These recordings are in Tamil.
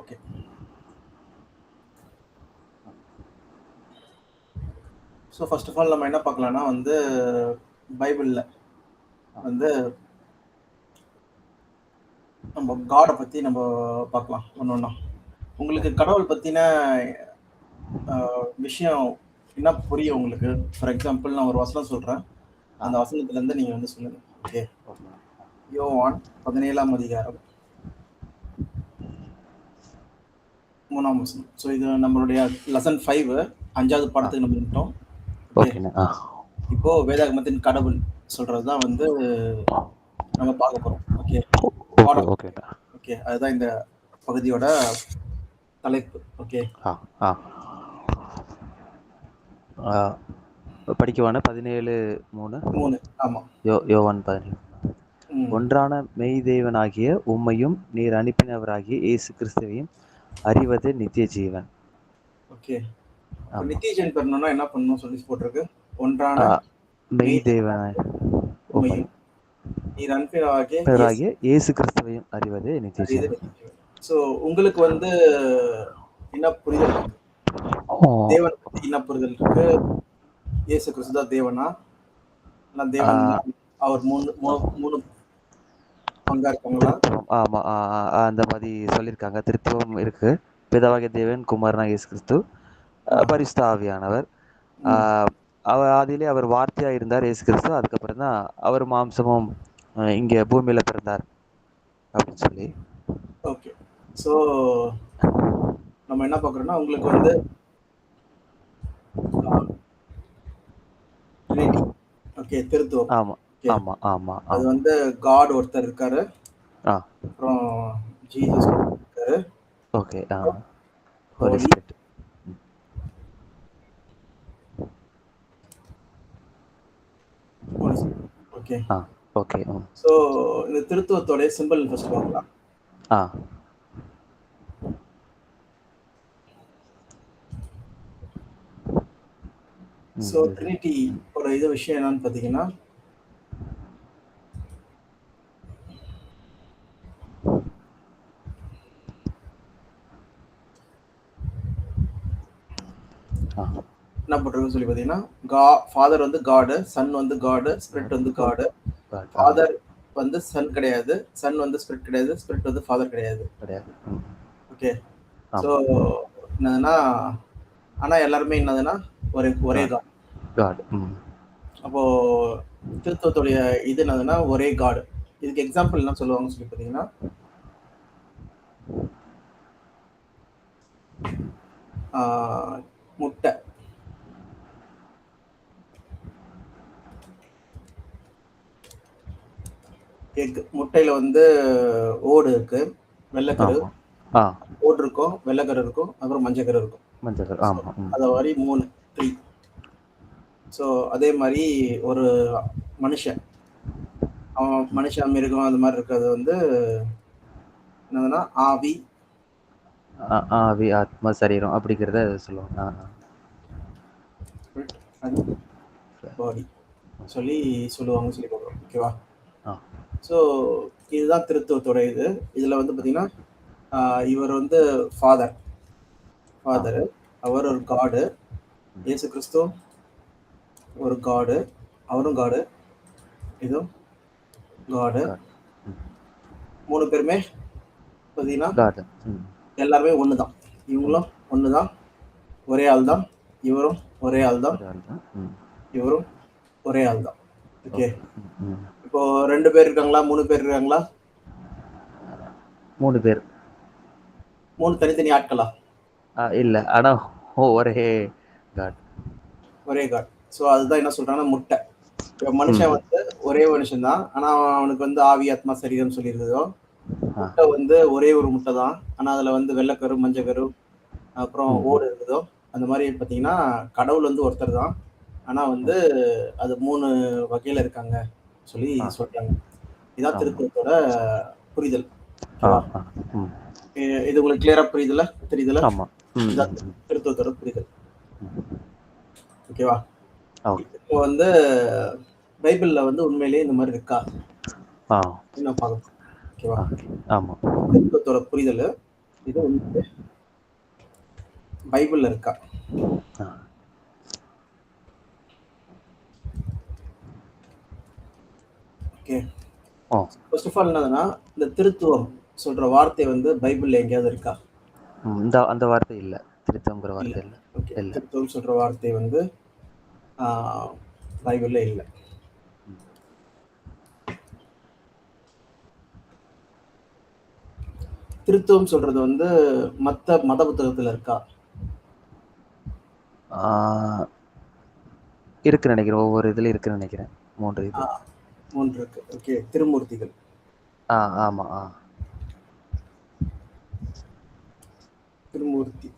Okay. So first of all நம்ம என்ன பார்க்கலாம்னா வந்து பைபிளில் வந்து நம்ம காடை பற்றி நம்ம பார்க்கலாம் ஒன்று ஒன்றா. உங்களுக்கு கடவுள் பற்றின விஷயம் என்ன புரியும் உங்களுக்கு? ஃபார் எக்ஸாம்பிள் நான் ஒரு வசனம் சொல்கிறேன், அந்த வசனத்துலேருந்து நீங்கள் வந்து சொல்லுங்கள். ஓகே. யோவான் 17ஆம் அதிகாரம் 3ஆம் வசனம். ஸோ இது நம்மளுடைய லெசன் 5 5வது பாடத்துக்கு நம்ம வந்துட்டோம். இப்போ வேதாகமத்தின் கடவுள் சொல்றது தான் வந்து நம்ம பார்க்க போறோம். ஓகே. ஓகே, அதுதான் இந்த பகுதியோட தலைப்பு. ஓகே. படிக்குவான 17:3. ஆமா. யோவான் 17. ஒன்றான மெய் தேவனாகிய உம்மையும் நீர் அனுப்பினவராகிய இயேசு கிறிஸ்துவையும் அறிவது நித்திய ஜீவன். ஓகே. நித்திய ஜீவன் பெறணும்னா என்ன பண்ணணும் சொல்லி போட்டிருக்கு? ஒன்றான மெய் தேவனாகிய உம்மையும் நீர் அனுப்பினவராகிய இயேசு கிறிஸ்துவையும் அறிவது நித்திய ஜீவன். சோ உங்களுக்கு வந்து என்ன புரிதல் இருக்கு? தேவன் பத்தி என்ன புரிதல் இருக்கு? இயேசு கிறிஸ்து தான் தேவனா? இல்ல தேவன் அவர் மூணு பங்கா இருக்காங்களா? ஆமா, அந்த மாதிரி சொல்லியிருக்காங்க. திருத்துவம் இருக்கு. பிதாவாகிய தேவன், குமாரனாகிய இயேசு கிறிஸ்து, பரிசுத்த ஆவியானவர். அதிலே அவர் வார்த்தையா இருந்தார் இயேசு கிறிஸ்து. அதுக்கப்புறம் தான் அவர் மாம்சமும் இங்க பூமியில பிறந்தார் அப்படின்னு சொல்லி. ஓகே. ஸோ நம்ம என்ன பார்க்குறோம்னா உங்களுக்கு வந்து ஓகே திருத்துவம். ஆமா ஆமா ஆமா. அது வந்து காட் ஒருத்தர் இருக்காரு, அப்புறம் ஜீசஸ் இருக்காரு. Okay. Holy Spirit. Okay okay. So இந்த திருத்துவத்தோட சிம்பிள் ஃபர்ஸ்ட் பார்க்கலாம். ஸோ ட்ரினிட்டி ஒரு இது விஷயம் என்னன்னு பார்த்தீங்கன்னா, என்ன பண்றதுன்னு சொல்லி பார்த்தீங்கன்னா, ஃபாதர் வந்து காடு, சன் வந்து காடு, ஸ்பிரிட் வந்து காடு. ஃபாதர் வந்து சன் கிடையாது, சன் வந்து ஸ்பிரிட் கிடையாது, ஸ்பிரிட் வந்து ஃபாதர் கிடையாது. ஓகே. ஸோ என்னதுன்னா, ஆனால் எல்லாருமே என்னதுன்னா ஒரே காட். அப்போ திருத்துவத்துடைய இது என்னதுன்னா ஒரே காடு. இதுக்கு எக்ஸாம்பிள் என்ன சொல்லுவாங்க சொல்லி பார்த்தீங்கன்னா, முட்டை. எக் முட்டையில வந்து ஓடு இருக்கு, வெள்ளைக்கரு. ஓடு இருக்கும், வெள்ளைக்கரு இருக்கும், அப்புறம் மஞ்சக்கரு இருக்கும். அதை மாதிரி 3. ஸோ அதே மாதிரி ஒரு மனுஷன், அவன் மனுஷன் மிருகம் அந்த மாதிரி இருக்கிறது வந்து என்னதுன்னா ஆவி, ஆத்மா, சரீரம் அப்படிங்கிறத சொல்லுவாங்க. பாடி சொல்லுவாங்க சொல்லி போடுறோம். ஓகேவா? ஸோ இதுதான் திருத்துவத்தோட இது. இதில் வந்து பார்த்தீங்கன்னா இவர் வந்து ஃபாதர், அவர் ஒரு காடு. இயேசு கிறிஸ்து ஒரு காடு, அவரும் காடு, இதுவும் காடு. 3 பேருமே பார்த்தீங்கன்னா எல்லாருமே ஒன்று தான். இவங்களும் ஒன்று தான், ஒரே ஆள் தான். இவரும் ஒரே ஆள் தான், இவரும் ஒரே ஆள் தான். ஓகே. இப்போ 2 பேர் இருக்காங்களா, 3 பேர் இருக்காங்களா? 3 பேர். 3 தனித்தனி ஆட்களா? இல்ல, ஆனா ஒரே காட். ஸோ அதுதான் என்ன சொல்றாங்கன்னா முட்டை. இப்போ மனுஷன் வந்து ஒரே மனுஷன் தான், ஆனா அவனுக்கு வந்து ஆவி, ஆத்மா, சரீரம் சொல்லியிருந்ததோ. முட்டை வந்து ஒரே ஒரு முட்டை தான், ஆனா அதுல வந்து வெள்ளைக்கரு, மஞ்சக்கரு, அப்புறம் ஓடு இருக்குதோ. அந்த மாதிரி பார்த்தீங்கன்னா கடவுள் வந்து ஒருத்தர் தான், ஆனா வந்து அது 3 வகையில இருக்காங்க சொல்லி சொல்றாங்க. இதான் திருத்துவத்தோட புரிதல். இது உங்களுக்கு கிளியரா தெரியுதுல? திருத்துவத்தோட புரிதல். ஓகேவா? இப்போ வந்து பைபிள்ல வந்து உண்மையிலேயே இந்த மாதிரி இருக்கா பார்க்கணும். ஓகேவா? திருத்துவத்தோட புரிதல் இது வந்து பைபிள்ல இருக்கா? ஆ. ஓகே. ஓ. ஃபர்ஸ்ட் ஆஃப் ஆல் என்னதுன்னா, இந்த திருத்துவம் சொல்ற வார்த்தை வந்து பைபிள்ல எங்கேயாவது இருக்கா? அந்த வார்த்தை இல்ல. திருத்தம்ங்கிற இல்ல. வார்த்தை இல்ல. ஓகே. இல்ல. திருத்துவம் சொல்ற வார்த்தை வந்து ஆ பைபிள்ல இல்ல. ம். திருத்துவம் சொல்றது வந்து மத்த மத புத்தகத்துல இருக்கா? இருக்குன்னு நினைக்கிறேன். ஒவ்வொரு இதுல இருக்குன்னு நினைக்கிறேன். 3 இது. 3 இருக்கு. ஓகே. திருமூர்த்திகள். ஆமா. திருமூர்த்தி.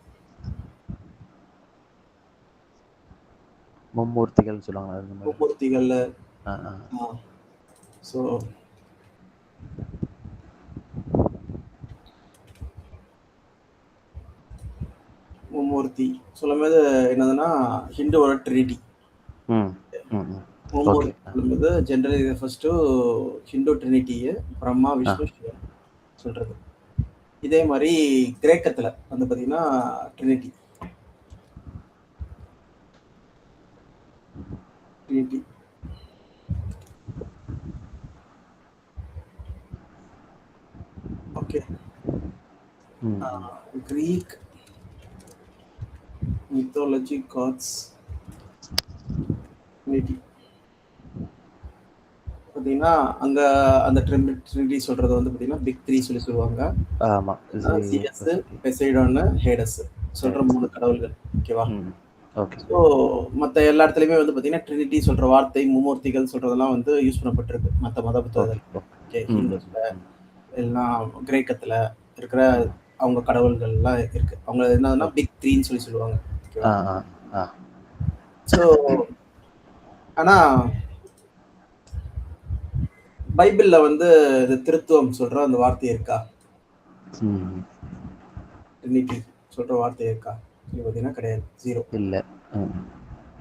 மும்மூர்த்திகள்னு சொல்லுவாங்க. அந்த மாதிரி. மும்மூர்த்திகள்ல ஆ. ஸோ மும்மூர்த்தி சொல்லும்போது என்னதுன்னா ஹிந்துவோட ட்ரினிட்டி. ம். ஓகே. மும்மூர்த்தி சொல்லும்போது ஜென்ரலி ரெஃபர்ஸ் டு ஹிந்து ட்ரினிட்டியை பிரம்மா விஷ்ணு சிவன் சொல்றது. இதே மாதிரி கிரேக்கத்துல வந்து பாத்தீங்கன்னா trinity. Okay. Greek mythology gods trinity பார்த்தீங்கன்னா அங்க அந்த ட்ரினிட்டி சொல்றது வந்து பார்த்தீங்கன்னா பிக் 3 சொல்லி சொல்லுவாங்க. ஆமா. ஜியஸ், பெசைடான், ஹேடஸ் சொல்ற 3 கடவுள்கள். ஓகேவா? ஓகே. ஸோ மற்ற எல்லா இடத்துலையுமே வந்து பார்த்தீங்கன்னா ட்ரினிட்டி சொல்ற வார்த்தை மும்மூர்த்திகள் சொல்றதெல்லாம் வந்து யூஸ் பண்ணப்பட்டிருக்கு மற்ற மத புத்தகத்தில். ஓகே. ஹிந்துஸ்ல எல்லாம் கிரேக்கத்துல இருக்கிற அவங்க கடவுள்கள்லாம் இருக்கு. அவங்க என்னதுன்னா பிக் 3ன்னு சொல்லி சொல்லுவாங்க. ஓகேவா? ஸோ ஆனா பைபிள்ல வந்து இது திருத்துவம் சொல்ற அந்த வார்த்தை இருக்கா? ட்ரினிட்டி சொல்ற வார்த்தை இருக்கா? பார்த்தீங்கன்னா கிடையாது. 0. இல்ல.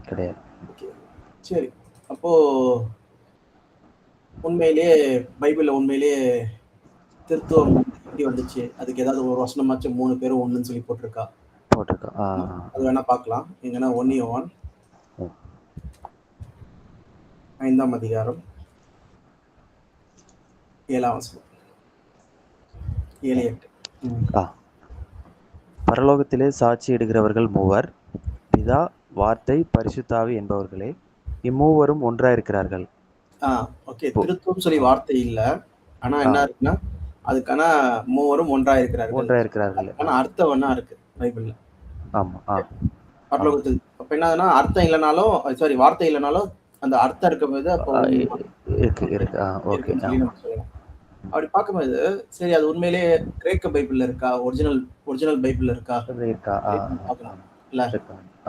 கிடையாது. ஓகே. சரி. அப்போ உண்மையிலேயே பைபிள்ல உண்மையிலேயே திருத்துவம் எப்படி வந்துச்சு? அதுக்கு ஏதாவது ஒரு வசனமாச்சும் 3 பேரும் ஒண்ணுன்னு சொல்லி போட்டிருக்கா? அது வேணா பார்க்கலாம். எங்கன்னா 1 யோவான் 5ஆம் அதிகாரம் 7ஆம் வசனம். 7-8. பரலோகத்திலே சாட்சியிடுகிறவர்கள் 3 பிதா, வார்த்தை, பரிசுத்த ஆவி என்பவர்களே. இம்மூவரும் ஒன்றாயிருக்கிறார்கள். ஓகே. திருத்துவம் சொல்லி வார்த்தை இல்ல. ஆனா என்ன இருக்குன்னா அதுக்கான மூவரும் ஒன்றாயிருக்கிறார்கள். ஆனா அர்த்தம் வேணா இருக்கு பைபிள்ல. ஆமா. பரலோகத்தில் அப்ப என்னதுன்னா அர்த்தம் இல்லைனாலும் சாரி வார்த்தை இல்லைனாலும் அந்த அர்த்தம் இருக்கும்போது அப்போ இருக்கு. ஓகே. சொல்லலாம். அப்படி பார்க்கும்போது சரி அது உண்மையிலேயே கிரேக்க பைபிள்ல இருக்கா? ஒரிஜினல் பைபிள்ல இருக்கா? பார்க்கலாம் இல்ல?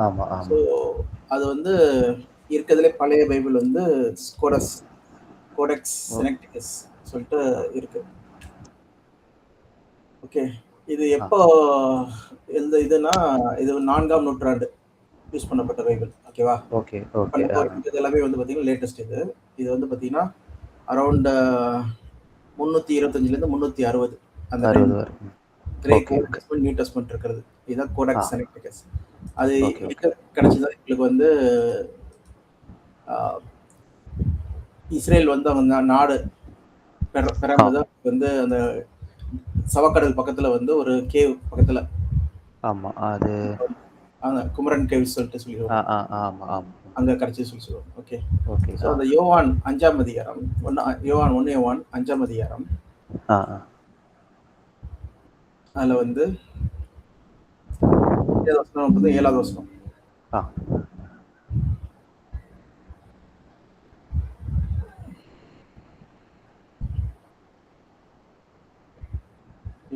ஆமா. ஸோ அது வந்து இருக்கிறதுலே பழைய பைபிள் வந்து கோடெக்ஸ் சினெக்டிகஸ் சொல்லிட்டு இருக்கு. ஓகே. இது எப்போ இந்த இதுனா இது 4ஆம் நூற்றாண்டு யூஸ் பண்ணப்பட்ட பைபிள். ஓகேவா? ஓகே. இது எல்லாமே வந்து பார்த்தீங்கன்னா லேட்டஸ்ட் இது. இது வந்து பார்த்தீங்கன்னா அரௌண்ட் 325லேருந்து 360 அந்த time Greek Old Testament New Testament இருக்கிறது. இதுதான் கோடெக்ஸ் சினெக்டிகஸ். அது கிடைச்சதா எங்களுக்கு வந்து இஸ்ரேல் வந்து அவங்க நாடு பெறாமதான் வந்து அந்த சவக்கடல் பக்கத்துல வந்து ஒரு கேவ் பக்கத்துல. ஆமா. அது குமரன் கேவ்ஸ் சொல்லிட்டு சொல்லிடுவோம். ஆமா. அங்க கிடைச்சி சொல்லி சொல்லுவோம். ஓகே. ஓகே. ஸோ அந்த யோவான் 5ஆம் அதிகாரம் 1 யோவான் 5ஆம் அதிகாரம் அதுல வந்து 7வது வசனம்.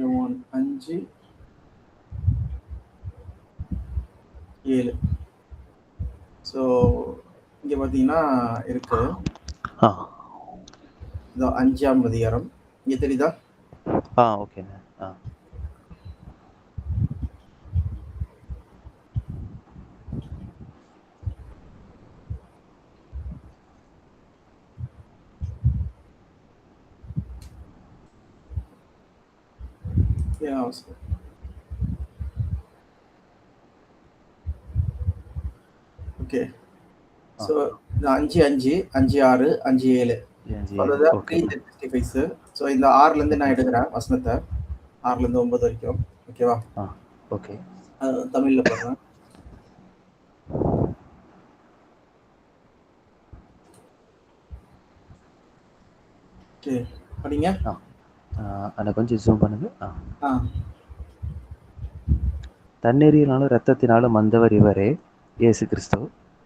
யோவான் 5:7. ஸோ இங்க பாத்தீங்கன்னா இருக்கு 5ஆம் அதிகாரம். இங்க தெரியுதா? ஓகேண்ணா. ஓகே. ஸோ இந்த 5, 5, 5, 6, 5, 7 அவ்வளோதான் ஓகே 365. ஸோ இந்த 6லேருந்து நான் எடுக்கிறேன் வசனத்தை. 6லேருந்து 9 வரைக்கும். ஓகேவா? ஓகே தமிழில் போடுறேன். ஓகே, படிங்க. அதை கொஞ்சம் ஜூம் பண்ணுங்க. ஆ தண்ணீரினாலும் இரத்தத்தினாலும் வந்தவர் இவரே, இயேசு கிறிஸ்து.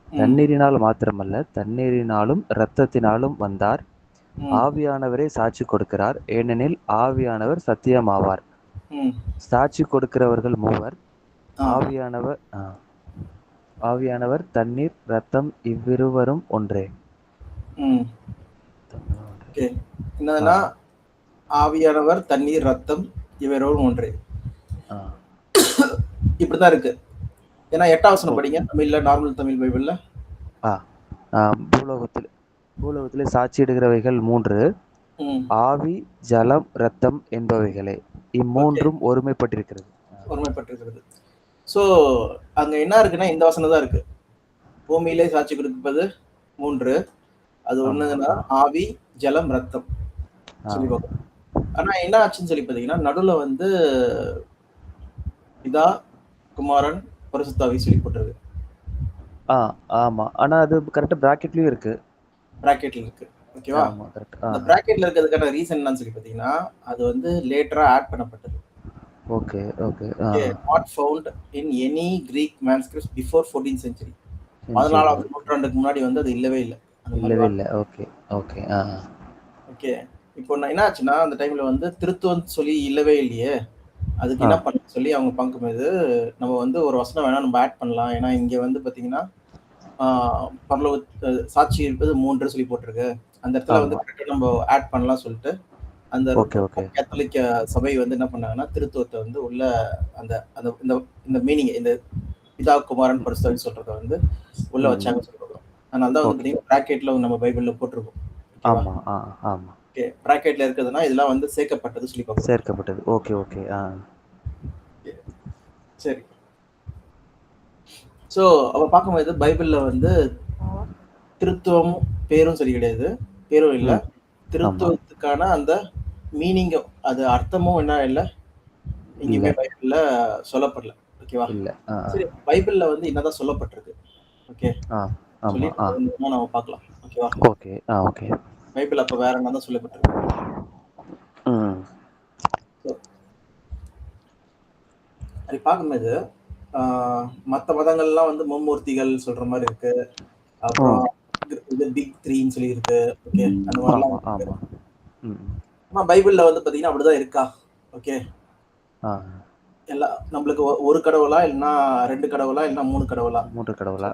தண்ணீரினால் மாத்திரமல்ல, தண்ணீரினாலும் இரத்தத்தினாலும் வந்தார். ஆவியானவரே சாட்சி கொடுக்கிறார், ஏனெனில் ஆவியானவர் சத்தியமாவார். சாட்சி கொடுக்கிறவர்கள் மூவர். ஆவியானவர் தண்ணீர் இரத்தம் இவ்விருவரும் ஒன்றே. என்னதுன்னா ஆவியானவர் தண்ணீர் ரத்தம் இவரோடு ஒன்றே. இப்படிதான் இருக்கு. ஏன்னா 8ஆம் வசனம் படிங்க தமிழ்ல, நார்மல் தமிழ் பைபிள்ல. பூலோகத்திலே சாட்சியிடுகிறவைகள் 3, ஆவி, ஜலம், ரத்தம் என்பவைகளே. இம்மூன்றும் ஒருமைப்பட்டிருக்கிறது. ஸோ அங்க என்ன இருக்குன்னா இந்த வசனம் தான் இருக்கு. பூமியிலே சாட்சி கொடுப்பது 3. அது ஒண்ணுன்னா ஆவி, ஜலம், ரத்தம் சொல்லி பார்க்கணும். ஆனா என்ன ஆச்சுன்னு சொல்லி பார்த்தீங்கன்னா நடுவுல வந்து பிதா, குமாரன், பரிசுத்த ஆவி சொல்லி போட்டிருக்கு. ஆமா, ஆனா அது கரெக்டா பிராக்கெட்லயும் இருக்கு. பிராக்கெட்ல இருக்கு. ஓகேவா? அந்த பிராக்கெட்ல இருக்கிறதுக்கான ரீசன் என்னன்னு சொல்லி பார்த்தீங்கன்னா அது வந்து லேட்டரா ஆட் பண்ணப்பட்டது. Okay not found in any Greek manuscripts before 14th century. 14ஆம் நூற்றாண்டுக்கு முன்னாடி வந்து அது இல்லவே இல்லை. ஓகே. இப்போ என்ன ஆச்சுன்னா அந்த டைம்ல வந்து திருத்துவம் சொல்லி இல்லவே இல்லையே, அதுக்கு என்ன பண்ண சொல்லி அவங்க பார்க்கும்போது நம்ம வந்து ஒரு வசனம் வேணா நம்ம ஆட் பண்ணலாம். ஏன்னா இங்க வந்து பாத்தீங்கன்னா பரலோக சாட்சி இருப்பது 3 சொல்லி போட்டிருக்கு. அந்த இடத்துல வந்து நம்ம ஆட் பண்ணலாம் சொல்லிட்டு அந்த கேத்தலிக் சபை வந்து என்ன பண்ணாங்கன்னா திருத்துவத்தை வந்து உள்ள அந்த இந்த மீனிங் இந்த பிதா, குமாரன், பரிசுத்த ஆவி சொல்றத வந்து உள்ள வச்சாங்க சொல்றோம். அதனால தான் வந்து பிராக்கெட்ல நம்ம பைபிள்ல போட்டிருக்கோம். ஓகே, பிராக்கெட்ல இருக்குதுன்னா இதெல்லாம் வந்து சேர்க்கப்பட்டது சொல்லி பார்க்கணும். சேர்க்கப்பட்டது. ஓகே. சரி. ஸோ அவ பார்க்கும்போது பைபிள்ல வந்து திருத்துவம் பேரும் சரி கிடையாது, பேரும் இல்லை. திருத்துவத்துக்கான அந்த மீனிங், அது அர்த்தமும் என்ன இல்லை, எங்கேயுமே பைபிள்ல சொல்லப்படல. ஓகேவா? சரி, பைபிள்ல வந்து என்னதான் சொல்லப்பட்டிருக்கு. ஓகே, சொல்லி நம்ம பார்க்கலாம். ஓகேவா? ஓகே. பைபிள் அப்ப வேற என்னதான் சொல்லப்பட்டிருக்கு. அப்படி பார்க்கும்போது மற்ற மதங்கள்லாம் வந்து மும்மூர்த்திகள் சொல்ற மாதிரி இருக்கு. அப்புறம் இது பிக் 3ன்னு சொல்லி இருக்கு. ஓகே, அந்த மாதிரிலாம். ஆனா பைபிள்ல வந்து பாத்தீங்கன்னா அப்படிதான் இருக்கா? ஓகே, எல்லாம் நம்மளுக்கு ஒரு கடவுளா இல்லைன்னா 2 கடவுளா இல்லைன்னா 3 கடவுளா? 3 கடவுளா?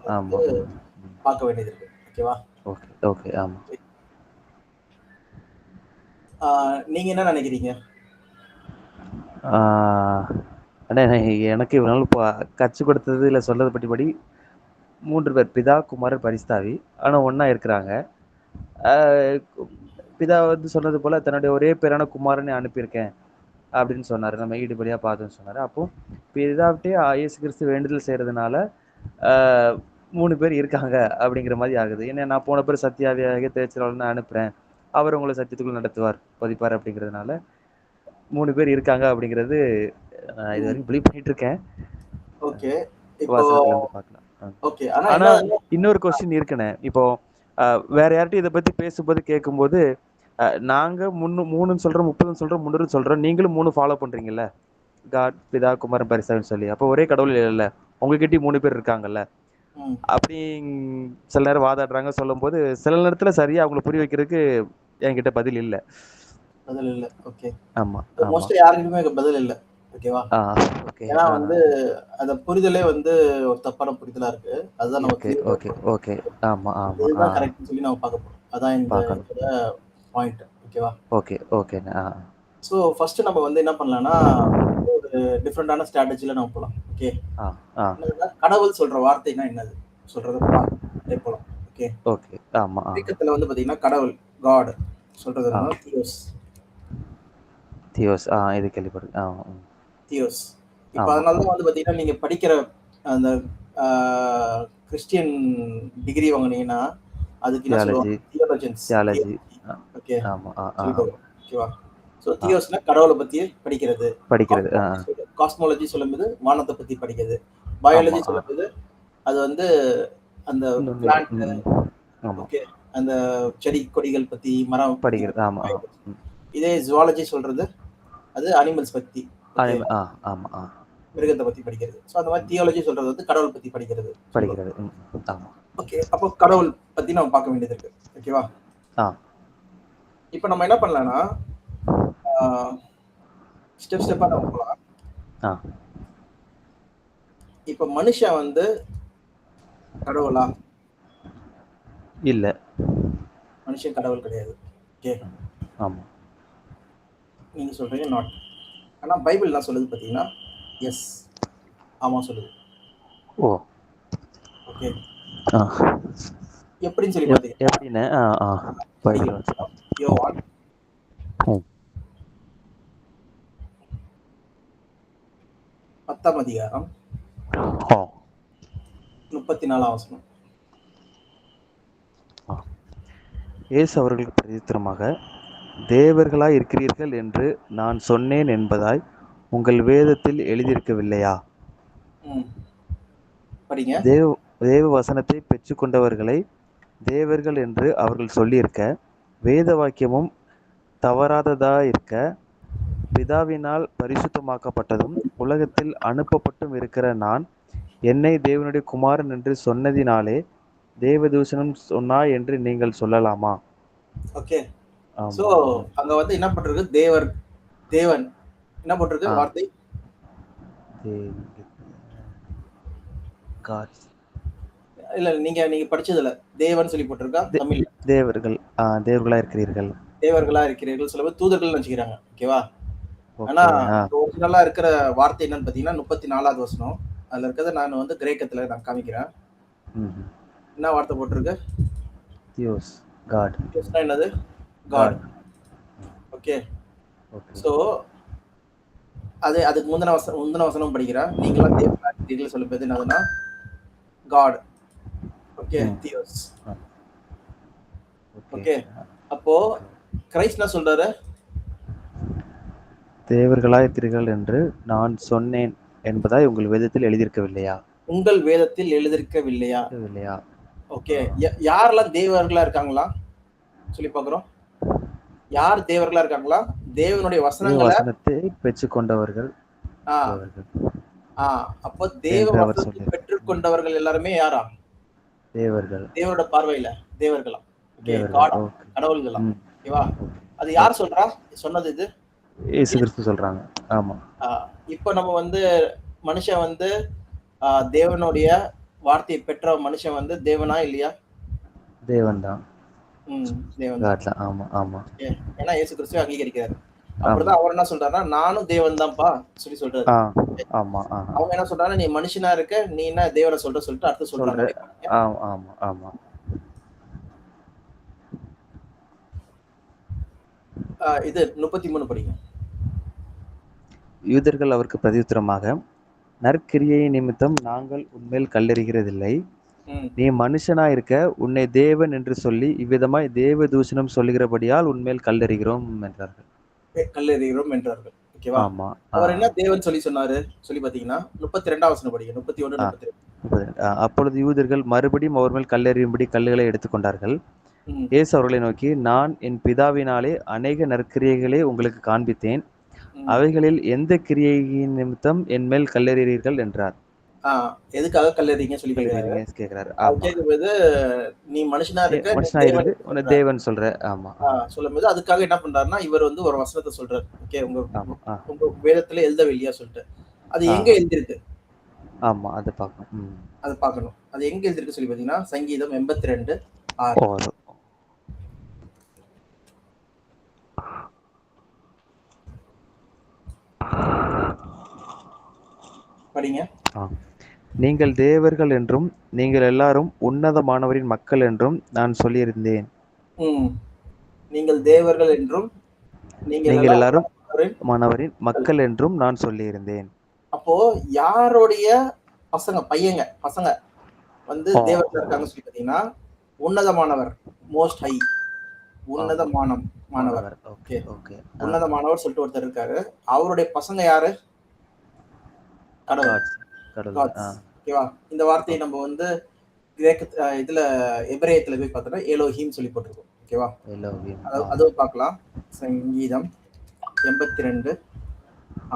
பார்க்க வேண்டியது இருக்கு. ஓகேவா? ஓகே. ஆமா. நீங்க என்ன நினைக்கிறீங்க? எனக்கு இவ்வளவு நாள் கற்றுக் கொடுத்தது இல்லை சொல்றது படி 3 பேர், பிதா, குமாரன், பரிசுத்தாவி. ஆனா ஒன்னா இருக்கிறாங்க. பிதா வந்து சொன்னது போல தன்னுடைய ஒரே பேரான குமாரனை அனுப்பியிருக்கேன் அப்படின்னு சொன்னாரு. நம்ம ஈடுபடியா பார்த்தோம்னு சொன்னாரு. அப்போ பிதாவிட்டே இயேசு கிறிஸ்து வேண்டுதல் செய்யறதுனால 3 பேர் இருக்காங்க அப்படிங்கிற மாதிரி ஆகுது. ஏன்னா நான் போன பேர் சத்தியாவியாக தேய்ச்சலாளன்னு அனுப்புறேன், அவர் உங்களை சத்தியத்துக்குள்ள நடத்துவார், பதிப்பார் அப்படிங்கிறதுனால 3 பேர் இருக்காங்க அப்படிங்கிறது நான் இது வரைக்கும் பிலீவ் பண்ணிட்டு இருக்கேன். Okay, okay. ஆனா இன்னொரு கொஸ்டின் இருக்குண்ணே. இப்போ வேற யார்கிட்டயும் இதை பத்தி பேசும்போது கேட்கும்போது நாங்க 3 சொல்றோம், 30 சொல்றோம், 300 சொல்றோம், நீங்களும் 3 ஃபாலோ பண்றீங்கல்ல, காட், பிதா, குமாரன், பரிசுத்தாவின்னு சொல்லி. அப்போ ஒரே கடவுள் இல்லைல்ல, உங்ககிட்டயும் 3 பேர் இருக்காங்கல்ல அப்படி சில நேரம் வாதாடுறாங்க. சொல்லும் போது சில நேரத்துல சரியா அவங்களை புரிய வைக்கிறதுக்கு என்கிட்ட பதில் இல்ல. ஓகே. ஆமா, மோஸ்ட்லி யாருக்குமே பதில் இல்ல. ஓகேவா? ஏன்னா வந்து அந்த புரிதலே வந்து ஒரு தப்பான புரிதலா இருக்கு. அதுதான் நம்ம ஓகே. ஆமா. இதுதான் கரெக்ட்னு சொல்லி நம்ம பார்க்க போறோம். அதான் இந்த பாயிண்ட். ஓகேவா? ஓகே. சோ ஃபர்ஸ்ட் நம்ம வந்து என்ன பண்ணலாம்னா ஒரு டிஃபரெண்டான ஸ்ட்ராட்டஜில நம்ம போலாம். ஓகே. கடவுள் சொல்ற வார்த்தைனா என்னது சொல்றத போலாம். ஓகே. ஆமா. கிரேக்கத்துல வந்து பாத்தீங்கன்னா கடவுள், காட் சொல்றது தியோஸ். இது கேள்விப்பட்டிருக்கேன். தியோஸ். இப்போ அதனால தான் வந்து பாத்தீங்கன்னா நீங்க படிக்கிற அந்த கிறிஸ்டியன் டிகிரி வாங்குனீங்கன்னா அதுக்கு என்ன சொல்லுவாங்க? தியாலஜியன்ஸ். தியாலஜி. ஓகே. ஆமா. ஓகேவா? ஸோ தியோஸ்னா கடவுளை பத்தி படிக்கிறது. படிக்கிறது. காஸ்மாலஜி சொல்லும்போது வானத்தை பத்தி படிக்கிறது. ஆமா. பயாலஜி சொல்லும்போது அது வந்து அந்த பிளான்ட், ஆமா. ஓகே, அந்த செடி கொடிகள் பத்தி மரம் பத்தி படிக்கிறது. ஆமா. இதே ஜுவாலஜி சொல்றது அது அனிமல்ஸ் பத்தி, ஓகே, ஆமா. மிருகத்தை பத்தி படிக்கிறது. ஸோ அந்த மாதிரி தியாலஜி சொல்றது வந்து கடவுள் பத்தி படிக்கிறது. ஆமா. ஓகே, அப்போ கடவுள் பத்தி நம்ம பார்க்க வேண்டியது இருக்கு. ஓகேவா? இப்போ நம்ம என்ன பண்ணலாம்னா ஸ்டெப்பா நம்ம போகலாம். இப்போ மனுஷன் வந்து கடவுளா? இல்ல, மனுஷன் கடவுள் கிடையாது. ஓகே, ஆமா. நீங்க சொல்றீங்க நாட். ஆனா பைபிள் என்ன சொல்லுது பாத்தீங்கன்னா எஸ், ஆமா சொல்லுது. ஓ, ஓகே. எப்படின்னு சொல்லி பாத்தீங்கன்னா எப்படின்னு யோவான் 10ஆம் அதிகாரம் 34ஆம் வசனம். இயேசு அவர்களுக்கு பிரதித்திரமாக, தேவர்களாய் இருக்கிறீர்கள் என்று நான் சொன்னேன் என்பதாய் உங்கள் வேதத்தில் எழுதியிருக்கவில்லையா? படிங்க. தேவ வசனத்தை பெற்றுக்கொண்டவர்களை தேவர்கள் என்று அவர்கள் சொல்லியிருக்க, வேத வாக்கியமும் தவறாததாயிருக்க, பிதாவினால் பரிசுத்தமாக்கப்பட்டதும் உலகத்தில் அனுப்பப்பட்டும் இருக்கிற நான் என்னை தேவனுடைய குமாரன் என்று சொன்னதினாலே தேவதூஷணம் சொன்னாய் என்று நீங்கள் சொல்லலாமா? ஓகே. சோ அங்க வந்து என்ன பண்றது? தேவன் என்ன பண்றது? வார்த்தை இல்ல, நீங்க படிச்சதுல தேவன் சொல்லி போட்டிருக்கா தமிழ்ல? தேவர்களா இருக்கிறீர்கள். தேவர்களா இருக்கிறீர்கள் சொல்லும்போது தூதர்கள் நினைச்சுக்கிறாங்க. ஓகேவா? ஆனா ஒரிஜினலா இருக்கிற வார்த்தை என்னன்னு பாத்தீங்கன்னா 34வது வசனம். அதுல இருக்கிறத நான் வந்து கிரேக்கத்துல நான் காமிக்கிறேன். என்ன வார்த்தை போட்டிருக்கு? Theos, God. தியோஸ்னா என்னது? காட். ஓகே. சோ அதுக்கு முந்தின வசனம் படிக்கிறேன். நீங்களாம் தேவர்களா இருக்கிறீர்கள் சொல்லும்போது என்னதுன்னா காட். Okay, theos. ஓகே. அப்போ கிறிஸ்து என்ன சொல்றாரு? தேவர்களாய் இருக்கிறீர்கள் என்று நான் சொன்னேன் என்பதாய் உங்கள் வேதத்தில் எழுதியிருக்கவில்லையா? உங்கள் வேதத்தில் எழுதியிருக்கவில்லையா? ஓகே. யாரெல்லாம் தேவர்களா இருக்காங்களா சொல்லி பார்க்கிறோம். யார் தேவர்களா இருக்காங்களா? தேவனுடைய வசனத்தை பெற்றுக்கொண்டவர்கள். அப்போ தேவ வசனத்தை பெற்றுக்கொண்டவர்கள் எல்லாருமே யாரா? தேவர்கள். தேவனோட பார்வையில தேவர்களா? ஓகே, கடவுள்களா? ஓகேவா? அது யார் சொல்றா? சொன்னது இது இயேசு கிறிஸ்து சொல்றாங்க. ஆமா. இப்போ நம்ம வந்து மனுஷன் வந்து தேவனுடைய வார்த்தையை பெற்ற மனுஷன் வந்து தேவனா இல்லையா? தேவன் தான். ஆமா. ஏன்னா இயேசு கிறிஸ்துவை அங்கீகரிக்கிறாரு. அப்படிதான் அவர் என்ன சொல்றாருன்னா நானும் தேவன் தான்ப்பா சொல்லி சொல்றாரு. அவங்க என்ன சொல்றாங்க? நீ மனுஷனா இருக்க, நீ என்ன தேவனை சொல்லிட்டு அர்த்தம் சொல்றாங்க. இது 33 படிங்க. யூதர்கள் அவருக்கு பிரதியுத்தரமாக, நற்கிரியை நிமித்தம் நாங்கள் உன்மேல் கல்லெறிகிறதில்லை. நீ மனுஷனா இருக்க உன்னை தேவன் என்று சொல்லி இவ்விதமாய் தேவ தூஷணம் சொல்லுகிறபடியால் உன்மேல் கல்லெறிகிறோம் என்றார்கள். ஓகேவா? அவர் என்ன தேவன் சொல்லி சொன்னாரு சொல்லி பாத்தீங்கன்னா 32ஆம் வசனம் படிங்க. 31, 32. அப்பொழுது யூதர்கள் மறுபடியும் அவர் மேல் கல்லெறியும்படி கல்லுகளை எடுத்துக்கொண்டார்கள். இயேசு அவர்களை நோக்கி, நான் என் பிதாவினாலே அநேக நற்கிரியைகளை உங்களுக்கு காண்பித்தேன். அவைகளில் எந்த கிரியையின் நிமித்தம் என் மேல் கல்லெறிகிறீர்கள் என்றார். எதுக்காக கல்லெறிங்க சொல்லி கேக்குறாரு. கேக்கும்போது நீ மனுஷனா இருக்கு உன்னை தேவன் சொல்ற. ஆமா. சொல்லும்போது அதுக்காக என்ன பண்றாருன்னா இவர் வந்து ஒரு வசனத்தை சொல்றாரு. ஓகே, உங்க வேதத்துல எழுதவில்லையா சொல்லிட்டு. அது எங்க எழுதிருக்கு? ஆமா, அது பார்க்கணும். அது எங்க எழுதிருக்கு சொல்லி பாத்தீங்கன்னா சங்கீதம் 82:6. படிங்க. நீங்கள் தேவர்கள் என்றும் நீங்கள் எல்லாரும் உன்னதமானவரின் மக்கள் என்றும் நான் சொல்லியிருந்தேன். நீங்கள் தேவர்கள் என்றும் நீங்கள் எல்லாரும் மானவரின் மக்கள் என்றும் நான் சொல்லியிருந்தேன். அப்போ யாருடைய பசங்க வந்து தேவர்கள் இருக்காங்கன்னு சொல்லி பார்த்தீங்கன்னா, உன்னதமானவர், மோஸ்ட் ஹை, உன்னதமானம் மாணவர். மாணவர். Okay, okay. ஓகே. உன்னதமானவர் சொல்லிட்டு ஒருத்தர் இருக்காரு. அவருடைய பசங்க யாரு? கடவுள். காட்ஸ். கடவுள். காட்ஸ். ஓகேவா? இந்த வார்த்தையை ஓகே. நம்ம வந்து கிரேக்க இதுல எபிரேயத்துல போய் பார்த்தோம்னா எலோஹிம் சொல்லி போட்டிருக்கோம். ஓகேவா? எலோஹிம். அதுவும் பார்க்கலாம். சங்கீதம் 82:6.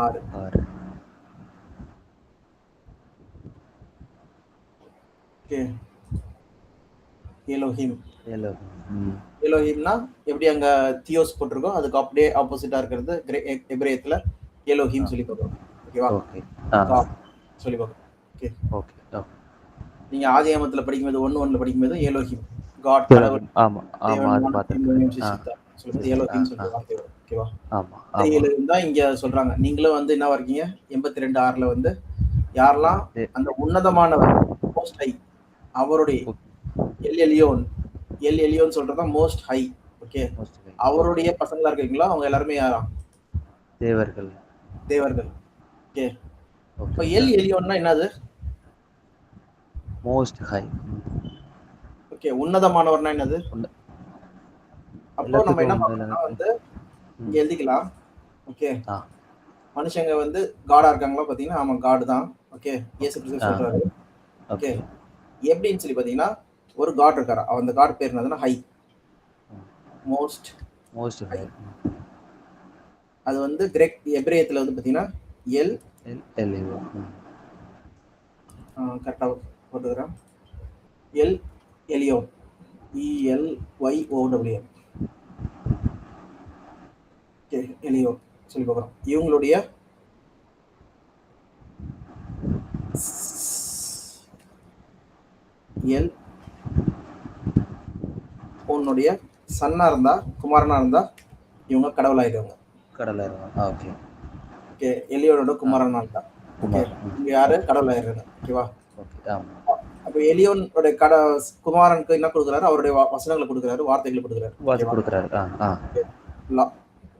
6. ஓகே. எலோஹிம். எலோஹிம். எலோஹிம்னா எப்படி அங்க தியோஸ் போட்டிருக்கோம், அதுக்கு அப்படியே ஆப்போசிட்டா இருக்கிறது எபிரேயத்துல எலோஹிம் சொல்லி பார்க்கணும். ஓகேவா? ஓகே. காட் சொல்லி பார்க்கணும். ஓகே. ஓகே. நீங்க ஆதியாகமத்துல படிக்கும்போது 1:1 படிக்கும்போது எலோஹிம், காட், கடவுள், ஆமா, ஆமா, அது பார்த்திருக்கேன். சொல்லும்போது எலோஹிம் சொல்லிட்டு வார்த்தை வரும். ஓகேவா? ஆமா, எலோஹிம் தான் இங்க சொல்றாங்க. நீங்களும் வந்து என்ன இருக்கீங்க? 82:6 வந்து யாரெல்லாம் அந்த உன்னதமானவர், மோஸ்ட் ஹை, அவருடைய எல் எலியோன் சொல்றதுதான் மோஸ்ட் ஹை. ஓகே. அவருடைய பசங்களா இருக்கீங்களோ அவங்க எல்லாருமே யாரா? தேவர்கள். தேவர்கள். ஓகே. இப்போ எல் எலியோன்னா என்னது? Most high. ஓகே. உன்னதமானவர்னா என்னது? அப்போ நம்ம என்ன பண்ணலாம் வந்து இங்க எழுதிக்கலாம். ஓகே. மனுஷங்க வந்து காடா இருக்காங்களா பாத்தீங்கன்னா, ஆமா காட் தான். ஓகே. இயேசு கிறிஸ்து சொல்றாரு. ஓகே. எப்படின்னு சொல்லி பாத்தீங்கன்னா, ஒரு காட் இருக்காரா. அந்த காட் பேர் என்னதுன்னா ஹை. Most high. அது வந்து கிரேக் எபிரேயத்துல வந்து பாத்தீங்கன்னா எல் கரெக்டா போட்டுக்கிறேன். L Elyon, ELYOWN. Okay. Elyon சொல்லி பார்க்குறோம். இவங்களுடைய எல் உன்னுடைய சன்னா இருந்தா, குமாரனா இருந்தா இவங்க கடவுளாயிருவாங்க. ஓகே. ஓகே. எலியோனோட குமாரனா இருந்தா, ஓகே, இவங்க யாரு? கடவுளாயிருக்காங்க. ஓகேவா? அப்ப எலியோனுடைய குமாரனுக்கு என்ன கொடுக்குறாரு? அவருடைய வசனங்களை கொடுக்குறாரு, வார்த்தைகளை கொடுக்குறாரு.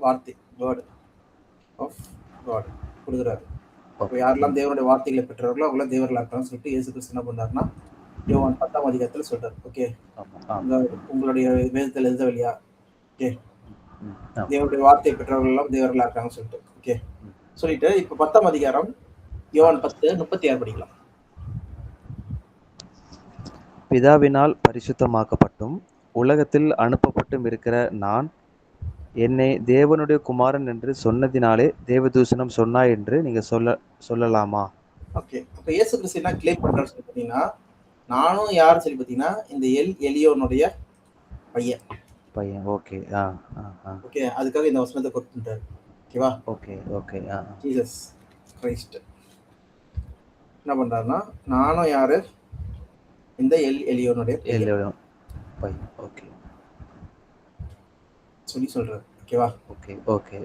வார்த்தை, வேர்ட் ஆஃப் காட் கொடுக்குறாரு. அப்போ யாரெல்லாம் தேவனுடைய வார்த்தைகளை பெற்றார்களோ அவங்களாம் தேவர்களா இருக்கான்னு சொல்லிட்டு இயேசு கிறிஸ்து என்ன பண்ணாருன்னா யோவான் 10ஆம் அதிகாரத்துல சொல்றாரு. ஓகே. உங்களுடைய வேதத்தில் எழுதவில்லையா? ஓகே. தேவனுடைய வார்த்தை பெற்றவர்கள் எல்லாம் தேவர்களா இருக்காங்கன்னு சொல்லிட்டு. ஓகே. சொல்லிட்டு இப்ப 10ஆம் அதிகாரம் யோவான் 10:36 படிக்கலாம். பிதாவினால் பரிசுத்தமாக்கப்பட்டும் உலகத்தில் அனுப்பப்பட்டும் இருக்கிற நான் என்னை தேவனுடைய குமாரன் என்று சொன்னதினாலே தேவதூஷணம் சொன்னாய் என்று நீங்க சொல்லலாமா? ஓகே. அப்ப இயேசு கிறிஸ்து என்ன கிளைம் பண்றாரு சொல்லி பாத்தீங்கன்னா, நானும் யாரு சொல்லி பாத்தீங்கன்னா இந்த எலியோனுடைய பையன். ஓகே. ஓகே. அதுக்காக இந்த வசனத்தை கொடுத்துட்டாரு. ஓகேவா? ஓகே. ஜீசஸ் கிரைஸ்ட் என்ன பண்றாருன்னா, நானும் யாரு? இந்த எலியோனுடைய பையன். ஓகே. சொல்லி சொல்றாரு. ஓகேவா? ஓகே.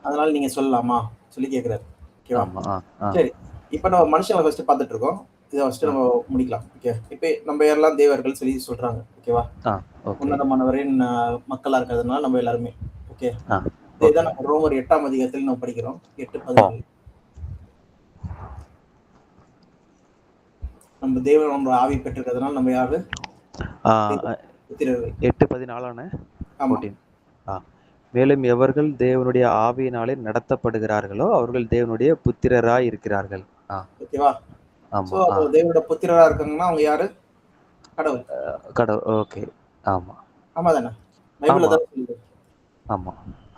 அதனால நீங்க சொல்லலாமா சொல்லி கேக்குறாரு. ஓகேவா? சரி. இப்ப நம்ம மனுஷங்களை ஃபர்ஸ்ட் பார்த்துட்டு இருக்கோம். இதை ஃபர்ஸ்ட் நம்ம முடிக்கலாம். ஓகே. இப்ப நம்ம எல்லாம் தேவர்கள் சொல்லி சொல்றாங்க. ஓகேவா? உன்னதமானவரின் மக்களா இருக்கிறதுனால நம்ம எல்லாருமே. ஓகே. இதுதான் நம்ம ரோமர் 8ஆம் அதிகாரத்தில் நம்ம படிக்கிறோம். 8:14. நம்ம தேவனோட ஆவி பெற்றிருக்கிறதுனால நம்ம யாரு? 8:14. மேலும் எவர்கள் தேவனுடைய ஆவியினாலே நடத்தப்படுகிறார்களோ அவர்கள் தேவனுடைய புத்திரராய் இருக்கிறார்கள். ஓகேவா? சோ தேவனுடைய புத்திரரா இருக்காங்கன்னா அவங்க யாரு? கடவுள். ஓகே. ஆமா தானே? பைபிள்ல தான் சொல்லுது.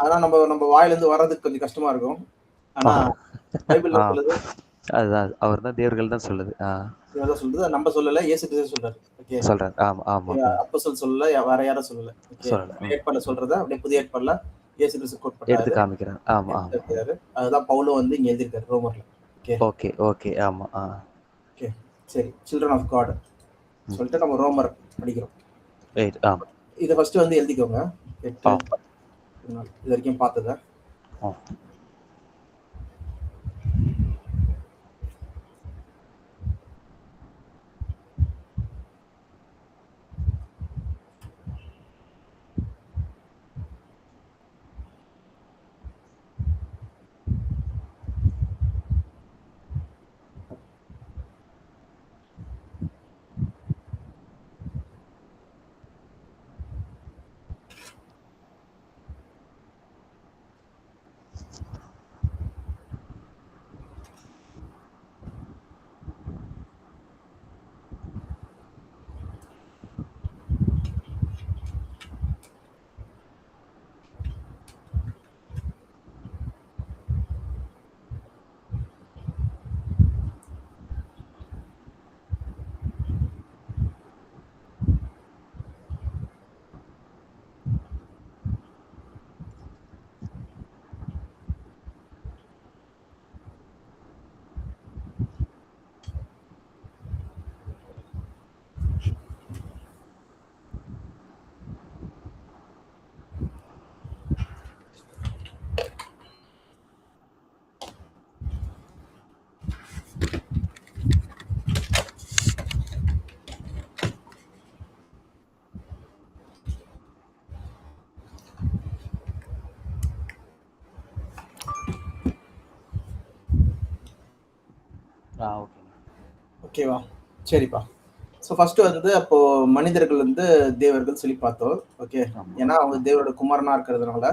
ஆனா நம்ம வாயில இருந்து வர்றதுக்கு கொஞ்சம் கஷ்டமா இருக்கும். ஆனா பைபிள்ல சொல்லுது. அதுதான் அவர்தான் தேவர்கள் தான் சொல்லுது. தேவதான் சொல்லுது. நம்ம சொல்லல, இயேசு கிறிஸ்து சொல்றாரு. ஓகே. சொல்றாரு. அப்போஸ்தலர் சொல்லல, வேற யாரும் சொல்லல. ஓகே. ஏற்பாடுல சொல்றத அப்படியே புதிய ஏற்பாடுல இயேசு கிறிஸ்து கோட் பண்றாரு. எடுத்து காமிக்கிறார். அதுதான் பவுலும் வந்து இங்க எழுதி இருக்காரு ரோமர்ல. ஓகே. ஓகே. சரி. சில்ட்ரன் ஆஃப் காட் சொல்லிட்டு நம்ம ரோமர் படிக்கிறோம். இதை ஃபர்ஸ்ட் வந்து எழுதிக்கோங்க. 8 இது வரைக்கும் பார்த்தத. ஓகே. ஓகேவா? சரிப்பா. ஸோ ஃபர்ஸ்ட் வந்து அப்போ மனிதர்கள் வந்து தேவர்கள் சொல்லி பார்த்தோம். ஓகே. ஆமா. ஏன்னா அவங்க தேவனோட குமாரனா இருக்கிறதுனால,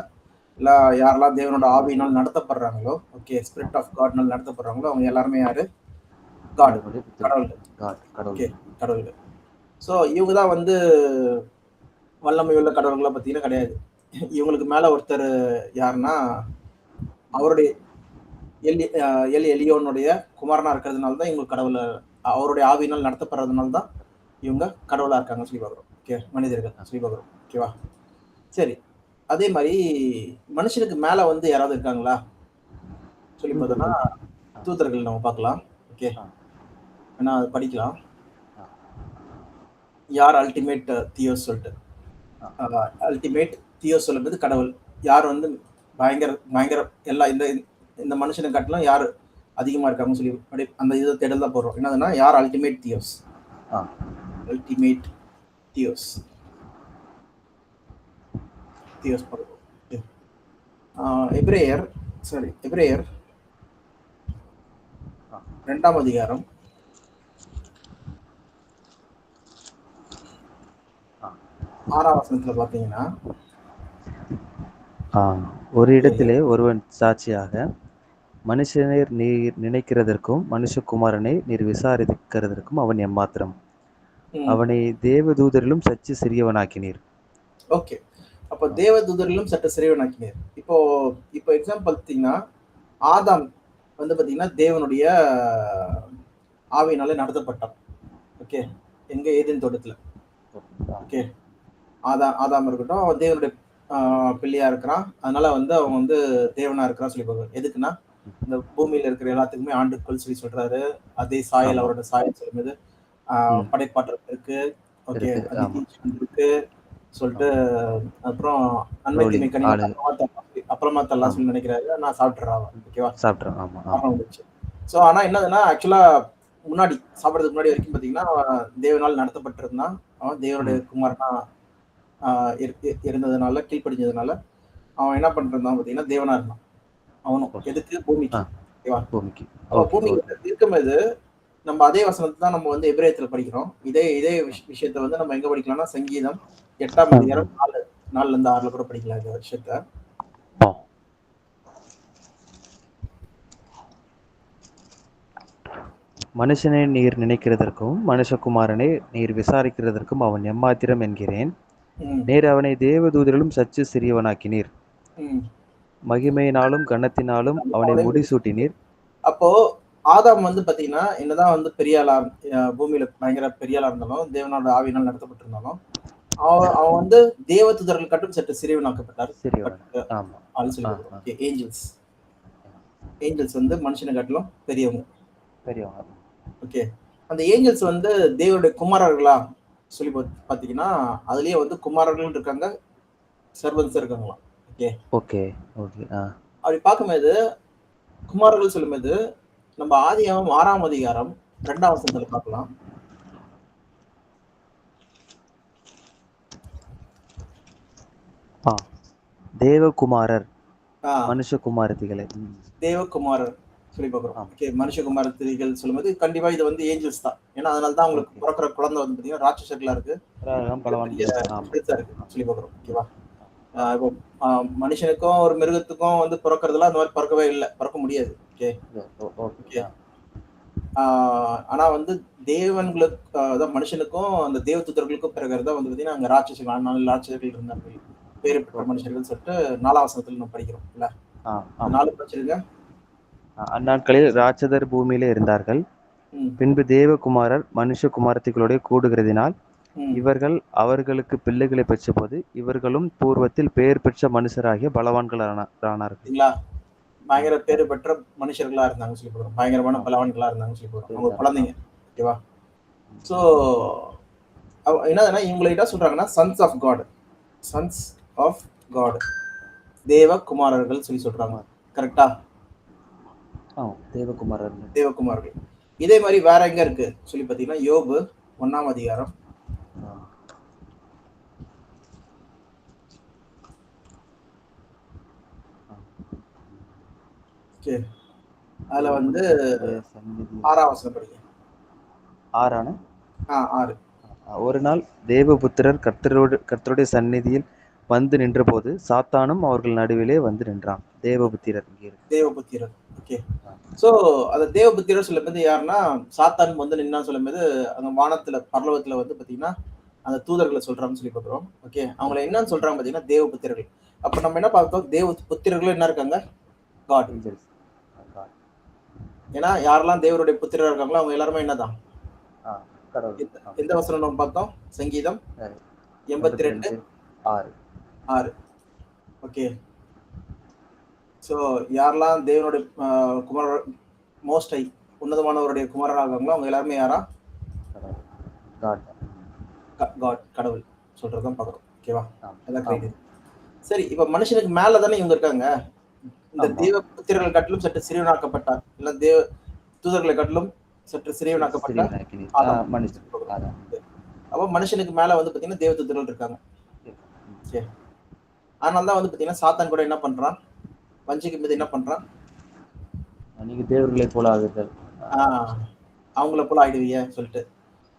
இல்ல யாரெல்லாம் தேவனோட ஆவியினால் நடத்தப்படுறாங்களோ, ஓகே, ஸ்பிரிட் ஆஃப் காட்னால நடத்தப்படுறாங்களோ, அவங்க எல்லாருமே யாரு? காட். தேவனுடைய புத்திரர். கடவுள்கள். ஓகே. கடவுள்கள். கடவுள்கள். ஸோ இவங்க தான் வந்து வல்லமை உள்ள கடவுள்கள பார்த்தீங்கன்னா கிடையாது. இவங்களுக்கு மேல ஒருத்தர் யாருன்னா, அவருடைய எல் எலியோனுடைய குமாரனா இருக்கிறதுனால தான் இவங்க கடவுள அவருடைய ஆவியினால் நடத்தப்படுறதுனால தான் இவங்க கடவுளா இருக்காங்கன்னு சொல்லி பார்க்குறோம். ஓகே. மனிதர்கள் சொல்லி பார்க்குறோம். ஓகேவா? சரி. அதே மாரி மனுஷனுக்கு மேல வந்து யாராவது இருக்காங்களா? சொல்லி பார்த்தோம்னா, தூதர்கள். ஆ. தூதர்கள் நம்ம பார்க்கலாம். ஓகே. ஆ. வேணா அது படிக்கலாம். ஆ. யார் அல்டிமேட் தியோஸ் சொல்ட்டு. ஆ. அல்டிமேட் தியோஸ் சொல்லும்போது கடவுள். யார் வந்து பயங்கர பயங்கர எல்லா இந்த இந்த மனுஷன காட்டிலும் யாரு அதிகமா இருக்காங்கன்னு சொல்லி அப்படியே அந்த இத தேடல் தான் போடுறோம். என்னதுன்னா, யார் அல்டிமேட் தியோஸ்? ஆ. Ultimate theos. தியோஸ் போடுறோம். ஓகே. எபிரேயர் எபிரேயர் ஆ. 2ஆம் அதிகாரம் ஆ. 6ஆம் வசனத்துல பார்த்தீங்கன்னா, ஒரு இடத்திலே ஒருவன் சாட்சியாக, மனுஷநீர் நீர் நினைக்கிறதற்கும் மனுஷகுமாரனை நீர் விசாரிக்கிறதற்கும் அவன் எம்மாத்திரம்? ம். அவனை தேவதூதரிலும் சற்று சிறியவனாக்கினீர். ஓகே. அப்போ தேவதூதரிலும் சற்று சிறியவனாக்கினீர். இப்போ இப்போ எக்ஸாம்பிள் பார்த்தீங்கன்னா, ஆதாம் வந்து பார்த்தீங்கன்னா, தேவனுடைய ஆவியினாலே நடத்தப்பட்டான். ஓகே. எங்க ஏதேன் தோட்டத்துல. ஓகே. ஆதாம் இருக்கட்டும், அவன் தேவனுடைய பிள்ளையா இருக்கிறான். அதனால வந்து அவன் வந்து தேவனா இருக்கிறான்னு சொல்லி பார்க்கிறோம். எதுக்குன்னா, இந்த பூமியில இருக்கிற எல்லாத்துக்குமே ஆண்டுக்கோள் சொல்லி சொல்றாரு. அதே சாயல் ஆமா. அவரோட சாயல் சொல்லும்போது, ம். படைப்பாற்றல் இருக்கு. ஓகே. இருக்கு. ஆமா. நித்திய இருக்கு. சொல்லிட்டு ஆமா. அப்புறம் நன்மை ரூலிங் தீமை கனியை ஆளு. அப்புறமா தரலாம் ஆமா. சொல்லி நினைக்கிறாரு. நான் சாப்பிட்டுறேன் அவன். ஓகேவா? சாப்பிட்றோம். ஆமா. அப்புறம் வந்துச்சு. ஸோ ஆனா என்னதுன்னா, ஆக்சுவலா முன்னாடி சாப்பிடுறதுக்கு முன்னாடி வரைக்கும் பார்த்தீங்கன்னா, அவன் தேவனால் நடத்தப்பட்டிருந்தான். அவன் தேவனுடைய ம். குமாரனா ஆ இருந்ததுனால, கீழ்ப்படிஞ்சதுனால, அவன் என்ன பண்ணிட்டு இருந்தான் பார்த்தீங்கன்னா, தேவனா இருந்தான். அவனும். ஓகே. எதுக்கு? ஆ. பூமிக்கு. ஓகேவா? பூமிக்கு. அப்ப ஓகே. ஓகே. பூமிக்கு இருக்கும்போது, நம்ம அதே வசனத்த தான் நம்ம வந்து எபிரேயத்துல படிக்கிறோம். இதே இதே விஷயத்த வந்து நம்ம எங்க படிக்கலாம்னா, சங்கீதம் 8ஆம் அதிகாரம் 4லேருந்து 6ல கூட படிக்கலாம் இந்த விஷயத்த. ஆ. மனுஷனை நீர் நினைக்கிறதற்கும் மனுஷகுமாரனை நீர் விசாரிக்கிறதற்கும் அவன் எம்மாத்திரம் என்கிறேன். ம். நீர் அவனை தேவதூதரிலும் சற்று சிறியவனாக்கினீர். ம். மகிமையினாலும் கனத்தினாலும் அவனை அவனை முடிசூட்டினீர். அப்போ ஆதாம் வந்து பாத்தீங்கன்னா, என்னதான் வந்து பெரிய ஆளா பூமியில பயங்கர பெரிய ஆளா இருந்தாலும், தேவனோட ஆவியினால் நடத்தப்பட்டிருந்தாலும், அவன் வந்து தேவதூதர்கள் காட்டும் சற்று சிறியவனாக்கப்பட்டார். பட் சிறியவன். ஆமா. ஆள் சொல்லி ஆ. கொடுக்குறோம். ஆ. ஓகே. ஏஞ்சல்ஸ் வந்து மனுஷனை காட்டிலும் பெரியவங்க. பெரியவன். ஓகே. அந்த ஏஞ்சல்ஸ் வந்து தேவனுடைய குமாரர்களா சொல்லி பாத்தீங்கன்னா, அதுலயே வந்து குமாரர்கள் இருக்காங்க, சர்வன்ட்ஸ் இருக்காங்களாம். ஓகே. ஓகே. ஓகே. ஆ. அப்படி பார்க்கும்போது, குமாரர்கள் சொல்லும்போது, நம்ம ஆதியாகமம் 6ஆம் அதிகாரம் 2ஆம் வசனத்துல பார்க்கலாம். ஆ. தேவகுமாரர் ஆ, மனுஷகுமாரத்திகளே. தேவகுமாரர் சொல்லி பார்க்குறோம். ஆமா. ஓகே. மனுஷகுமாரத்திகள் சொல்லும்போது, கண்டிப்பா இது வந்து ஏஞ்சல்ஸ் தான். ஏன்னா, அதனால தான் அவங்களுக்கு ஓகே. பொறக்கிற குழந்தை வந்து பார்த்தீங்கன்னா, ராட்சசர்களா இருக்கு. பெரிய பலவான்களா இருக்கு. ஆமா. பெருசா இருக்கு சொல்லி பார்க்குறோம். ஓகேவா? இப்போ மனுஷனுக்கும் ஒரு மிருகத்துக்கும் வந்து பொறக்கறதெல்லாம் அந்த மாரி பொறக்கவே இல்ல. பொறக்க முடியாது. ஓகே. ஓகே. ஓகே. ஆனா வந்து தேவன்களுக்கு அதான் மனுஷனுக்கும் அந்த தேவதூதர்களுக்கும் பிறகுறது தான் வந்து பார்த்தீங்கன்னா, அங்க ராட்சசர்கள் 4 ராட்சசர்கள் இருந்தார்கள். பேறு பெற்ற ஓகே. மனுஷர்கள் சொல்லிட்டு 4ஆம் வசனத்துல நம்ம படிக்கிறோம் இல்ல? ஆ. அந்த ஆமா. 4 படிச்சிருங்க. அந்நாட்களில் ராட்சதர் பூமியிலே இருந்தார்கள். ம். பின்பு தேவகுமாரர் மனுஷகுமாரத்திகளோடே கூடுகிறதினால் ம். இவர்கள் அவர்களுக்கு பிள்ளைகளை பெற்றபோது இவர்களும் பூர்வத்தில் பெயர் பெற்ற மனுஷராகிய பலவான்களானார்கள். சரிங்களா? பயங்கர பேறு பெற்ற மனுஷர்களா இருந்தாங்கன்னு சொல்லி போடுறோம். பயங்கரமான பலவான்களா இருந்தாங்கன்னு சொல்லி போடுறோம். அவங்க குழந்தைங்க. ஓகேவா? ஸோ என்னதுன்னா, இவங்கள என்ன சொல்றாங்கன்னா, sons of God. Sons of God. தேவகுமாரர்கள் சொல்லி சொல்றாங்க. கரெக்ட்டா? தேவகுமாரர். தேவகுமார்கள். இதே மாரி வேற எங்க இருக்கு சொல்லி பார்த்தீங்கன்னா, யோபு 1ஆம் அதிகாரம். ஓகே. அதுல வந்து கர்த்தருடைய சந்நிதியில் 6ஆம் வசனம் படிங்க. 6 6. ஒரு நாள் தேவபுத்திரர் கர்த்தருடைய சந்நிதியில் வந்து நின்றபோது சாத்தானும் அவர்கள் நடுவிலே வந்து நின்றான். தேவபுத்திரர் இங்கே இருக்கு. தேவபுத்திரர். ஓகே. சோ அந்த தேவபுத்திரர் சொல்லும்போது யாருன்னா சாத்தான் வந்து நின்னான்னு சொல்லும்போது அங்க வானத்துல பரலோகத்துல வந்து பாத்தீங்கன்னா அந்த தூதர்களை சொல்றாங்கன்னு சொல்லி பார்க்கிறோம். ஓகே. அவங்கள என்னன்னு சொல்றாங்க பாத்தீங்கன்னா தேவபுத்திரர்கள். அப்ப நம்ம என்ன பார்த்தோம்? தேவ புத்திரர்களும் என்ன இருக்காங்க? காட். Angels. God. ஏன்னா யாரெல்லாம் தேவருடைய புத்திரரா இருக்காங்களோ அவங்க எல்லாருமே என்னதான்? கடவுள். எந்த வசனம் நம்ம பார்த்தோம்? சங்கீதம் 82 6. 6. ஓகே. சோ யாரெல்லாம் தேவனுடைய குமார மோஸ்ட் ஹை உன்னதமானவருடைய குமாரராக இருக்காங்களோ அவங்க எல்லாருமே யாரா? God. காட், கடவுள் சொல்றதுதான் பார்க்குறோம். ஓகேவா? அதான் ஆமா. கிரேட். சரி, இப்ப மனுஷனுக்கு மேல தானே இவங்க இருக்காங்க. இந்த ஆமா. தேவ புத்திரர்கள் காட்டிலும் சற்று சிறியவனாக்கப்பட்டார். இல்ல தேவ தூதர்களை காட்டிலும் சற்று சிறியவனாக்கப்பட்டார் சிறியவனாக்கினீர். ஆதாம். மனுஷன். ஆதாம். அப்ப மனுஷனுக்கு மேல வந்து பாத்தீங்கன்னா தேவ தூதர்கள் இருக்காங்க. ஓகே. அதனாலதான் வந்து பாத்தீங்கன்னா சாத்தான் கூட என்ன பண்றான்? வஞ்சிக்கும் போது என்ன பண்றான்? நீங்க தேவர்களைப் போல ஆகுதல். அவங்கள போல ஆயிடுவீங்க சொல்லிட்டு.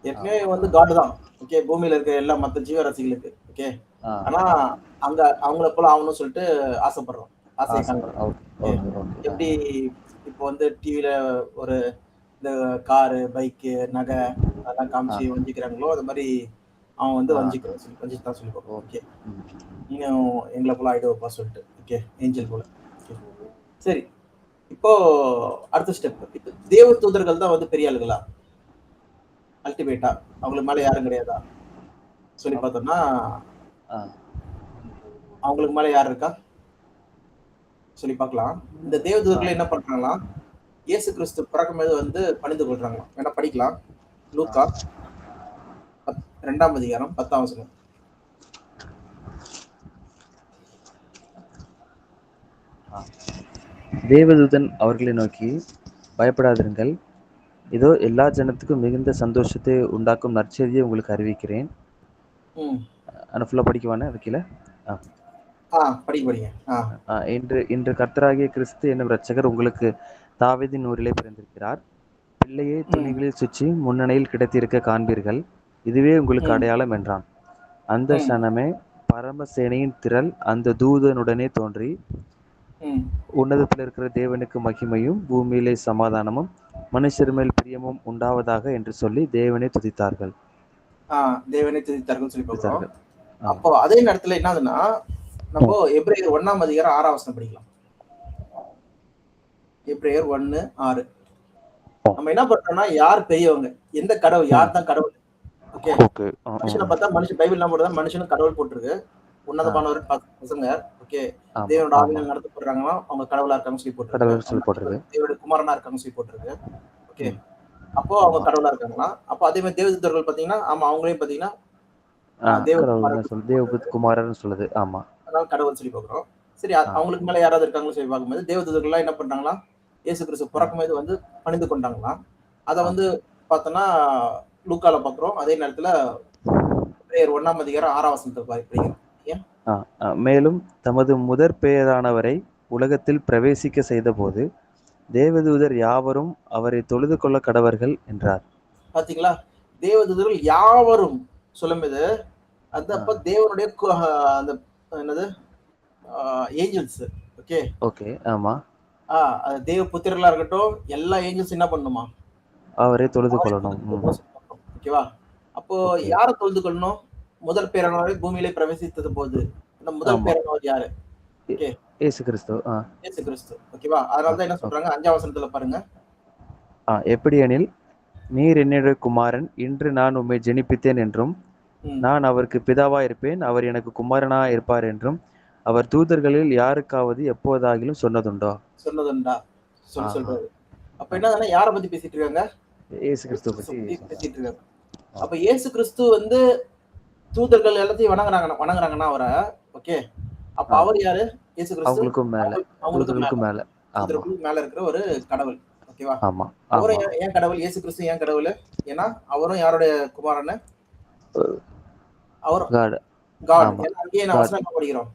ஏற்கனவே வந்து காடு தான். ஓகே. பூமியில இருக்க எல்லா மத்த ஜீவராசிகளுக்கு. ஓகே. ஆனா அங்க அவங்கள போல ஆகணும்னு சொல்லிட்டு ஆசைப்படுறோம். ஆசையை காண்றோம். ஓகே. எப்படி இப்போ வந்து டிவில ஒரு இந்த காரு, பைக்கு, நகை அதெல்லாம் காமிச்சு வஞ்சிக்கிறாங்களோ அது மாதிரி அவன் வந்து வஞ்சிக்கிறான் சொல்லி வஞ்சித்தான் சொல்லி பார்ப்போம். ஓகே. நீயும் எங்களை போல ஆயிடுவப்பா சொல்லிட்டு. ஓகே. ஏஞ்சல் போல. சரி, இப்போ அடுத்த ஸ்டெப். இப்போ தேவ தூதர்கள் தான் வந்து பெரிய ஆளுகளா? அல்டிமேட்டா அவங்களுக்கு மேல யாரும் கிடையாதா சொல்லி பார்த்தோம்னா அவங்களுக்கு மேல யார் இருக்கா சொல்லி பார்க்கலாம். இந்த தேவதூதர்கள் என்ன பண்றாங்களா? இயேசு கிறிஸ்து பிறக்கும்போது வந்து பணிந்து கொள்றாங்க. வேணா படிக்கலாம். லூக்கா 2ஆம் அதிகாரம் 10ஆம் வசனம். தேவதூதன் அவர்களை நோக்கி, பயப்படாதிருங்கள், இதோ எல்லா ஜனத்துக்கும் மிகுந்த சந்தோஷத்தை உண்டாக்கும் நற்செய்தியை உங்களுக்கு அறிவிக்கிறேன். ஃபுல்லா படிக்குவானே அது கீழே. இன்று கர்த்தராகிய கிறிஸ்து என்னும் இரட்சகர் உங்களுக்கு தாவீதின் ஊரிலே பிறந்திருக்கிறார். பிள்ளையை துணிகளில் சுற்றி முன்னணியில் கிடைத்திருக்க காண்பீர்கள். இதுவே உங்களுக்கு அடையாளம் என்றான். அந்த சனமே பரமசேனையின் திரள் அந்த தூதனுடனே தோன்றி, உன்னதத்தில் இருக்கிற தேவனுக்கு மகிமையும் பூமியிலே சமாதானமும் மனுஷர் மேல் பிரியமும் உண்டாவதாக என்று சொல்லி தேவனை துதித்தார்கள். தேவனை துதித்தார்கள் சொல்லி பார்க்கிறோம். அப்போ அதே நேரத்துல என்னதுன்னா நம்ம எபிரேயர் 1ஆம் அதிகாரம் 6ஆம் வசனம் படிக்கலாம். எபிரேயர் 1:6. நம்ம என்ன பண்றோம்னா யார் பெரியவங்க, எந்த கடவுள், யார் தான் கடவுள்? ஓகே. மனுஷனை பார்த்தா மனுஷன் பைபிள் என்ன போடுறதா மனுஷனும் கடவுள் போட்டிருக்கு. உன்னதமானவர் பசங்க. ஓகே. தேவனோட ஆவியால் நடத்தப்படுறாங்கன்னா அவங்க கடவுளா இருக்காங்க சொல்லி போட்டிருக்கு. தேவனுடைய குமாரனா இருக்காங்க சொல்லி போட்டிருக்கு. ஓகே. அப்போ அவங்க கடவுளா இருக்காங்களா? அப்போ அதே மாதிரி தேவதூதர்கள் பாத்தீங்கன்னா ஆமா அவங்களையும் பாத்தீங்கன்னா தேவகுமாரன் சொல்லுது. ஆமா. அதனால கடவுள் சொல்லி பார்க்கிறோம். சரி, அவங்களுக்கு மேல யாராவது இருக்காங்கன்னு சொல்லி பார்க்கும்போது தேவதூதர்கள் எல்லாம் என்ன பண்றாங்களா? இயேசு கிறிஸ்து பிறக்கும்போது வந்து பணிந்து கொண்டாங்களா? அதை வந்து பார்த்தோம்னா லூக்கால பார்க்கிறோம். அதே நேரத்துல 1ஆம் அதிகாரம் 6ஆம் வசனத்தை படிக்கிறோம். மேலும் தமது முதற் பெயரானவரை உலகத்தில் பிரவேசிக்க செய்த போது தேவதூதர் யாவரும் அவரை தொழுது கொள்ள கடவர்கள் என்றார். பாத்தீங்களா? தேவதூதர்கள் யாவரும் சொல்லும்போது அது அப்ப தேவனுடைய அந்த என்னது ஏஞ்சல்ஸ். ஓகே. ஓகே. ஆமா. தேவ புத்திரர்களா இருக்கட்டும் எல்லா ஏஞ்சல்ஸ் என்ன பண்ணுமா? அவரை தொழுது கொள்ளணும். ஓகேவா? அப்போ யாரை தொழுது கொள்ளணும்? முதல் பேரானவரை பூமியிலே பிரவேசித்தது போது அந்த முதல் பேரானவர் யாரு? ஓகே. இயேசு கிறிஸ்து. இயேசு கிறிஸ்து. ஓகேவா? அதனாலதான் என்ன சொல்றாங்க 5ஆம் வசனத்துல பாருங்க. எப்படியெனில் நீர் என்னுடைய குமாரன், இன்று நான் உம்மை ஜெனிப்பித்தேன் என்றும் நான் அவருக்கு பிதாவா இருப்பேன், அவர் எனக்கு குமாரனா இருப்பார் என்றும் அவர் தூதர்களில் யாருக்காவது எப்போதாகிலும் சொன்னதுண்டா சொல்றாரு. அப்ப என்ன யாரை பத்தி பேசிட்டு இருக்காங்க? இயேசு கிறிஸ்து பத்தி பேசிட்டு இருக்காங்க. அப்ப இயேசு கிறிஸ்து வந்து தூதர்கள் எல்லாத்தையும் வணங்குறாங்கன்னா அவரை. ஓகே. அப்ப அவர் யாரு? இயேசு கிறிஸ்து அவங்களுக்கும் மேல இருக்கிற ஒரு கடவுள். ஓகேவா? அவரும் ஏன் கடவுள்? இயேசு கிறிஸ்து ஏன் கடவுள்? ஏன்னா அவரும் யாருடைய குமாரன்? அவரும் காட். அங்கேயே நான் வசனம் படிக்கிறோம்.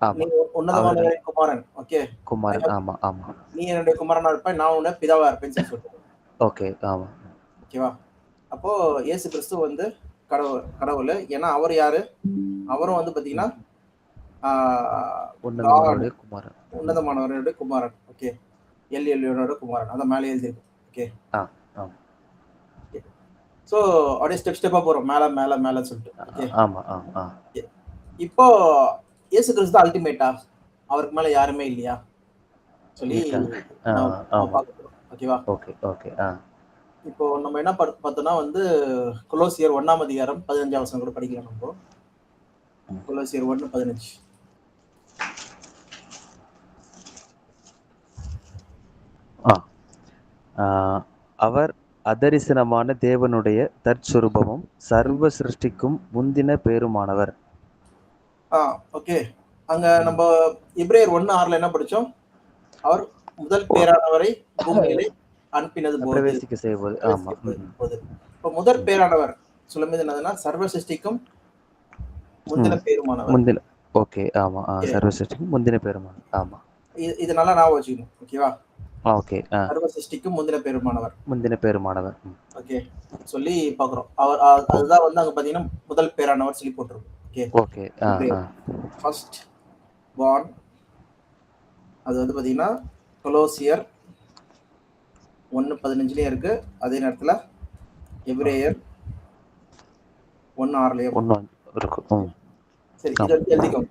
ஆமா. நீ உன்னதமானவரின் குமாரன். ஓகே. குமாரன். ஆமா, ஆமா. நீ என்னுடைய குமாரனா இருப்பாய், நான் உன்ன பிதாவா இருப்பேன்னு சொல்றாரு. ஓகே. ஆமா. ஓகேவா? அப்போ இயேசு கிறிஸ்து வந்து கடவுளு. ஏன்னா அவர் யாரு? அவரும் வந்து பாத்தீங்கன்னா, ஆ காட், உன்னதமானவருடைய குமாரன். உன்னதமானவருடைய குமாரன். ஓகே. எல்யோனோட குமாரன். அதான் மேலே எழுதியிருக்கு. ஓகே. ஆ, ஆமா. ஸோ அப்படியே ஸ்டெப் ஸ்டெப்பா போறோம். மேல, மேல, மேல சொல்லிட்டு. ஓகே. ஆமா, ஆ. இப்போ இயேசு கிறிஸ்து தான் அல்டிமேட்டா? அவருக்கு மேல யாருமே இல்லையா? சொல்லி இருக்காங்க. நம்ம ஆமா. பார்க்க போறோம். ஓகேவா? ஓகே. இப்போ நம்ம என்ன பார்த்தோம்னா வந்து கொலோசியர் 1ஆம் அதிகாரம் 15ஆம் வசனம் கூட படிக்கலாம் நம்ம. கொலோசியர் 1:15. அவர் அதரிசனமான தேவனுடைய தற்சுரூபமும் சர்வ சிருஷ்டிக்கும் முந்தின பேருமானவர். ஓகே. அங்க நம்ம எபிரேயர் 1:6ல என்ன படிச்சோம்? அவர் முதல் பேரானவரை பூமியிலே அனுப்பினது போது பிரவேசிக்க செய்வது. ஆமா. இப்போ முதற் பேரானவர் சொல்லும்போது என்னதுன்னா சர்வ சிருஷ்டிக்கும் முந்தின பேருமானவர். முந்தின. ஓகே. ஆமா. சர்வ சிருஷ்டிக்கும் முந்தின பேருமானவர். ஆமா. இது நல்லா ஞாபகம் வச்சுக்கணும். ஓகேவா? ஓகே. சர்வ சிருஷ்டிக்கும் முந்தின பேருமானவர். முந்தின பேருமானவர். ஓகே. சொல்லி பார்க்குறோம். அவர் அதுதான் வந்து அங்க பாத்தீங்கன்னா முதல் பேரானவர் சொல்லி போட்டிருக்கும். ஓகே. First born. அது வந்து பாத்தீங்கன்னா கொலோசியர் 1:15லயும் இருக்கு. அதே நேரத்துல எபிரேயர் 1:6லயும் இருக்கும். சரி, இதை வந்து எழுதிக்கோங்க.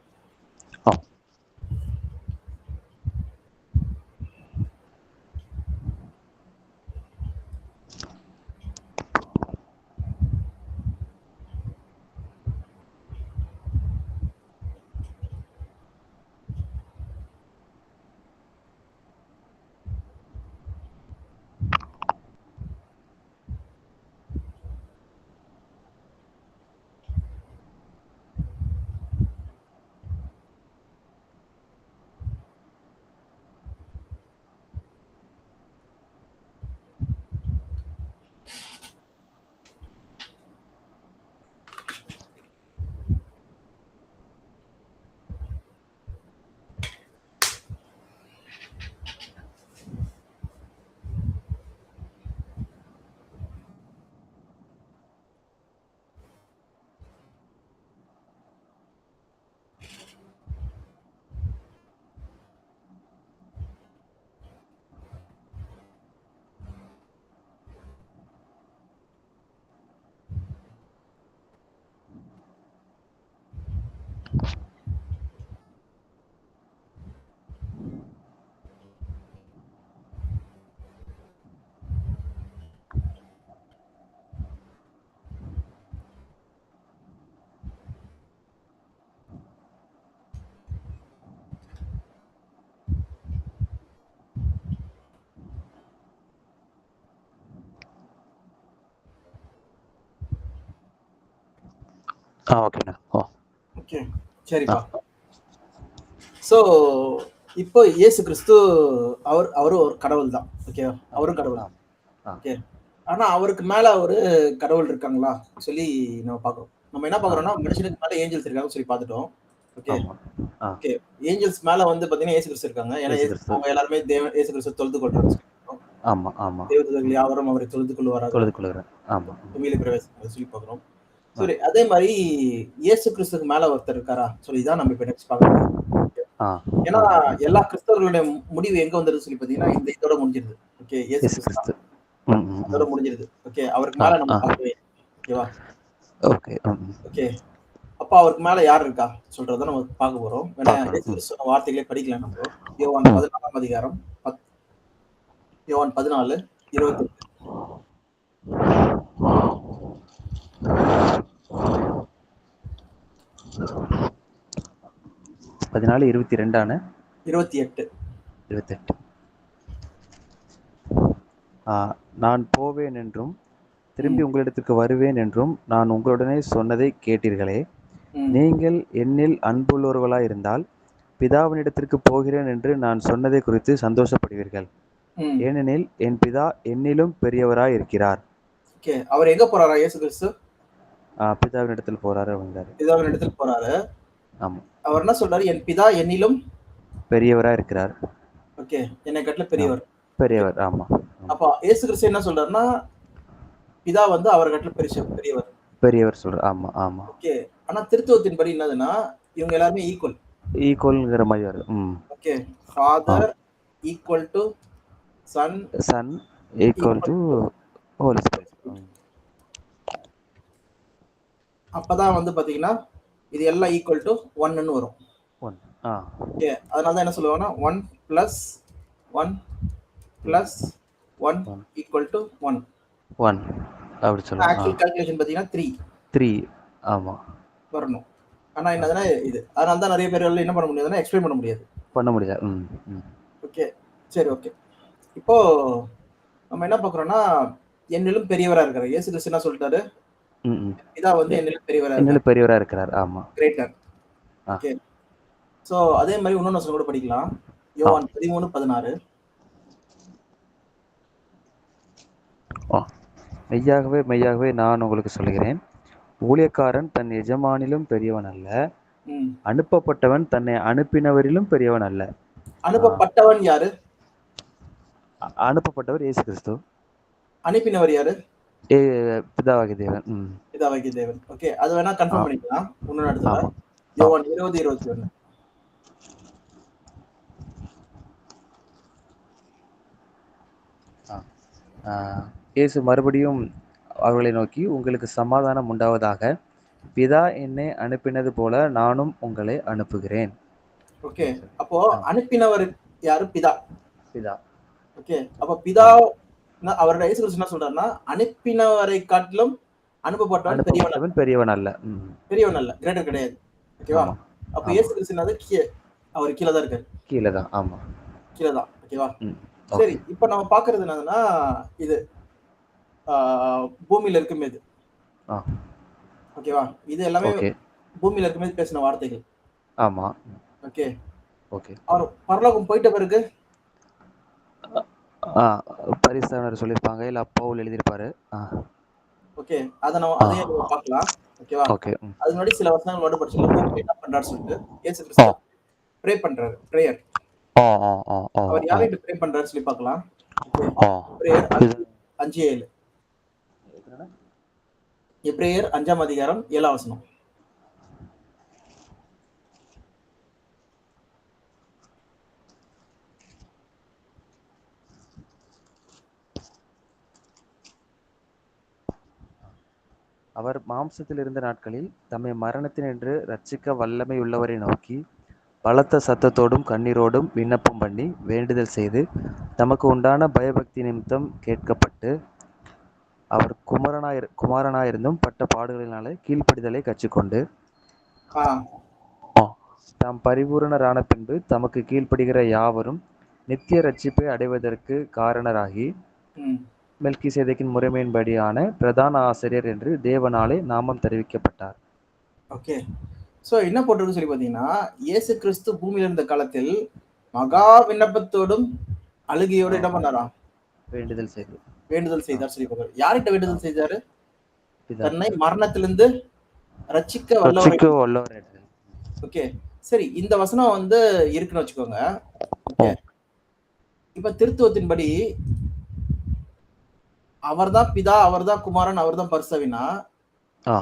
ஓகேண்ணா. ஓகே, சரிப்பா. ஸோ இப்போ இயேசு கிறிஸ்து அவரும் ஒரு கடவுள் தான். ஓகே, அவரும் கடவுள். ஓகே, ஆனா அவருக்கு மேல ஒரு கடவுள் இருக்காங்களா சொல்லி நம்ம பார்க்குறோம். நம்ம என்ன பார்க்குறோம்னா மனுஷனுக்கு மேல ஏஞ்சல்ஸ் இருக்காங்கன்னு சொல்லி பார்த்துட்டோம். ஓகே, ஏஞ்சல்ஸ் மேல வந்து பாத்தீங்கன்னா இயேசு கிறிஸ்து இருக்காங்க. ஏன்னா அவங்க எல்லாருமே இயேசு கிறிஸ்து தொழுது கொள்றாங்க. ஆமா. தேவதூதர்கள் யாவரும் அவரை தொழுது கொள்வார்கள். ஆமா. பூமியில பிரவேசிக்க சொல்லி பார்க்குறோம். சரி, அதே மாதிரி இயேசு கிறிஸ்துக்கு மேல ஒருத்தர் இருக்காரா சொல்லிதான் நம்ம இப்ப நெக்ஸ்ட் பார்க்கணும். ஏன்னா எல்லா கிறிஸ்தவர்களுடைய முடிவு எங்க வந்துருது சொல்லி பாத்தீங்கன்னா இந்த இதோட முடிஞ்சிருது. ஓகே, இயேசு கிறிஸ்து அதோட முடிஞ்சிருது. ஓகே, அவருக்கு மேல நம்ம பார்க்கவே. ஓகேவா? ஓகே, அப்ப அவருக்கு மேல யார் இருக்கா சொல்றத நம்ம பார்க்க போறோம். ஏன்னா இயேசு கிறிஸ்து வார்த்தைகளே படிக்கலாம் நம்ம. யோவான் 14ஆம் அதிகாரம் யோவான் 14:28. 14:22 28. நான் போவேன் என்றும் திரும்பி உங்களிடத்துக்கு வருவேன் என்றும் நான் உங்களுடனே சொன்னதை கேட்டீர்களே. நீங்கள் என்னில் அன்புள்ளவர்களாய் இருந்தால் பிதாவினிடத்திற்கு போகிறேன் என்று நான் சொன்னதை குறித்து சந்தோஷப்படுவீர்கள். ஏனெனில் என் பிதா என்னிலும் பெரியவராய் இருக்கிறார். அவர் எங்க போறாரா இயேசு கிறிஸ்து? பிதாவினிடத்தில் போறாரு. பிதாவினிடத்தில் போறாரு. ஆமா. அவர் என்ன சொல்றாரு? என் பிதா என்னிலும் பெரியவரா இருக்கிறார். ஓகே. என்னை காட்டிலும் ஆமா. பெரியவர். ஓகே. பெரியவர். ஆமா. ம். அப்ப இயேசு கிறிஸ்து என்ன சொல்றாருன்னா, பிதா வந்து அவரை காட்டிலும் பெரியவர். பெரியவர் சொல்றார். ஆமா, ஆமா. ஓகே. ஆனா திருத்துவத்தின்படி என்னதுன்னா, இவங்க எல்லாருமே ஈக்குவல். ஈக்குவல்ங்கிற மாரி வருது. Hmm. Okay. Ah. Father equal to Son Son equal to equal to Holy Spirit. Hmm. அப்பதான் வந்து பாத்தீங்கன்னா, இது எல்லாம் ஈக்குவல் டு 1ன்னு வரும். 1. ஆ. ஓகே. அதனால தான் என்ன சொல்லுவாங்கன்னா, 1 பிளஸ் 1 பிளஸ் 1 1. Equal to 1. 1 அப்படி சொல்லுவாங்க. ஆக்சுவல் கால்குலேஷன் பாத்தீங்கன்னா 3 3. ஆமா. வரணும். ஆனா ஆ. என்னதுன்னா இது. அதனால தான் நெறைய பேரால என்ன பண்ண முடியாதுன்னா, எக்ஸ்பிளைன் பண்ண முடியாது. பண்ண முடியாது. ம். ம். ஓகே. சரி, ஓகே. இப்போ நம்ம என்ன பார்க்குறோம்னா, என்னிலும் பெரியவரா இருக்கிறார். இயேசு கிறிஸ்து என்ன சொல்லிட்டாரு? ம். ம். பிதா வந்து எ என்னிலும் பெரியவரா இருக்கார். என்னிலும் பெரியவரா இருக்கிறார். ஆமா. கிரேட்டர். ஆ. ஓகே. ஸோ அதே மாரி இன்னொன்னு வசனம் கூட படிக்கலாம். ஆ. யோவான் 13:16. ஆ. மெய்யாகவே, மெய்யாகவே நான் உங்களுக்கு சொல்கிறேன், ஊழியக்காரன் தன் எஜமானிலும் பெரியவன் அல்ல, ம். அனுப்பப்பட்டவன் தன்னை அனுப்பினவரிலும் பெரியவன் அல்ல. ஆ. அனுப்பப்பட்டவன் யாரு? அனுப்பப்பட்டவர் இயேசு கிறிஸ்து. அனுப்பினவர் யாரு? ஏ பிதாவாகிய தேவன். ம். பிதாவாகிய தேவன். ஓகே. அது வேணா ஆ. கன்ஃபார்ம் பண்ணிக்கலாம். இன்னொரு இடத்துல. ஆமா. ஆ. யோவான் 20:21. ஆ. ஆ. இயேசு மறுபடியும் அவர்களை நோக்கி, உங்களுக்கு சமாதானம் உண்டாவதாக. பிதா என்னை அனுப்பினது போல நானும் உங்களை அனுப்புகிறேன். ஓகே. அப்படின்னு சொல்லி. அப்போ ஆ. அனுப்பினவர் யாரு? பிதா. பிதா. ஓகே. அப்ப பிதா ஆமா. அவரோட இயேசு கிறிஸ்து என்ன சொல்றாருன்னா, அனுப்பினவரை காட்டிலும் அனுப்பப்பட்டவன் பெரியவன் அல்ல. அனுப்பப்பட்டவன் பெரியவன் அல்ல. ம். பெரியவன் அல்ல. கிரேட்டர் கிடையாது. ஓகேவா? ஆமா. அப்ப ஆமா. இயேசு கிறிஸ்து என்னது? அவர் கீழ தான் இருக்காரு. கீழ தான். ஆமா. கீழ தான். ஓகேவா? ம். சரி. ஓகே. இப்ப நம்ம பார்க்கிறது என்னதுன்னா, இது ஆ பூமியில இருக்குமே இது. ஆ. ஓகேவா? இது எல்லாமே ஓகே. பூமியில இருக்கும்போது பேசின வார்த்தைகள். ஆமா. ஓகே. ஓகே. அவர் பரலோகம் போயிட்ட பிறகு ஆ. பரிசானர் சொல்லியிருப்பாங்க. இல்ல பவுல் எழுதியிருப்பாரு. ஆ. ஓகே. ஆ. அதையும் நம்ம பார்க்கலாம். ஓகேவா? ஓகே. ம். அதுக்கு முன்னாடி சில வசனங்கள் மட்டும் படிச்சிடலாம். பூமியில என்ன பண்றாருன்னு சொல்லிட்டு, இயேசு ஆ. கிறிஸ்து ப்ரே பண்றாரு. பிரேயர். ஆ. ஆ. ஆ. ஆ. அவர் ஆ. யார்கிட்ட ப்ரே பண்றாருன்னு சொல்லி பார்க்கலாம். ஓகே. ஆ. பிரேயர் இது 5:7. எத்தன? எபிரேயர் 5ஆம் அதிகாரம் 7ஆம் வசனம். அவர் மாம்சத்தில் இருந்த நாட்களில் தம்மை மரணத்தினின்று இரட்சிக்க வல்லமை உள்ளவரை நோக்கி பலத்த சத்தத்தோடும் கண்ணீரோடும் விண்ணப்பம் பண்ணி வேண்டுதல் செய்து தமக்கு உண்டான பயபக்தி நிமித்தம் கேட்கப்பட்டு அவர் குமாரனாயிருந்தும் பட்ட பாடுகளினாலே கீழ்ப்படிதலை கற்றுக்கொண்டு ஆ. தாம் பரிபூரணரான பின்பு தமக்கு கீழ்ப்படுகிற யாவரும் நித்திய ரட்சிப்பை அடைவதற்கு காரணராகி ம். மெல்கிசேதேக்கின் முறைமையின்படியான பிரதான ஆசிரியர் என்று தேவனாலே நாமம் தெரிவிக்கப்பட்டார். ஓகே. சோ என்ன போட்டிருக்குன்னு சொல்லி பார்த்தீங்கன்னா, இயேசு கிறிஸ்து பூமியில இருந்த காலத்தில் மகா விண்ணப்பத்தோடும் அழுகையோடு என்ன பண்ணாராம்? வேண்டுதல் செய்து வேண்டுதல் செய்தார் சொல்லி பார்க்கிறோம். யார்கிட்ட வேண்டுதல் செய்தாரு? பிதா தன்னை மரணத்திலிருந்து ரட்சிக்க வல்லவரை. ரட்சிக்க வல்லவர் என்று. ஓகே. சரி. இந்த வசனம் வந்து இருக்குன்னு வச்சுக்கோங்க. ஓகே. இப்ப திருத்துவத்தின்படி அவர்தான் பிதா, அவர்தான் குமாரன், அவர்தான் பரிசுத்தாவினா, ஆ.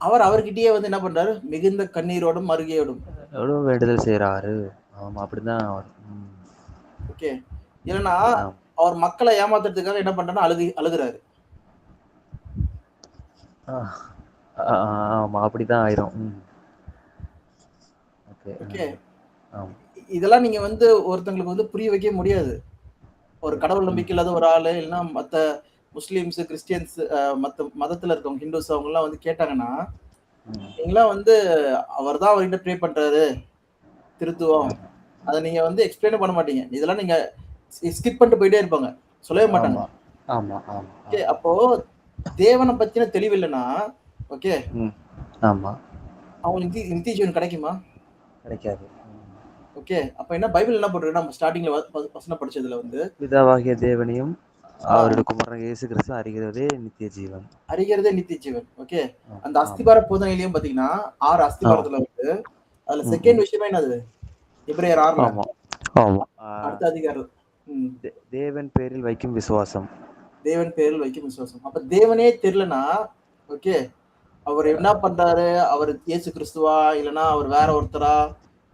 அவர் அவர்கிட்டயே வந்து என்ன பண்றாரு? மிகுந்த கண்ணீரோடும் அழுகையோடும். எவ்வளவு வேண்டுதல் செய்யறாரு. ஆமா அப்படிதான் அவர். ம். ஓகே. இல்லன்னா ஆ. அவர் மக்களை ஏமாத்துறதுக்காக என்ன பண்றாருன்னா அழுகுறாரு. ஆ. ஆமா அப்படிதான் ஆயிரும். ம். ஓகே. ஓகே. ஆமா. இதெல்லாம் நீங்க வந்து ஒருத்தங்களுக்கு வந்து புரிய வைக்க முடியாது. ஒரு கடவுள் ம். நம்பிக்கை இல்லாத ஒரு ஆளு, இல்லன்னா மத்த முஸ்லிம்ஸ், கிறிஸ்டியன்ஸ் மத்த மதத்துல இருக்கவங்க, ஹிந்துஸ் அவங்கலாம் வந்து கேட்டாங்கன்னா, ம். நீங்கலாம் வந்து அவர்தான் அவர்கிட்ட ப்ரே பண்றாரு. திருத்துவம். அத நீங்க வந்து எக்ஸ்பிளைனே பண்ண மாட்டீங்க. இதெல்லாம் நீங்க ஸ்கிப் பண்ணிட்டு போயிட்டே இருப்பாங்க. சொல்லவே மாட்டாங்க. ஆமா. ஆமா. ஆமா. ஓகே. அப்போ தேவன பத்தின தெளிவு இல்லன்னா, ஓகே, ம். ஆமா. அவங்களுக்கு நித்திய ஜீவன் கிடைக்குமா? கிடைக்காது. ஓகே. அப்ப என்ன பைபிள் என்ன போட்டிருக்கு? நம்ம ஸ்டார்ட்டிங்ல வசனம் படிச்சதுல வந்து பிதாவாகிய தேவனையும் அவருடைய குமாரன் இயேசு கிறிஸ்து அறிகிறதே நித்திய ஜீவன். அறிகிறதே நித்திய ஜீவன். ஓகே. ஆம், அந்த ஆம். அஸ்திபார போதனையிலயும் பாத்தீங்கன்னா 6 ஆ. அஸ்திபாரத்துல வந்து அதுல ம், செகண்ட் ம். விஷயமே என்னது? எபிரேயர் 6ல ஆமா, ஆமா. அடுத்த அதிகாரம். ம். தேவன் பேரில் வைக்கும் விசுவாசம். தேவன் பேரில் வைக்கும் விசுவாசம். அப்ப தேவனே தெரியலனா, ஓகே, அவர் என்ன பண்றாரு? அவர் இயேசு கிறிஸ்துவா? இல்லன்னா அவர் வேற ஒருத்தரா?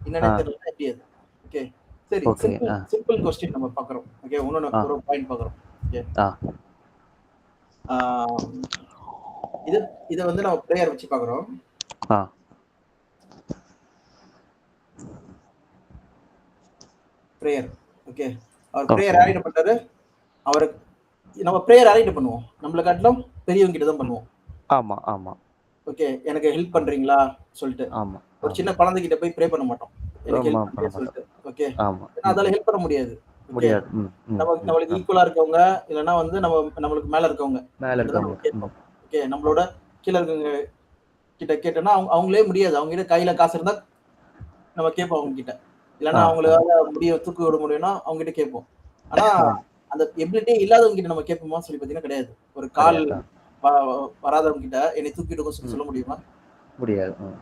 என்னன்னே ஆ. தெரியலனா எப்படி அது? ஓகே. சரி, ஓகே. ஆ. சிம்பிள் கொஸ்டின் நம்ம பார்க்குறோம். ஓகே, ஆ. ஒரு பாயிண்ட் பார்க்குறோம். ஓகே. ஆ. ஆ இத இத வந்து நம்ம பிரேயர் வச்சு பார்க்குறோம். ஆ. பிரேயர். ஓகே. அவர் ஓகே. பிரேயர் யார்கிட்ட பண்றாரு? நம்ம பிரேயர் யார்கிட்ட பண்ணுவோம்? நம்மள காட்டிலும் பெரியவங்க கிட்ட தான் பண்ணுவோம். ஆமா, ஆமா, ஓகே. எனக்கு ஹெல்ப் பண்றீங்களா? சொல்லிட்டு. ஆமா, ஒரு ஆமா. சின்ன குழந்தைகிட்ட போய் ப்ரே பண்ண மாட்டோம். எனக்கு ஆமா, ஹெல்ப் பண்ண பண்றியா மாட்டோம். சொல்லிட்டு. ஓகே. ஆமா. ஏன்னா அதால ஹெல்ப் பண்ண முடியாது. ஓகே. முடியாது. ம், ம், ம். நம்மளுக்கு ஈக்குவலா இருக்கவங்க, இல்லன்னா வந்து நம்மளுக்கு மேல இருக்கவங்க மேல கிட்ட தான் நம்ம இருக்கவங்களுக்கு. கேட்போம். ஓகே. நம்மளோட கீழ இருக்கவங்க கிட்ட கேட்டோம்னா, அவங்களே முடியாது. அவங்க கிட்ட கையில காசு இருந்தா நம்ம கேட்போம் அவங்க கிட்ட. இல்லன்னா ஆ, ஆ. அவங்களால தூக்கி விட முடியும்னா அவங்க கிட்ட கேட்போம். ஆனா ஆமா. அந்த எபிலிட்டியே இல்லாதவங்க கிட்ட நம்ம கேட்போமான்னு சொல்லி பார்த்தீங்கன்னா கிடையாது. ஒரு கால் கிடையாது. வ வராதவங்க கிட்ட என்னை தூக்கி விடுங்கன்னு சொல்லி ம். சொல்ல முடியுமா? முடியாது. ம்.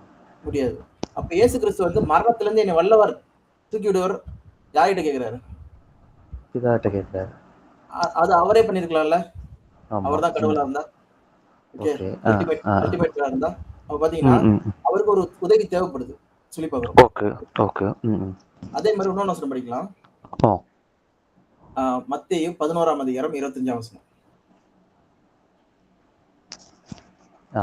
முடியாது. அப்ப இயேசு கிறிஸ்து வந்து மரணத்திலிருந்து என்னை வல்லவர், தூக்கி விடுவர் யார்கிட்ட கேட்கிறாரு? பிதாட்ட கேட்கிறாரு. அது அவரே பண்ணியிருக்கலாம்ல. ஆமா. அவர் தான் ம். கடவுளா இருந்தா. ஓகே. ஓகே. ஆ, ஆ. அல்டிமேட்டா இருந்தா. அப்ப பார்த்தீங்கன்னா, ம், ம், ம். அவருக்கு ஒரு உதவி தேவைப்படுது. சொல்லி பார்க்குறோம். Okay, okay. ம், ம். அதே மாரி இன்னொன்னு வசனம் படிக்கலாம். ஓ. மத்தேயு 11ஆம் அதிகாரம் 25ஆம் வசனம். ஆ.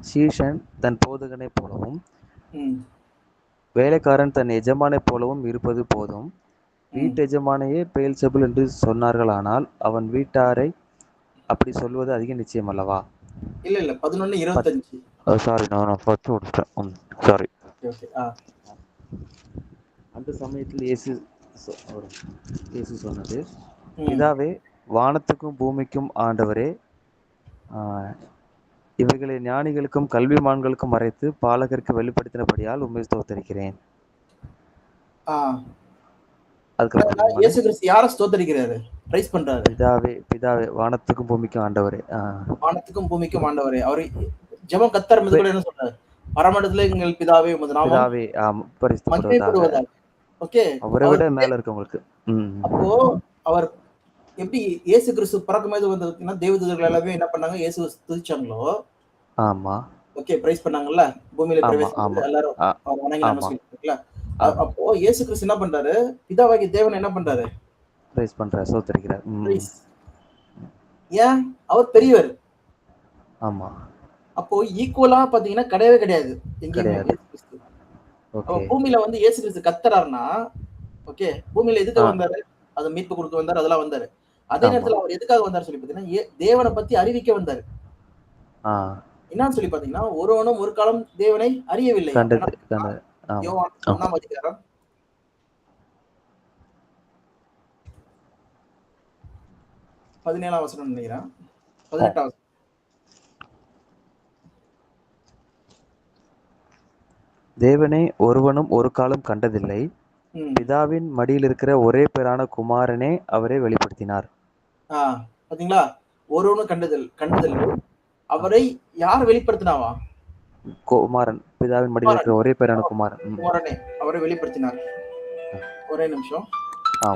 சீஷன் தன் போதகனைப் போலவும், ம். வேலைக்காரன் தன் எஜமானைப் போலவும் இருப்பது போதும். ம். வீட்டெஜமானையே பெயல்செபூல் என்று சொன்னார்களானால், அவன் வீட்டாரை அப்படி சொல்வது அதிக நிச்சயம் அல்லவா? இல்ல. 11:25. சாரி, நான் பத்து விட்டுட்டேன். சாரி. Okay, okay. அந்த சமயத்தில் இயேசு சொன்னது, ம். பிதாவே, வானத்துக்கும் பூமிக்கும் ஆண்டவரே, இவைகளை ஞானிகளுக்கும் கல்விமான்களுக்கும் மறைத்து பாலகருக்கு வெளிப்படுத்தினபடியால் உம்மை ஸ்தோத்தரிக்கிறேன். ஆ. அதுக்கப்புறம் படிங்க இயேசு மேடம். கிறிஸ்து யார ஸ்தோத்தரிக்கிறாரு? பிரைஸ் பண்றாரு. பிதாவே, வானத்துக்கும் பூமிக்கும் ஆண்டவரே. வானத்துக்கும் பூமிக்கும் ஆண்டவரே. அவரு ஜெபம் கத்தர் கூட என்ன சொல்றாரு? பரமண்டலத்திலே எங்கள் பிதாவே உமது நாமம் பிதாவே பரிசுத்தப்படுவதாக. மகிமைப்படுவதாக. ஓகே. அவரை விட மேல இருக்கவங்களுக்கு. அப்போ அவர் எப்படி இயேசு கிறிஸ்து பிறக்கும்போது வந்து பார்த்தீங்கன்னா, தேவதூதர்கள் எல்லாமே என்ன பண்ணாங்க? இயேசுவ துதிச்சாங்களோ, ஆமா, ஓகே, பிரைஸ் பண்ணாங்கல்ல. பூமியில ஆமா, பிரவேசிக்கும்போது ஆமா, எல்லாரும் ஆ, அவர வணங்கினாங்கன்னு ஆமா, சொல்லிருக்குல்ல. ஆமா. அப்போ இயேசு கிறிஸ்து என்ன பண்றாரு? பிதாவாகிய தேவன் என்ன பண்றாரு? பிரைஸ் பண்றார், ஸ்தோத்தரிக்கிறார். பிரைஸ். ஏன்? அவர் பெரியவர். ஆமா. அப்போ ஈக்குவலா பார்த்தீங்கன்னா கிடையவே கிடையாது. எங்கேயுமே கிடையாது. இயேசு கிறிஸ்து. அப்ப ஓகே. பூமியில வந்து இயேசு கிறிஸ்து கத்துறாருன்னா, ஓகே, பூமியில எதுக்காக ஆ, வந்தாரு? அது மீட்பு குடுக்க வந்தாரு. அதெல்லாம் வந்தாரு. அதே ஆமா. நேரத்துல அவர் எதுக்காக வந்தாரு சொல்லி பார்த்தீங்கன்னா, தேவன பத்தி அறிவிக்க வந்தாரு. ஆ. என்னான்னு சொல்லி பார்த்தீங்கன்னா, ஒருவனும் ஒரு காலம் தேவனை அறியவில்லையாம். ஏன்னா கண்டது. ஆமா, யோவான் ஆமா. 1ஆம் அதிகாரம் 17ஆம் வசனம் நினைக்கிறேன். 18ஆம் வசனம். தேவனை ஒருவனும் ஒரு காலம் கண்டதில்லை. ம். பிதாவின் மடியில் இருக்கிற ஒரே பேரான குமாரனே அவரை வெளிப்படுத்தினார். பாத்தீங்களா? ஒருவனும் கண்டதில்லை. அவரை யார் வெளிப்படுத்தினாவா? குமாரன், பிதாவின் மடியில் குமாரன். இருக்கிற ஒரே பேரான குமாரன். குமாரனே அவரை வெளிப்படுத்தினார். ஒரே நிமிஷம். ஆ.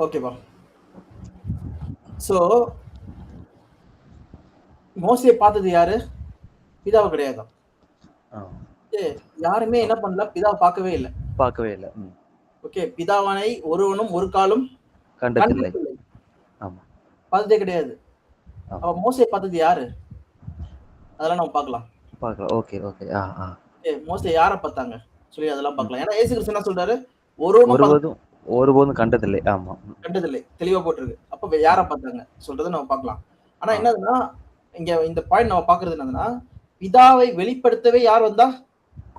ஓகேப்பா. சோ மோசே பார்த்தது யாரு? பிதாவ கிடையாதாம். யாருமே என்ன பண்ணல? பிதாவ பார்க்கவே இல்ல. பார்க்கவே இல்ல. ஓகே. பிதாவானை ஒருவனும் ஒரு காலும் கண்டதில்லை. ஆமா. பார்த்ததே கிடையாது. அப்ப மோசே பார்த்தது யாரு? அதெல்லாம் நம்ம பார்க்கலாம். Okay, okay. மோசே யார பார்த்தாங்க? சொல்லி அதெல்லாம் பார்க்கலாம். ஏன்னா இயேசு கிறிஸ்து என்ன சொல்றாரு? ஒருபோதும் கண்டதில்லை. ஆமா. கண்டதில்லை. தெளிவா போட்டிருக்கு. அப்ப யார பார்த்தாங்க? சொல்றத நம்ம பார்க்கலாம். ஆனா என்னதுன்னா, இங்க இந்த பாயிண்ட் நம்ம பார்க்கிறது என்னதுன்னா, பிதாவை வெளிப்படுத்தவே யார் வந்தா?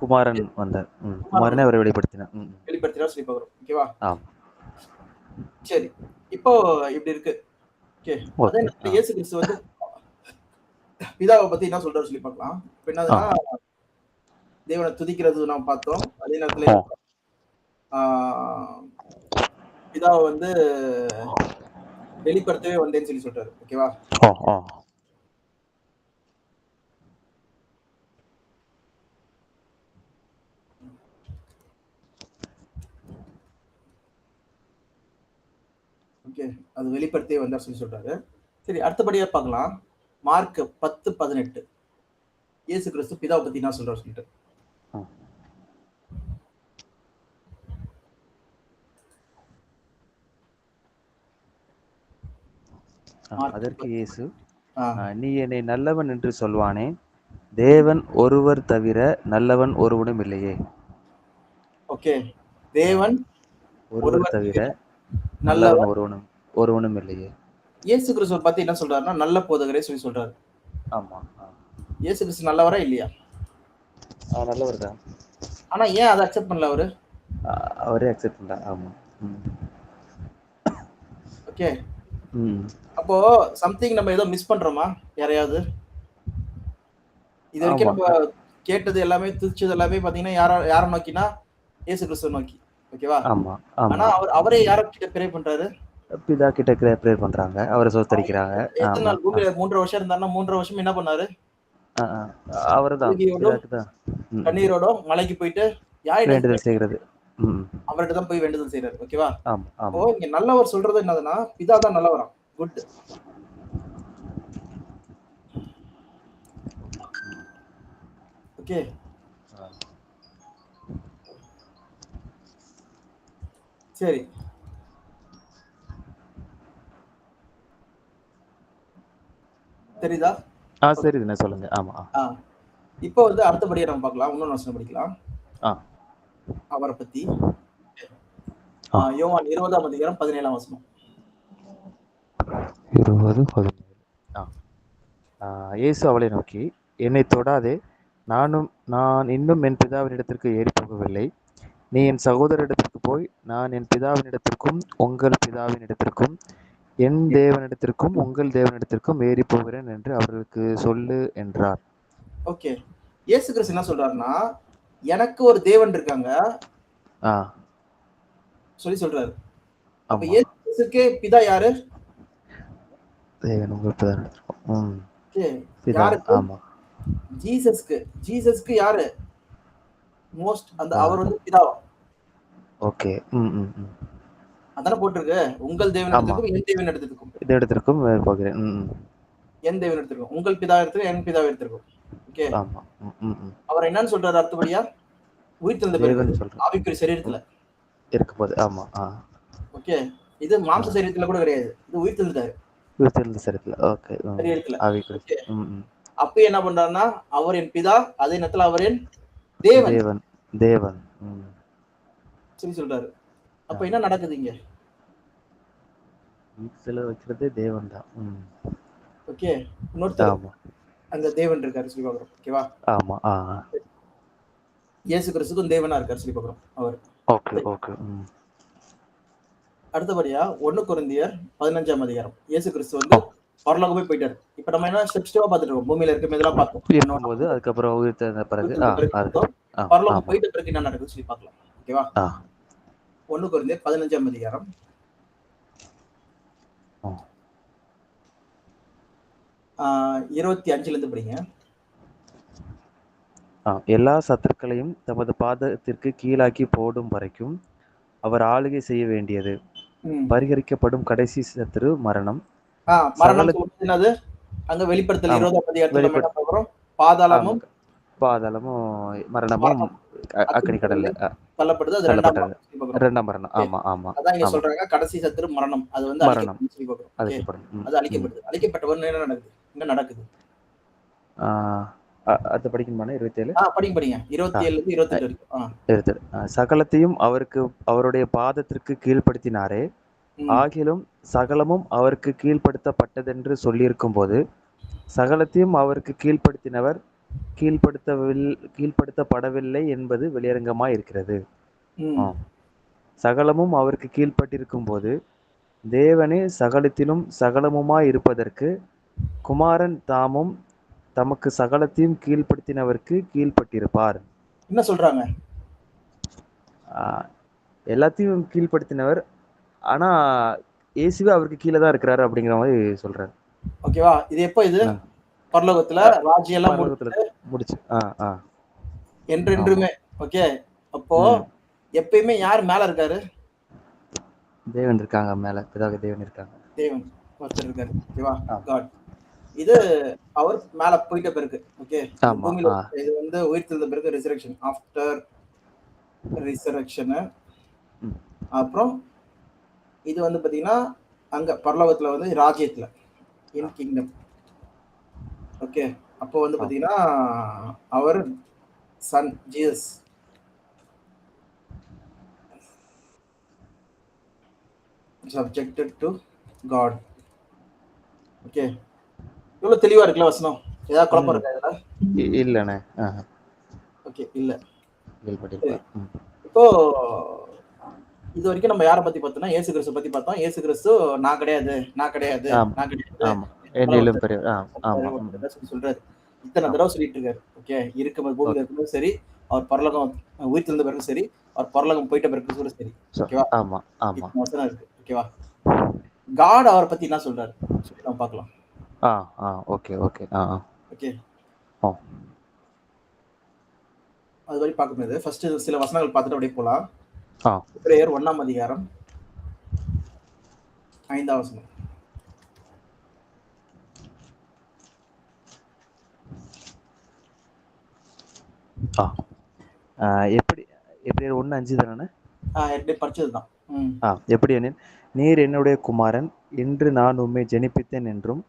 குமாரன் வந்தார். குமாரனே அவரை வெளிப்படுத்தினார். வெளிப்படுத்தினார் சொல்லி பார்க்கிறோம். ஓகேவா? ஆமா. சரி. இப்போ இப்படி இருக்கு. ஓகே. அதே ஓகே. நேரத்துல இயேசு கிறிஸ்து வந்து பிதாவ பத்தி என்ன சொல்றாரு சொல்லி பார்க்கலாம். இப்ப ஆ. என்னதுன்னா, தேவன துதிக்கிறது நாம் பார்த்தோம். அதே நேரத்துல ஆ. என்ன ஆ பிதாவ வந்து வெளிப்படுத்தவே வந்தேன்னு சொல்லி சொல்றாரு. ஓகேவா? ஆ. ஆ. ஓகே. அது வெளிப்படுத்தவே வந்தார் சொல்லி சொல்றாரு. சரி அடுத்தபடியா பார்க்கலாம். மார்க் 10:18 இயேசு கிறிஸ்து பிதாவ பத்தி என்ன சொல்றாரு சொல்லிட்டு. ஆ. மார்க் அதற்கு 10 இயேசு, ஆ. நீ என்னை நல்லவன் என்று சொல்வானேன்? தேவன் ஒருவர் தவிர நல்லவன் ஒருவனும் இல்லையே. ஓகே. ஆ. தேவன் ஒருவர் ஒருவர் தவிர தவிர நல்லவன் நல்லவர். ஒருவனும் ஒருவனும் இல்லையே. இயேசு கிறிஸ்துவ பத்தி என்ன சொல்றாருன்னா, நல்ல போதகரே சொல்லி சொல்றாரு. ஆமா. ஆ. இயேசு கிறிஸ்து நல்லவரா இல்லையா? நல்லவர் தான். ஆனா ஏன் அத அக்செப்ட் பண்ணல அவரு? அவரே அக்செப்ட் பண்ணார். ஆமா. ம். ஓகே. ம். அப்போ சம்திங் நம்ம ஏதோ மிஸ் பண்றோமா? யாரையாவது? இதுவரைக்கும் ஆமா. நம்ம கேட்டது எல்லாமே, துதிச்சது எல்லாமே பார்த்தீங்கன்னா, யார நோக்கினா, இயேசு கிறிஸ்துவ நோக்கி. ஓகேவா? ஆமா. ஆனா ஆமா. அவரே யார கிட்ட ப்ரே பண்றாரு? பிதா கிட்ட பிரேயர் பண்றாங்க. அவர அவர் சோஸ்தரிக்கிறாங்க. எத்தன ஆமா. நாள் பூமியில 3 1/2 வருஷம் இருந்தாருன்னா, 3 1/2 வருஷம் என்ன பண்ணாரு? ஆ. அவர்தான். அழுகையோடும், பிதாக்கு தான். ம். கண்ணீரோடும் மலைக்கு போயிட்டு யாரிடம் வேண்டுதல் செய்கிறது. ம். அவர்ட்ட தான் போய் வேண்டுதல் செய்றாரு. ஓகேவா? ஆமா. அப்போ ஆமா. இங்க நல்லவர் சொல்றது என்னதுன்னா, பிதா தான் நல்லவராம். குட். ஓகே. ஆ. சரி. தெரியுதா? ஓகே. சரி தினேஷ் சொல்லுங்க. ஆமா. ஆ. இப்போ வந்து அடுத்தபடியா நம்ம பார்க்கலாம். இன்னொரு வசனம் படிக்கலாம். ஆ. அவர பத்தி. ஆ. யோவான் 20ஆம் அதிகாரம் 17ஆம் வசனம். 20, 17. ஆ. இயேசு அவளை நோக்கி, என்னைத் தொடாதே, நான் இன்னும் என் பிதாவினிடத்திற்கு ஏறிப் போகவில்லை. நீ என் சகோதரரிடத்திற்குப் போய், நான் என் பிதாவினிடத்திற்கும் உங்கள் பிதாவினிடத்திற்கும் என் தேவனிடத்திற்கும் உங்கள் தேவனிடத்திற்கும் ஏறிப் போகிறேன் என்று அவர்களுக்குச் சொல்லு என்றார். ஓகே. இயேசு கிறிஸ்து என்ன சொல்றாருன்னா, எனக்கு ஒரு தேவன் இருக்காங்க ஆ. சொல்லி சொல்றாரு. அப்ப ஆமா. இயேசு கிறிஸ்துக்கே பிதா யாரு? தேவன் உங்கள் பிதாவினிடத்திற்கும். ம். ஓகே. பிதா. யாருக்கு? ஆமா. ஜீசஸ்க்கு. ஜீசஸ்க்கு யாரு? ஆ. அவர் வந்து பிதாவா? ஓகே. ம். ம். ம். அதானே போட்டிருக்கு. உங்கள் ஆமா. தேவனிடத்திற்கும், என் தேவனிடத்திற்கும். இந்த இடத்திற்கும் போகிறேன். ம். ம். என் தேவனிடத்திற்கும். உங்கள் பிதாவிடத்திற்கும், என் பிதாவிடத்திற்கும். ஓகே. ஆமா. ம். ம். ம். அவர் என்னன்னு சொல்றாரு அடுத்தபடியா? உயிர்த்தெழுந்த பிறகு. தேவன் சொல்றேன். ஆவிக்குரிய சரீரத்துல. இருக்கும்போது. ஆமா. ஆ. ஓகே. இது ஆ. மாம்ச சரீரத்துல கூட கிடையாது. இது உயிர்த்தெழுந்தாரு உயிர்த்தெழுந்த சரித்தில. ஓகே. ம். சரீரத்துல. ஆவிக்குரிய. ஓகே. ம். ம். அப்பயும் என்ன பண்றாருன்னா, அவர் என் பிதா, அதே நேரத்துல அவர் என் தேவன் தேவன். தேவன். ம். சொல்லி சொல்றாரு. அப்ப ஆமா. என்ன நடக்குது இங்க? வீட்ல வைக்கிறதே தேவன் தான். ம். ஓகே. இன்னொருத்தர் ஆமா. அங்க தேவன் இருக்காரு சொல்லி பார்க்கிறோம். ஓகேவா? ஆமா. ஆ. இயேசு கிறிஸ்துவும் தேவனா இருக்காரு சொல்லி பார்க்கிறோம். அவர். ஓகே. சரி. ஓகே. ம். அடுத்தபடியா 1 கொரிந்தியர் 15ஆம் அதிகாரம். இயேசு கிறிஸ்து ஓ. வந்து பரலோகம் போய் போயிட்டாரு. இப்ப நம்ம என்ன ஸ்டெப் ஸ்டெப்பா பார்த்துட்டு இருக்கோம். பூமியில இருக்கும் இதெல்லாம் பார்த்தோம். ஒண்ணு ஒண்ணா இருக்கும்போது, அதுக்கப்புறம் உயிர்த்தெழுந்த பிறகு. உயிர்த்தெழுந்த பிறகு அது. பார்த்தோம். ஆ. பரலோகம் ஆமா. போயிட்ட பிறகு என்ன நடக்குதுன்னு சொல்லி பார்க்கலாம். ஓகேவா? ஆ. 1 கொரிந்தியர் 15ஆம் அதிகாரம். ஆ. 25ல இருந்து படிங்க. எல்லா சத்துருக்களையும் தமது பாதத்திற்கு கீழாக்கி போடும் வரைக்கும் அவர் ஆளுகை செய்ய வேண்டியது. ம். பரிகரிக்கப்படும் கடைசி சத்துரு மரணம். மரணம் சகல சொல்றது என்னது? அங்க வெளிப்படுத்தல் ஆமா. 20ஆம் அதிகாரத்துல நம்ம வெளிப்பட் என்ன பார்க்கிறோம்? ஆமா. பாதாளமும், பாதாளமும், மரணமும் மரணம் அக்கினி அக்கினி கடல்ல கடலில் தள்ளப்படுது. அது 2ஆம் தள்ளப்பட்டது. மரணம் சொல்லி பார்க்கிறோம். 2ஆம் மரணம். ஓகே. ஆமா. ஆமா. அதான் இங்க ஆமா. சொல்றாங்க கடைசி சத்துரு மரணம். அது வந்து மரணம். அழிக்கப்படுதுன்னு சொல்லி பார்க்கிறோம். ஓகே. அழைக்கப்படும். ம். அது ம். அழிக்கப்படுது. அழிக்கப்பட்டவன் என்ன நடக்குது? என்ன நடக்குது? ஆ, அது படிக்கணுமாண்ணே? 27. படிங்க, படிங்க. ஆ. 27ல இருந்து 28 வரைக்கும். 27. சகலத்தையும் அவருடைய பாதத்திற்கு கீழ்ப்படுத்தினாரே. ம். ஆகிலும் சகலமும் அவருக்கு கீழ்ப்படுத்தப்பட்டதென்று சொல்லியிருக்கும்போது, சகலத்தையும் அவருக்கு கீழ்ப்படுத்தினவர் கீழ்ப்படுத்தப்படவில்லை என்பது வெளியரங்கமாய் இருக்கிறது. ம். ஆம். சகலமும் அவருக்கு கீழ்ப்பட்டிருக்கும்போது, தேவனே சகலத்திலும் சகலமுமாய் இருப்பதற்கு குமாரன் தாமும் தமக்கு சகலத்தையும் கீழ்ப்படுத்தினவருக்கு கீழ்ப்பட்டிருப்பார். என்ன சொல்றாங்க? எல்லாத்தையும் கீழ்ப்படுத்தினவர், ஆனா இயேசுவே அவருக்கு கீழே தான் இருக்கிறாரு அப்படிங்கிற மாதிரி சொல்றாரு. ஓகேவா? இது எப்போ இது? பரலோகத்துல ராஜ்யம் எல்லாம் முடிச்சு என்றென்றுமே. ஓகே, அப்போ எப்பயுமே யார் மேல இருக்காரு? தேவன் இருக்காங்க மேல, பிதாவே தேவன் இருக்காங்க. தேவன் ஒருத்தர் இருக்காரு. ஓகேவா? காட். இது அவர் மேல போயிட்ட பிறகு. ஓகே, பூமியில இது வந்து உயிர்த்தெழுந்த பிறகு ரிசரக்ஷன், ஆஃப்டர் ரிசரக்ஷன். அப்புறம் இது வந்து பாத்தீங்கன்னா அங்க பரலோகத்துல வந்து ராஜ்யத்துல, இன் கிங்டம். ஓகே, அப்போ வந்து பாத்தீங்கன்னா அவர் son Jesus subjected to God. Okay, இவ்வளவு தெளிவா இருக்குல்ல வசனம்? ஏதாவது குழப்பம் இருக்கா இதுல? இல்லண்ணே. ஓகே, இல்ல. இப்போ இது வரைக்கும் நம்ம யாரை பத்தி பார்த்தோம்னா இயேசு கிறிஸ்து பத்தி பார்த்தோம். இயேசு கிறிஸ்து நான் கிடையாது, நான் கிடையாது, நான் கிடையாது சொல்றாரு. இத்தனை தடவை சொல்லிட்டு இருக்காரு. ஓகே, இருக்கும்போது பூமியில இருக்கும்போது சரி, அவர் பரலோகம் உயிர்த்தெழுந்த பிறகு சரி, அவர் பரலோகம் போயிட்ட பிறகு கூட சரி. ஓகேவா? வசனம் இருக்கு. ஓகேவா? காட் அவரை பத்தி என்ன சொல்றாரு சொல்லி நம்ம பார்க்கலாம். ஓகே. ஓகே. அது வரை பார்க்கும்போது ஃபர்ஸ்ட் சில வசனங்கள் பார்த்துட்டு அப்படியே போலாம். எபிரேயர் 1ஆம் அதிகாரம் 5ஆம் வசனம். எப்படி எபிரேயர் 1:5 தானே? எப்படி படிச்சதுதான். எப்படி எனில், நீர் என்னுடைய குமாரன், இன்று நான் உம்மை ஜெனிப்பித்தேன் என்றும்,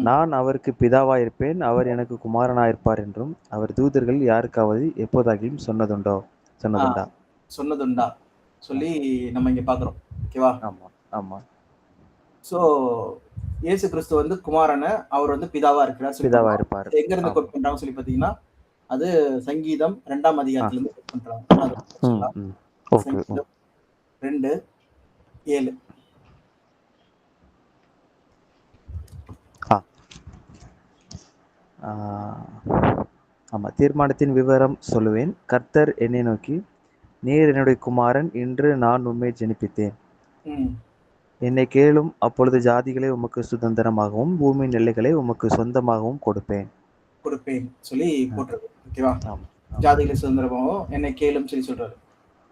நான் அவருக்கு பிதாவாயிருப்பேன், அவர் எனக்கு குமாரனாயிருப்பார் என்றும் அவர் தூதர்கள் யாருக்காவது எப்போதாகிலும் சொன்னதுண்டா சொல்லி நம்ம இங்க பாக்குறோம். ஓகேவா? ஆமா. சோ இயேசு கிறிஸ்து வந்து குமாரன், அவர் வந்து பிதாவா இருப்பார். எங்க இருந்து கோட் பண்றாங்க சொல்லி பாத்தீங்கன்னா, அது சங்கீதம் 2ஆம் அதிகாரத்துல இருந்து கோட் பண்றாங்க. சங்கீதம் 2:7. தீர்மானத்தின் விவரம் சொல்லுவேன். கர்த்தர் என்னை நோக்கி, நீர் என்னுடைய குமாரன், இன்று நான் உம்மை ஜெனிப்பித்தேன். என்னை கேளும், அப்பொழுது ஜாதிகளை உமக்கு சுதந்திரமாகவும் பூமியின் எல்லைகளை உமக்கு சொந்தமாகவும் கொடுப்பேன் சொல்லி போட்டிருக்கு. ஓகேவா? ஜாதிகளை சுதந்திரமாகவும் என்னை கேளும் சொல்லி சொல்றாரு.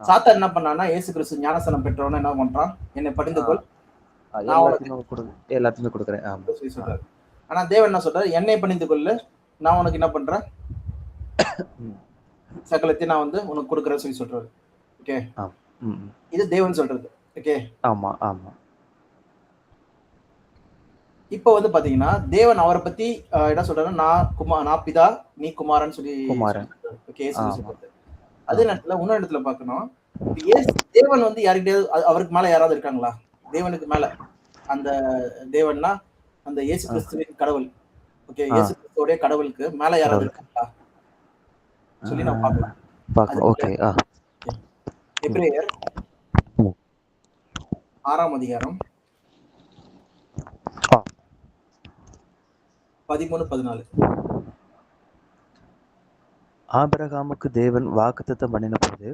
சாத்தான் என்ன பண்ணான்னா, இயேசு கிறிஸ்து ஞானஸ்நானம் பெற்றவன என்ன பண்றான்? என்னை பணிந்து கொள், எல்லாத்தையுமே கொடுக்குறேன் சொல்லி சொல்றாரு. ஆனா தேவன் என்ன சொல்றாரு? என்னை பணிந்து கொள்ளு, நான் உனக்கு என்ன பண்றேன்? சகலத்தையும் நான் வந்து உனக்கு கொடுக்குறேன்னு சொல்லி சொல்றாரு. ஓகே, இது தேவன் சொல்றது. ஓகே, ஆமா. இப்போ வந்து பாத்தீங்கன்னா தேவன் அவரை பத்தி என்ன சொல்றாரு? நான் பிதா, நீ குமாரன் சொல்லி. ஓகே, அதே நேரத்துல இன்னொரு இடத்துல பாக்கணும், தேவன் வந்து யாருக்கிட்டயாவது அவருக்கு மேல யாராவது இருக்காங்களா? தேவனுக்கு மேல அந்த தேவன்னா அந்த இயேசு கிறிஸ்துவின் கடவுள். ஓகே, இயேசு கிறிஸ்துவோட கடவுளுக்கு மேல யாராவது இருக்காங்களா சொல்லி நம்ம பார்க்கலாம். ஓகே. எபிரேயர் 6ஆம் அதிகாரம் 13-14. ஆபிரகாமுக்கு தேவன் வாக்குத்தத்தம் பண்ணின போது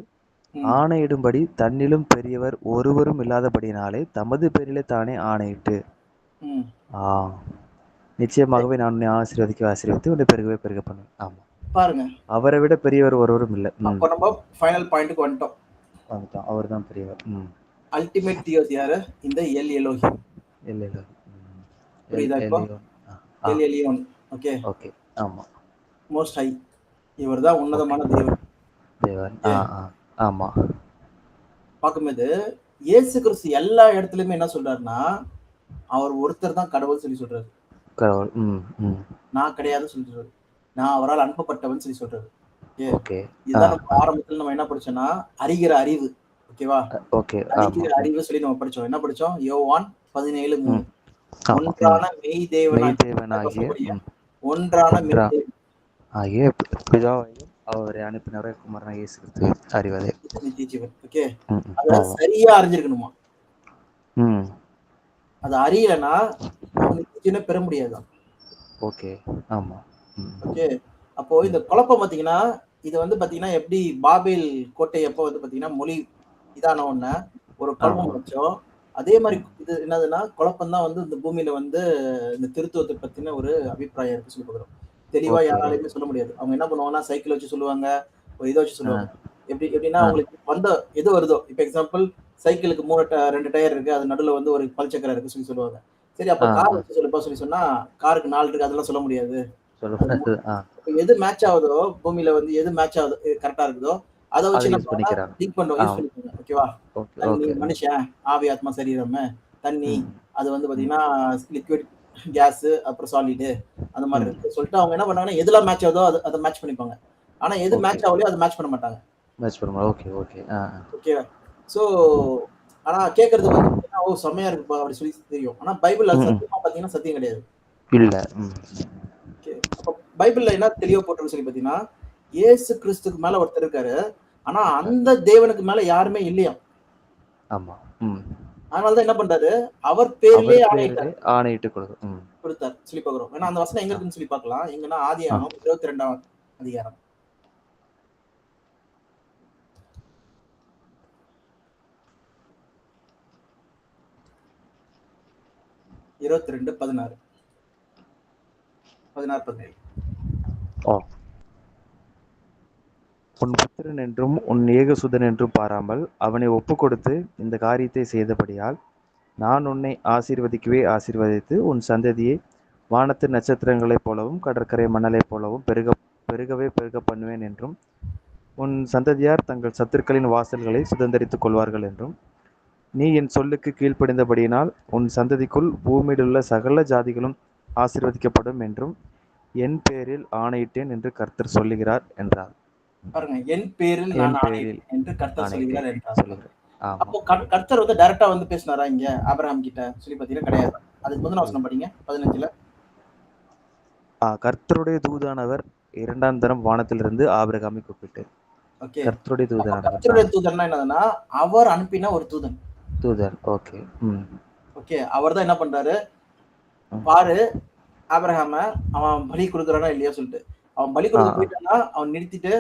ஆணையிடும்படி தன்னிலும் பெரியவர் ஒருவரும் இல்லாதபடினாலே தமது பேரிலே தானே ஆணையிட்டு, நிச்சயமாகவே நான் உன்னை ஆசீர்வதித்து உன்னை பெருகவே பெருக பண்ணுவேன். ஆமா, பாருங்க, அவரை விட பெரியவர் ஒருவரும் இல்லை. அப்ப நம்ம ஃபைனல் பாயிண்ட்க்கு வந்துட்டோம். அவர் தான் பெரியவர். அல்டிமேட் தியோஸ் யாரு? இந்த எல் எலோஹிம். புரியுதா? இப்போ எல் எலியோன். ஓகே. ஆமா, மோஸ்ட் ஹை. இவர்தான் உன்னதமான தேவன். ஆமா. பார்க்கும்போது இயேசு கிறிஸ்து எல்லா இடத்துலயுமே என்ன சொல்றாருன்னா, அவர் ஒருத்தர் தான் கடவுள் சொல்லி சொல்றாரு. கடவுள். நான் கிடையாது சொல்றாரு. நான் அவரால் அனுப்பப்பட்டவன் சொல்லி சொல்றாரு. ஓகே, இதுதான் நம்ம ஆரம்பத்துல நம்ம என்ன படிச்சோம்னா, அறிகிற அறிவு. ஓகேவா? அறிகிற அறிவு சொல்லி நம்ம படிச்சோம். என்ன படிச்சோம்? யோவான் 17:3. ஒன்றான மெய் தேவனாகிய பிதாவையும் அவரை அனுப்பினவரை குமாரனாகிய இயேசு கிறிஸ்துவை அறிவதே நித்திய ஜீவன். ஓகே, அத சரியா அறிஞ்சிருக்கணுமா? அது அறியலைன்னா அவன் நித்திய பெற முடியாது. ஓகே. ஆமா. ம். ஓகே. அப்போ இந்த ம். குழப்பம் பார்த்தீங்கன்னா, இது வந்து பார்த்தீங்கன்னா, எப்படி பாபேல் கோட்டை எப்போ வந்து பார்த்தீங்கன்னா, மொழி இதான உடனே ஒரு குழப்பம் ஆமா. வந்துச்சோ, அதே மாரி ம். இது என்னதுன்னா, குழப்பம் தான் வந்து இந்த பூமியில வந்து இந்த திருத்துவத்த பத்தின ஒரு அபிப்பிராயம் இருக்கு சொல்லி பார்க்குறோம். தெளிவா ஓகே. யாராலயுமே சொல்ல முடியாது. அவங்க என்ன பண்ணுவாங்கன்னா, சைக்கிள் வச்சு சொல்லுவாங்க. ஒரு இத வச்சு ஆ. சொல்லுவாங்க. எப்படின்னா, ஆ. உங்களுக்கு வந்த எது வருதோ, இப்ப எக்ஸாம்பிள் சைக்கிளுக்கு 2 டயர் இருக்கு. அது நடுவுல வந்து ஒரு பல்சக்கரம் இருக்கு சொல்லி சொல்லுவாங்க. சரி அப்ப ஆ. கார் ஆ. வச்சு சொல்லுப்பா சொல்லி சொன்னா, காருக்கு 4 இருக்கு அதெல்லாம் சொல்ல முடியாது. அது சொல்லக்கூடாது. ஆ. இப்ப எது மேட்ச் ஆகுதோ, பூமியில வந்து எது மேட்ச் ஆகுதோ கரெக்ட்டா இருக்குதோ, அத அத வச்சு என்ன யூஸ் பண்ணுவோம்னா, பண்ணிக்கிறாங்க. லிங்க் பண்றோம். யூஸ் ஆம். பண்ணிக்கோங்க. ஓகேவா? ஓகே, தண்ணி, ஓகே. ம். மனுஷன், ஆவி, ஆத்மா, சரீரமு, தண்ணி, ம். அது வந்து ம். பார்த்தீங்கன்னா, லிக்விட், கேஸு, அப்புறம் சாலிடு அந்த மாரி ம். இருக்கு. சொல்லிட்டு அவங்க என்ன பண்ணாங்கன்னா, எதுலாம் மேட்ச் ஆகுதோ அத மேட்ச் பண்ணிப்பாங்க. ஆனா எது ஓகே. மேட்ச் ஆவலையோ அத மேட்ச் பண்ண மாட்டாங்க. மேட்ச் பண்ணுமா? Okay, okay. ஆ, ஆ. ஓகேவா? ஸோ ஆனா கேட்கறதுக்கு வந்து பார்த்தீங்கன்னா, ஓ! செம்மையா இருக்குப்பா அப்படி சொல்லி தெரியும். ஆனா பைபிள் அது ம். சத்தியமா பார்த்தீங்கன்னா, சத்தியம் கிடையாது. இல்ல. ம். ஓகே. அப்ப பைபிள்ல என்ன தெளிவா போட்டிருக்கு சொல்லி பார்த்தீங்கன்னா, இயேசு கிறிஸ்துக்கு மேல ஒருத்தர் இருக்காரு. ஆனா இருக்கார். அந்த தேவனுக்கு மேல யாருமே இல்லையாம். ஆமா. ம். அதனால தான் என்ன பண்றாரு, அவர் பேரிலேயே அவர் ஆணையிட்டார். பேரிலே ஆணையிட்டு ம். குடுத்தார். சொல்லி பார்க்கிறோம். ஏன்னா அந்த வசனம் எங்க ஆ. இருக்குன்னு சொல்லி பார்க்கலாம். எங்கன்னா ஆ. ஆதியாகமம் 22ஆம் அதிகாரம். 22, 16. 16, 17. ஓ. உன் புத்திரன் என்றும் உன் ஏகசுதன் என்றும் பாராமல் அவனை ஒப்புக்கொடுத்து இந்த காரியத்தை செய்தபடியால் நான் உன்னை ஆசீர்வதிக்கவே ஆசீர்வதித்து உன் சந்ததியை வானத்து நட்சத்திரங்களைப் போலவும் கடற்கரை மணலைப் போலவும் பெருகவே பெருக பண்ணுவேன் என்றும் உன் சந்ததியார் தங்கள் சத்துருக்களின் வாசல்களை சுதந்தரித்துக் கொள்வார்கள் என்றும் நீ என் சொல்லுக்கு கீழ்ப்படிந்தபடியினால் உன் சந்ததிக்குள் பூமியிலுள்ள சகல ஜாதிகளும் ஆசீர்வதிக்கப்படும் என்றும் என் பேரில் ஆணையிட்டேன் என்று கர்த்தர் சொல்லுகிறார் என்றார். பாருங்க. என் பேரில் என் நான் பேரில் ஆணையிட்டேன் என்று கர்த்தர் சொல்கிறார் ஆணையிட்டேன் என்றார். சொல்லுகிறார். ஆமா. அப்போ கர்த்தர் வந்து டைரக்ட்டா வந்து பேசினாரா இங்க ஆபிரகாம் கிட்ட சொல்லி பார்த்தீங்கன்னா கிடையாது. அதுக்கு முந்தின இல்ல. வசனம் படிங்க 15ல. கர்த்தருடைய தூதானவர் இரண்டாம் தரம் வானத்திலிருந்து ஆபிரகாமை கூப்பிட்டு ஓகே. கர்த்தருடைய அப்ப தூதனானவர். கர்த்தருடைய தூதன்னா என்னதுன்னா, அவர் அனுப்பின ஒரு தூதன். தூதர். ஓகே. ம். ஓகே. அவர் தான் என்ன பண்றாரு, ம். பாரு ஆபிரகாம அவன் பலி குடுக்குறானா இல்லையா சொல்லிட்டு. அவன் பலி ஆ, குடுக்க ஆ, போயிட்டான்னா, அவன் நிறுத்திட்டு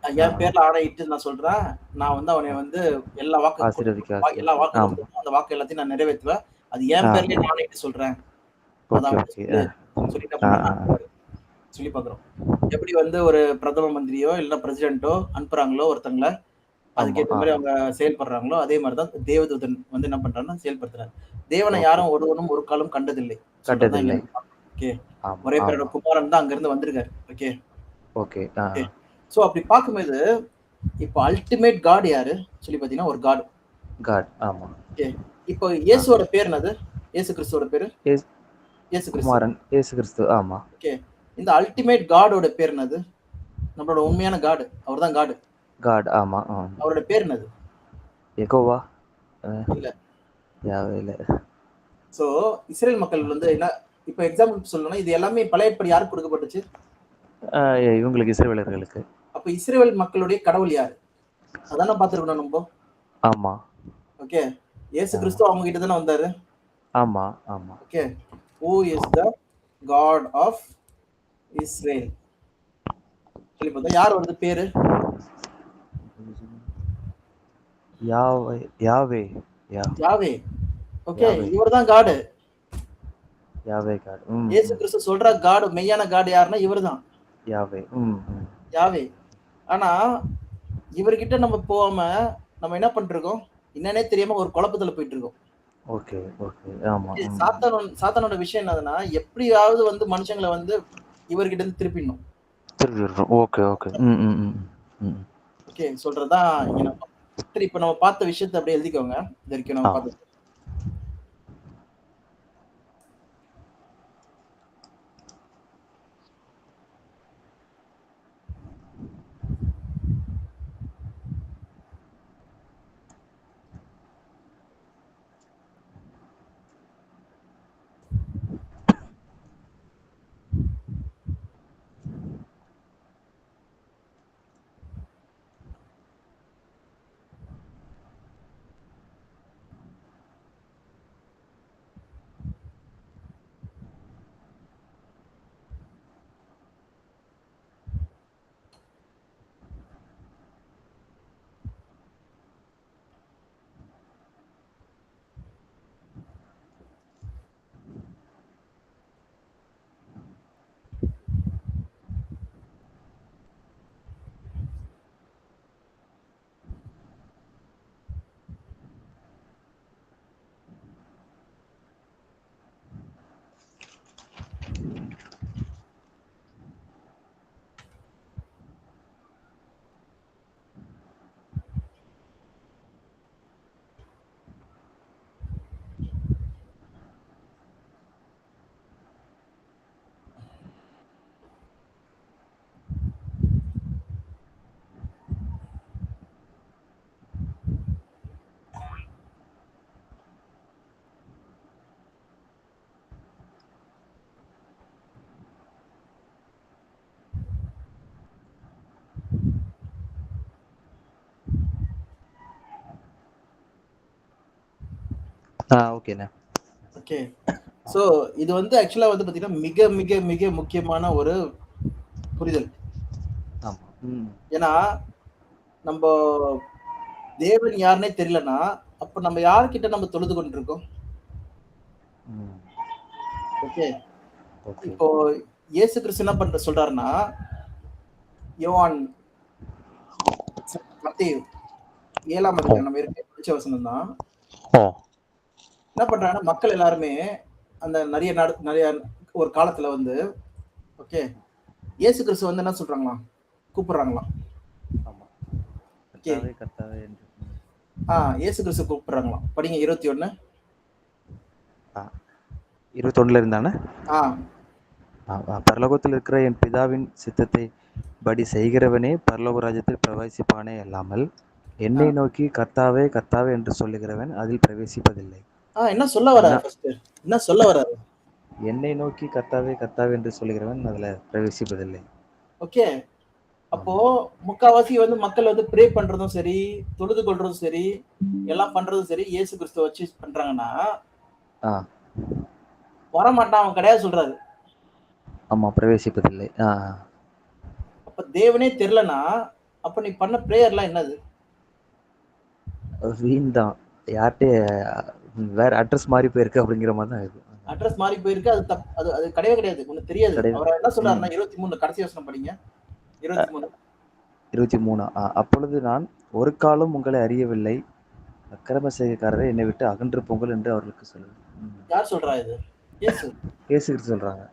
ஆ, என் பேர்ல ஆணையிட்டு நான் சொல்றேன். நான் வந்து அவனை ஆ. வந்து எல்லா வாக்கு ஆசீர்வதிக்க எல்லா ஆசீர்வதிக்க. ஆமா. வாக்குத்தத்தமும் அந்த வாக்கு எல்லாத்தையும் நான் நிறைவேத்துவேன். அது என் ஆ. பேர்லயே நான் ஆணையிட்டு சொல்றேன். அத ஓகே, அவன்ட்ட ஓகே. சொல்லு. சொல்லி என்ன ஆ, பண்ணாருன்னா ஆ, அனுப்புறாரு. சொல்லி பார்க்கிறோம். எப்படி வந்து ஒரு பிரதம மந்திரியோ, இல்ல பிரசிடென்ட்டோ அனுப்புறாங்களோ ஒருத்தங்கள, ஆமா. அதுக்கேத்த மாரி ஆமா. அவங்க செயல்படுறாங்களோ, அதே மாரி தான் தேவதூதன் வந்து என்ன பண்றாருன்னா செயல்படுத்துறாரு. தேவனை ஓகே. யாரும் ஒருவனும் ஒரு காலும் கண்டதில்லை. சொல்றது தான் இங்க கண்டதில்லை. நம்ம பார்க்கிறோம். ஓகே. ஆமா, ஒரே பேரோட ஆமா. குமாரன் தான் அங்கிருந்து வந்திருக்காரு. ஓகே. ஓகே. ஆ, ஓகே. ஆ. சோ அப்படி பார்க்கும்போது, இப்ப அல்டிமேட் காட் யாரு? சொல்லி பார்த்தீங்கன்னா, ஒரு காட். காட். ஆமா. ஓகே. இப்போ ஆ. இயேசுவோட பேர் என்னது? இயேசு கிறிஸ்துவோட பேரு? இயேசு இயேசு கிறிஸ்து. குமாரன், இயேசு கிறிஸ்து. ஆமா. ஓகே. இந்த அல்டிமேட் காடோட பேர் என்னது? நம்மளோட உண்மையான காட். அவர் தான் காட். காட். ஆமா. அவரோட பேர் என்னது? யெகோவா. அ இல்ல. யாவே இல்ல. சோ இஸ்ரேல் மக்கள் வந்து என்ன இப்ப எக்ஸாம்பிள் சொல்லணும்னா, இது எல்லாமே பழைய ஏற்பாடு யாருக்கு கொடுக்கப்பட்டுச்சு? அ இவங்களுக்கு இஸ்ரவேலர்களுக்கு. அப்ப இஸ்ரேல் மக்களுடைய கடவுள் யாரு? அதானே பார்த்திருக்கணும் நம்ப. ஆமா. ஓகே. இயேசு ஆமா. கிறிஸ்து அவங்க கிட்ட தானே வந்தாரு. ஆமா, ஆமா. Okay. Who is the God of Israel? சொல்லி பார்த்தா யார் வருது பேரு? யாவே யாவே யா யாவே. ஓகே. யாவே இவர் தான் காட். யாவே காட். ம், இயேசு ம். கிறிஸ்து சொல்ற காட் மெய்யான காட் யாருன்னா இவர்தான். யாவே. ம், ம். யாவே. ஆனா இவர்கிட்ட நம்ம போகாம நம்ம என்ன பண்ணிருக்கோம்? என்னன்னே தெரியாம ஒரு குழப்பத்துல போயிட்டு இருக்கோம். Okay, okay. ஆமா. ஓகே. ம். சாத்தானோட விஷயம் என்னதுன்னா, எப்படியாவது வந்து மனுஷங்கள வந்து இவர்கிட்ட இருந்து திருப்பிடணும். திருப்பிடுறோம். Okay, okay. ம், ம், ம், ம். ஓகே. சொல்றது தான் இங்க நம்ம சரி இப்ப நம்ம பார்த்த விஷயத்த அப்படியே எழுதிக்கோங்க. இது வரைக்கும் நம்ம ஆ. பார்த்தது. ஓகேண்ணே. ஓகே. சோ இது வந்து ஆக்சுவலா வந்து பாத்தீங்கன்னா மிக மிக மிக முக்கியமான ஒரு புரிதல். ஆமா. ம். ஏன்னா நம்ம தேவன் யாருன்னே தெரியலன்னா அப்ப நம்ம யார்கிட்ட நம்ம தொழுது கொண்டிருக்கோம்? ம். ஓகே. ஓகே. இப்போ இயேசு கிறிஸ்து என்ன சொல்றாருன்னா யோவான் மத்தேயு 7ஆம் அதிகாரம் நம்ம ஏற்கனவே படிச்ச வசனம் தான். ஓ. என்ன பண்றாங்கன்னா மக்கள் எல்லாருமே அந்த நிறைய ஒரு காலத்துல வந்து ஓகே இயேசு கிறிஸ்து வந்து என்ன சொல்றாங்களாம் கூப்பிடுறாங்களாம். ஆமா. ஓகே. கர்த்தாவே கர்த்தாவே என்று. இயேசு கிறிஸ்து கூப்பிடுறாங்களாம். படிங்க 21. 21ல இருந்தானே. ஆ பரலோகத்தில் இருக்கிற என் பிதாவின் சித்தத்தை படி செய்கிறவனே பரலோக ராஜ்யத்தில் பிரவேசிப்பானே அல்லாமல் என்னை நோக்கி கர்த்தாவே கர்த்தாவே என்று சொல்லுகிறவன் அதில் பிரவேசிப்பதில்லை. என்ன சொல்ல வராரு ஃபர்ஸ்ட்? என்ன சொல்ல வராரு? என்னை நோக்கி கர்த்தாவே கர்த்தாவே என்று சொல்லுகிறவன் அதுல பிரவேசிப்பதில்லை. ஓகே. அப்போ முக்காவாசி வந்து மக்கள் வந்து ப்ரே பண்றதும் சரி, தொழுது கொள்றதும் சரி, எல்லாம் பண்றதும் சரி இயேசு கிறிஸ்துவ வச்சு பண்றாங்கன்னா வரமாட்டான் அவன் கிடையாது சொல்றாரு. ஆமா, பிரவேசிப்பதில்லை. அப்ப தேவனே தெரியலனா அப்ப நீ பண்ண பிரேயர்லாம் என்னது? வீண் தான். யார்கிட்ட வேற அட்ரஸ் மாறி போயிருக்கு அப்படிங்கிற மாதிரி தான் இருக்கு. அட்ரஸ் மாறி போயிருக்கு. அது கிடையவே கிடையாது. உனக்கு தெரியாது. அவர் என்ன சொல்றாருன்னா 23 கடைசி வசனம் படிங்க. 23. அப்பொழுது நான் ஒரு காலம் உங்களை அறியவில்லை, அக்கிரம செய்கைக்காரரை என்னை விட்டு அகன்று போங்கள் என்று அவர்களுக்கு சொல்லுவேன். யார் சொல்றா இது? இயேசு. இயேசு கிறிஸ்து சொல்றாங்க.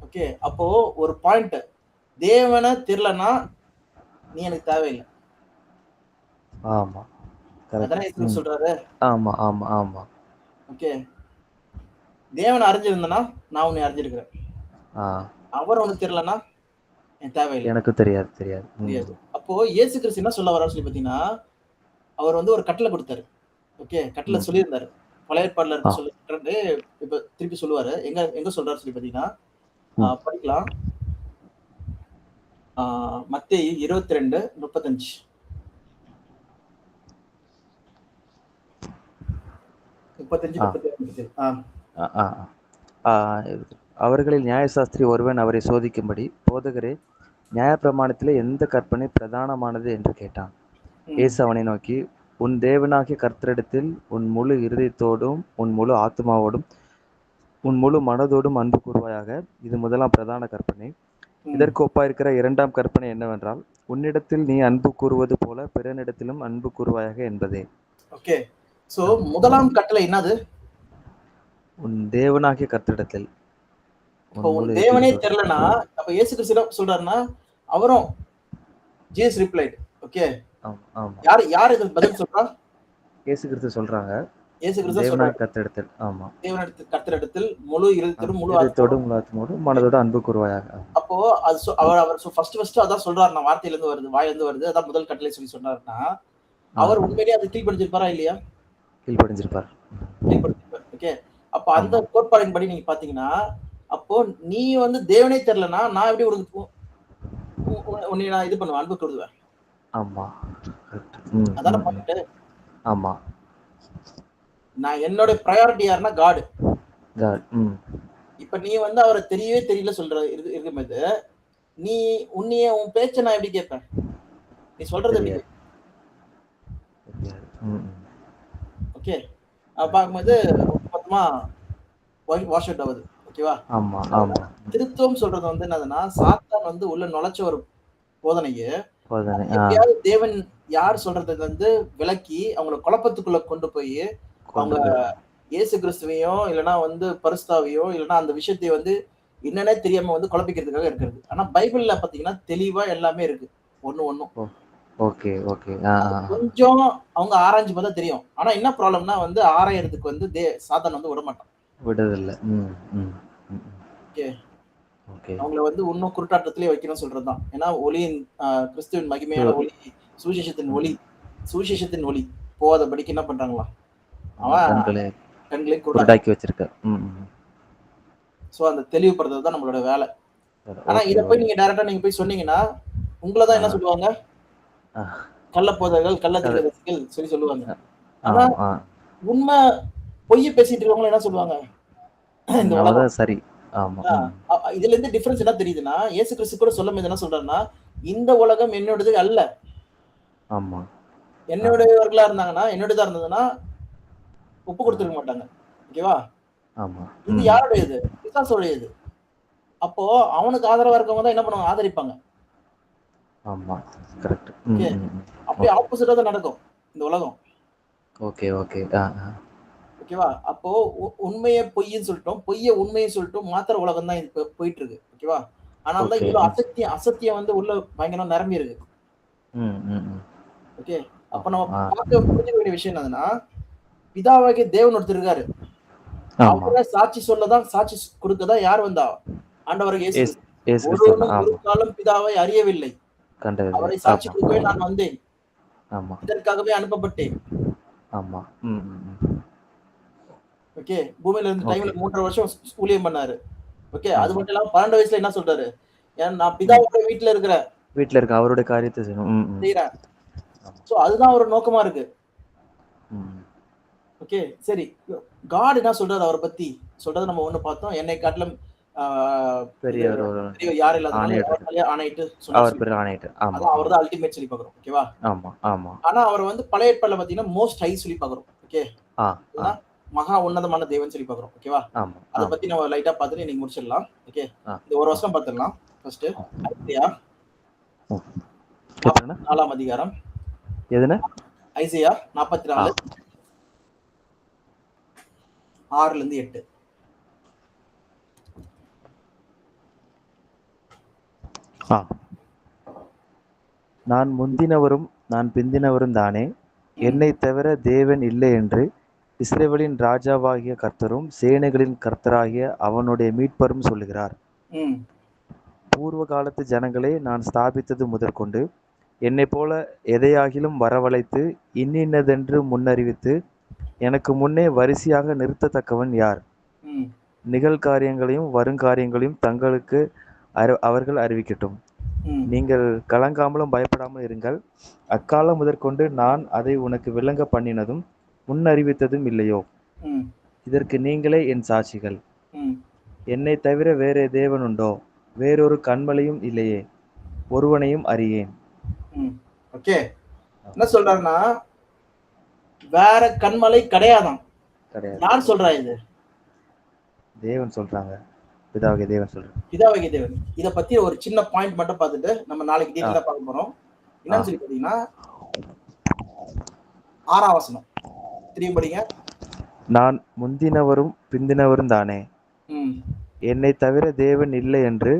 ஓகே. அப்போ ஒரு பாயிண்ட் தேவனை தெரியலனா நீ எனக்கு தேவையில்லை. ஆமா. அதானே இயேசு சொல்றாரு. ஆமா ஆமா ஆமா. ஓகே. தேவனை அறிஞ்சிருந்தனா நான் உன்னை அறிஞ்சிருக்கிறேன். அவர் உனக்கு தெரியலனா எனக்கு தேவையில்லை. எனக்கு தெரியாது தெரியாது. அப்போ இயேசு கிறிஸ்து என்ன சொல்ல வராரு சொல்லி பாத்தீங்கன்னா அவர் வந்து ஒரு கட்டளை கொடுத்தாரு. ஓகே. கட்டளை சொல்லியிருந்தாரு. பழைய ஏற்பாடுல இருக்க சொல்லிட்டு இப்ப திருப்பி சொல்லுவாரு. எங்க சொல்றாரு சொல்லி பாத்தீங்கன்னா படிக்கலாம். மத்தேயு 22:35. அவர்களில் நியாயசாஸ்திரி ஒருவன் அவரை சோதிக்கும்படி, போதகரே, நியாயப்பிரமாணத்திலே எந்த கற்பனை பிரதானமானது என்று கேட்டான். இயேசு அவனை நோக்கி, உன் தேவனாகிய கர்த்தரிடத்தில் உன் முழு இருதயத்தோடும் உன் முழு ஆத்மாவோடும் உன் முழு மனதோடும் அன்பு கூறுவாயாக. இது முதலாம் பிரதான கற்பனை. இதற்கு ஒப்பாயிருக்கிற இரண்டாம் கற்பனை என்னவென்றால், உன்னிடத்தில் நீ அன்பு கூறுவது போல பிறனிடத்திலும் அன்பு கூறுவாயாக என்பதே. ஓகே. சோ முதலாம் கட்டளை என்னது? உன் தேவனாகிய கர்த்தரிடத்தில். இப்போ உன் தேவனே தெரியலனா அப்ப இயேசு கிறிஸ்து சொல்றாருன்னா அவரும் ஜீசஸ் ரிப்ளைட். ஓகே. யார் இதுக்கு பதில் சொல்றா? இயேசு கிறிஸ்து சொல்றாங்க. இயேசு கிறிஸ்து சொல்றாங்க கர்த்தரிடத்தில். ஆமா. தேவனிடத்தில் கர்த்தரிடத்தில் முழு இருதயத்தோடும் முழு ஆத்மாவோடும் மனதோட அன்பு கூறுவாயாக. அப்போ அது அவர் ஃபர்ஸ்ட் அதான் சொல்றாரு. நான் வார்த்தையில இருந்து வருது, வாயில இருந்து வருது. அதான் முதல் கட்டளை சொல்லி சொன்னாருன்னா அவர் உண்மையிலேயே அதை கீழ்ப்படிஞ்சிருப்பாரா இல்லையா? கீழ்ப்படிஞ்சிருப்பார். ஓகே. அப்ப அந்த கோட்பாடின்படி நீங்க பாத்தீங்கன்னா அப்போ நீ வந்து தேவனே தெரியலனா நான் எப்படி உனக்கு உன்னை நான் இது பண்ணுவேன், அன்பு கூறுவேன். ஆமா. அதான பாயிண்ட். ஆமா. நான் என்னோட பிரையாரிட்டி யாருன்னா காட். இப்ப நீ வந்து அவரை தெரியவே தெரியல சொல்ற இருக்கும்போது நீ உன்னைய உன் பேச்ச நான் எப்படி கேட்பேன்? நீ சொல்றது எப்படி? ஓகே. பாக்கும்போது மொத்தமா வாஷ் அவுட் ஆகுது. ஓகேவா? ஆமா ஆமா. திருத்துவம் சொல்றது வந்து என்னதுன்னா சாத்தான் வந்து உள்ள நுழைச்ச ஒரு போதனையே எப்படியாவது தேவன் யார் சொல்றது வந்து விலக்கி அவங்கள குழப்பத்துக்குள்ள கொண்டு போய் அவங்க இயேசு கிறிஸ்துவையோ இல்லைன்னா வந்து பரிசுத்தாவையோ இல்லைன்னா அந்த விஷயத்தை வந்து என்னன்னே தெரியாம வந்து குழப்பிக்கிறதுக்காக இருக்கிறது. ஆனா பைபிள்ல பாத்தீங்கன்னா தெளிவா எல்லாமே இருக்கு. ஒண்ணும். Okay okay. கொஞ்சம் அவங்க ஆராய்ஞ்சு பார்த்தா தெரியும். ஆனா என்ன ப்ராப்ளம்னா வந்து ஆராயறதுக்கு வந்து சாத்தான் வந்து விட மாட்டான். விடுதில்லை. ஓகே. ஓகே. அவங்கள வந்து இன்னும் குருட்டாட்டத்திலே வைக்கணும்னு சொல்றதுதான். ஏன்னா ஒளியின் கிறிஸ்துவின் மகிமையான ஒளி, சுவிசேஷத்தின் ஒளி போகாதபடிக்கு என்ன பண்றாங்களா? அவன் கண்களை குருடாக்கி வச்சிருக்க. சோ அந்த தெளிவுபடுத்துறது தான் நம்மளோட வேலை. ஆனா இத போய் நீங்க டைரக்டா நீங்க போய் சொன்னீங்கன்னா உங்களை தான் என்ன சொல்லுவாங்க? கள்ள போதகர்கள், கள்ள தீர்க்கதரிசிகள் சொல்லி சொல்லுவாங்க. ஆனா உண்மை பொய்ய பேசிட்டு இருக்கவங்க என்ன சொல்லுவாங்க? இந்த உலகம். அவதான் சரி. ஆமா. ஆ, இதுல இருந்து டிஃபரன்ஸ் என்ன தெரியுதுன்னா, இயேசு கிறிஸ்து கூட சொல்லும்போது என்ன சொல்றாருன்னா, இந்த உலகம் என்னோடது அல்ல. ஆமா. என்னுடையவர்களா இருந்தாங்கன்னா, என்னோடதா இருந்ததுன்னா ஒப்பு கொடுத்துருக்க மாட்டாங்க. ஓகேவா? ஆமா. இது யாருடையது? பிசாசுடையது. அப்போ அவனுக்கு ஆதரவா இருக்கவங்க தான் என்ன பண்ணுவாங்க? ஆதரிப்பாங்க. ஆமா. கரெக்ட். ஓகே. அப்படியே ஓகே. ஆப்போசிட்டா தான் நடக்கும் இந்த உலகம். Okay, okay. ஓகேவா? அப்போ உண்மைய பொய்ன்னு சொல்லிட்டோம். பொய்ய உண்மைன்னு சொல்லிட்டோம். மாத்துற உலகம் தான் இது போயிட்டு இருக்கு. ஓகேவா? அதனால தான் ஓகே. இவ்வளவு அசத்தியம் வந்து உள்ள பயங்கரமா நிரம்பி இருக்கு. ஓகே. அப்ப நம்ம புரிஞ்சுக்க வேண்டிய விஷயம் என்னதுன்னா, பிதாவாகிய தேவன் ஒருத்தர் இருக்காரு. ஆமா. அவரை சாட்சி சொல்லதான் சாட்சி கொடுக்கதான் யார் வந்தா? ஆண்டவராகிய இயேசு கிறிஸ்து. இயேசு கிறிஸ்து. ஒருவனும் ஒரு ஆமா. காலம் பிதாவை அறியவில்லை. கண்டதில்லை. அவரை சாட்சி ஆமா. கொடுக்கவே நான் வந்தேன். ஆமா. இதற்காகவே அனுப்பப்பட்டேன். ஆமா. ஓகே. பூமியில இருந்த டைம்ல ஓகே. 3.5 வருஷம் ஊழியம் பண்ணாரு. ஓகே. அது ஆமா. மட்டும் இல்லாம 12 வயசுல என்ன சொல்றாரு? நான் பிதாவோட வீட்ல இருக்கிறேன். வீட்ல இருக்க அவருடைய காரியத்தை செய்யணும். செய்றேன். சோ அதுதான் ஒரு நோக்கமா இருக்கு. ஓகே. சரி. காட் என்ன சொல்றாரு அவரை பத்தி? சொல்றத நம்ம ஒண்ணு பார்த்தோம். என்னை காட்டிலும் பெரியவர் ஒரு பெரியவர் யாரும் இல்லாதனால அவர் மேலயே ஆணையிட்டு அவர் சொன்னாரு. பேர் ஆணையிட்டார். ஆமா. அதான் அவர்தான் அல்டிமேட் சொல்லி பார்க்கிறோம். ஓகேவா? ஆமா. ஆமா. ஆனா அவர் வந்து பழைய ஏற்பாடுல பாத்தீங்கன்னா மோஸ்ட் ஹை சொல்லி பார்க்கிறோம். ஓகே. மகா உன்னதமான தேவன் சொல்லி பார்க்கிறோம். ஓகேவா? ஆமா. அத பத்தி நம்ம லைட்டா பார்த்துட்டு இன்னைக்கு முடிச்சிடலாம். ஓகே. இந்த ஒரு வருஷம் பார்த்துடலாம். ஃபர்ஸ்ட் ஐசியா 4ஆம் அதிகாரம். எதுனா? ஐசியா 44 6ல இருந்து 8. நான் முந்தினவரும் நான் பிந்தினவரும் தானே, என்னை தவிர தேவன் இல்லை என்று இஸ்ரவேலின் ராஜாவாகிய கர்த்தரும் சேனைகளின் கர்த்தராகிய அவனுடைய மீட்பரும் சொல்லுகிறார். பூர்வ காலத்து ஜனங்களை நான் ஸ்தாபித்தது முதற்கொண்டு என்னை போல எதையாகிலும் வரவழைத்து இன்னின்னதென்று முன்னறிவித்து எனக்கு முன்னே வரிசையாக நிறுத்தத்தக்கவன் யார்? நிகழ்காரியங்களையும் வருங்காரியங்களையும் தங்களுக்கு அவர்கள் அறிவிக்கட்டும். நீங்கள் கலங்காமலும் பயப்படாமல் இருங்கள். அக்காலம் முதற்கொண்டு நான் அதை உனக்கு விளங்க பண்ணினதும் முன்னறிவித்ததும் இல்லையோ? இதற்கு நீங்களே என் சாட்சிகள். என்னை தவிர வேறே தேவன் உண்டோ? வேறொரு கண்மலையும் இல்லையே, ஒருவனையும் அறியேன். ஓகே. என்ன சொல்றாருன்னா, வேற கண்மலை கிடையாதான். யார் சொல்றா இது? தேவன் சொல்றாங்க. பிதாவாகிய தேவன் சொல்றாங்க. பிதாவாகிய தேவன். இத பத்தி ஒரு சின்ன பாயிண்ட் மட்டும் பார்த்துட்டு நம்ம நாளைக்கு டீடைலா பார்க்க போறோம். என்னன்னு சொல்லி பாத்தீங்கன்னா 6ஆம் வசனம். திரும்பி படிங்க. நான் முந்தினவரும் பிந்தினவரும் தானே, என்னை தவிர தேவன் இல்லை என்று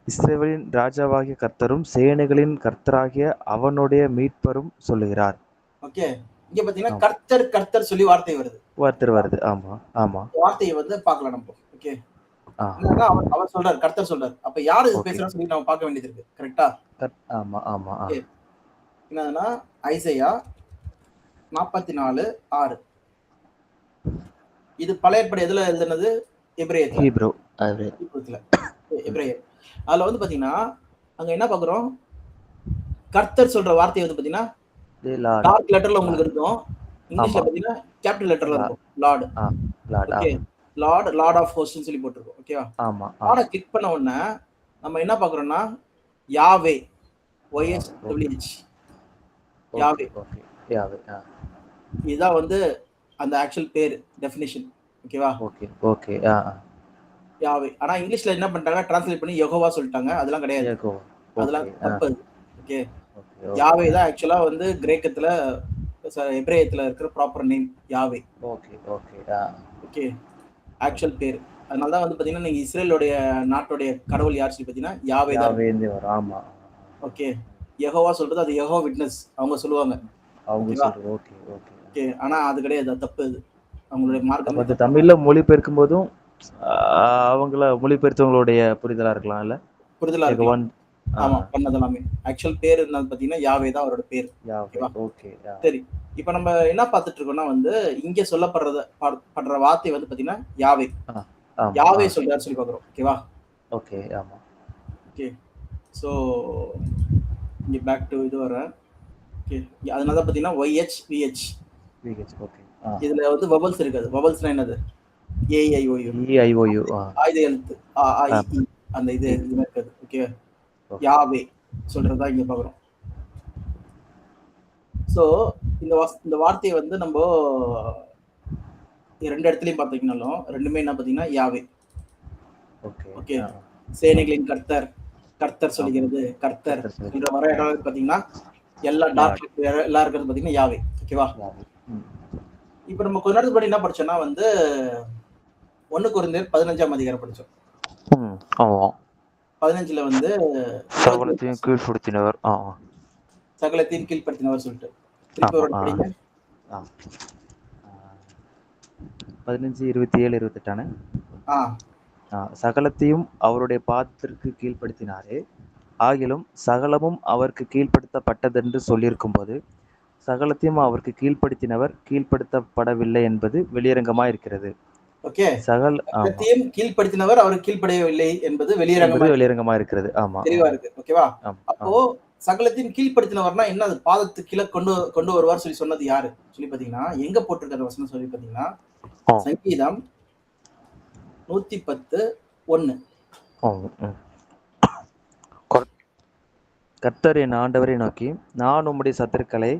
இஸ்ரவேலின் ராஜாவாகிய கர்த்தரும் சேனைகளின் கர்த்தராகிய அவனுடைய மீட்பரும் சொல்லுகிறார். ஓகே. இங்க பாத்தீங்கன்னா கர்த்தர் கர்த்தர் சொல்லி வார்த்தை வருது. ஆமா. ஆமா. வார்த்தையை வந்து பார்க்கலாம் நம்ம. ஓகே. அவர் சொல்றாரு, கர்த்தர் சொல்றாரு. அப்ப யாரு இது பேசுறான்னு சொல்லி நம்ம பார்க்க வேண்டியது இருக்கு. கரெக்ட்டா? ஆமா. ஆமா. என்னன்னா ஐசையா 44:6. இது பழைய ஏற்பாடு எதுல எழுதுனது? ஹீப்ரு. எபிரேயர். அதுல வந்து பாத்தீங்கன்னா அங்க என்ன பாக்குறோம்? கர்த்தர் சொல்ற வார்த்தை வந்து பாத்தீங்கன்னா டார்க் லெட்டர்ல உங்களுக்கு இருக்கும். இங்கிலீஷ்ல பாத்தீங்கன்னா கேபிட்டல் லெட்டர்ல இருக்கும். லார்ட். ஓகே. லார்ட் ஆஃப் ஹோஸ்ட்னு சொல்லி போட்டுருக்கோம். ஓகேவா? ஆமா. லார்ட கிளிக் பண்ண உடனே நம்ம என்ன பாக்குறோம்னா யாவே YHWH யாவே. இதுதான் வந்து அந்த ஆக்சுவல் பேர் டெஃபினிஷன். ஓகேவா? ஓகே. யாவே. ஆனா இங்கிலீஷ்ல என்ன பண்ணிட்டாங்க? டிரான்ஸ்லேட் பண்ணி யெகோவா சொல்லிட்டாங்க. அதெல்லாம் கிடையாது. அதெல்லாம் தப்பு. ஓகே. யாவே தான் ஆக்சுவலா வந்து கிரேக்கத்துல எபிரேயத்துல இருக்கிற ப்ராப்பர் நேம் யாவே. ஓகே. ஆக்சுவல் பேர். அதனால தான் வந்து பாத்தீங்கன்னா நீங்க இஸ்ரேலோட நாட்டோட கடவுள் யார் சொல்லி பாத்தீங்கன்னா யாவே தான். ஆமா. ஓகே. யெகோவா சொல்றது அது யெகோவா விட்னஸ் அவங்க சொல்லுவாங்க. ஓகே. ஆனா அது கிடையாது. அது தப்பு. அது அவங்களுடைய மார்க்கம். தமிழ்ல மொழிபெயர்க்கும் போதும் அவங்கள மொழிபெயர்த்தவங்களுடைய புரிதலா இருக்கலாம் இல்ல? புரிதலா இருக்கலாம். ஆமா. பண்ணதெல்லாமே ஆக்சுவல் பேர் என்ன பாத்தீங்கன்னா யாவே தான் அவரோட பேர். ஓகே. சரி. இப்போ நம்ம என்ன பார்த்துட்டு இருக்கோம்னா வந்து இங்க சொல்லப்படுற வார்த்தை வந்து பாத்தீங்கன்னா யாவே. யாவே சொல்றாரு சொல்லி பார்க்கிறோம். ஓகேவா? ஓகே. ஆமா. ஓகே. சோ இங்க பேக் டு இது வர. ஓகே. அதனால தான் பாத்தீங்கன்னா YHVH. ஓகே. ஆ. இதுல வந்து வவல்ஸ் இருக்காது. வவல்ஸ்னா என்னது? ஏஐஓயு EIOU. ஆயுத எழுத்து ஆ ஆ இ ஈ அந்த இது இதுமே இருக்காது. ஓகே. ஓகே. யாவே சொல்றதா இங்க பார்க்குறோம். ஸோ இந்த வார்த்தையை வந்து நம்ம 2 இடத்துலயும் பார்த்தீங்கன்னாலும் 2மே என்ன பார்த்தீங்கன்னா யாவே. ஓகே. ஓகே. ஆ. சேனைகளின் கர்த்தர், கர்த்தர் ஆமா. சொல்லுகிறது, கர்த்தர் கர்த்தர் சொல்லுகிறது. சொல்ற வர இடம் பார்த்தீங்கன்னா எல்லா டார்க் எல்லாம் இருக்கிறது பார்த்தீங்கன்னா யாவே. ஓகேவா? யாவே. ம். இப்போ நம்ம கொஞ்ச நேரத்துக்கு முன்னாடி என்ன படிச்சோம்னா வந்து 1 கொரிந்தியர் 15ஆம் அதிகாரம் படிச்சோம். ம். ஆமா. 15ல வந்து சகலத்தையும் கீழ்ப்படுத்தினவர். ஆ. சகலத்தையும் கீழ்ப்படுத்தினவர் சொல்லிட்டு திருப்பி ஆமா. ஒரு படிங்க. ஆ. 15, 27, 28. ஆ சகலத்தையும் அவருடைய பாதத்திற்கு கீழ்ப்படுத்தினாரே, ஆகிலும் சகலமும் அவருக்கு கீழ்ப்படுத்தப்பட்டதென்று சொல்லியிருக்கும்போது, சகலத்தையும் அவருக்கு கீழ்ப்படுத்தினவர் கீழ்ப்படுத்தப்படவில்லை என்பது வெளியரங்கமாயிருக்கிறது. ஓகே. சகலத்தையும் கீழ்ப்படுத்தினவர் அவருக்கு கீழ்ப்படியவில்லை என்பது வெளியரங்கமாயிருக்கிறது. ஆமா. தெளிவா இருக்கு. ஓகேவா? ஆமா. அப்போ சகலத்தையும் கீழ்ப்படுத்தினவர்னா என்ன? அது பாதத்துக்கு கீழே கொண்டு வருவார் சொல்லி சொன்னது யாரு சொல்லி பாத்தீங்கன்னா எங்க போட்டிருக்கிற வசனம் சொல்லி பாத்தீங்கன்னா சங்கீதம் 110:1. கர்த்தர் என் ஆண்டவரை நோக்கி, நான் உம்முடைய சத்துருக்களை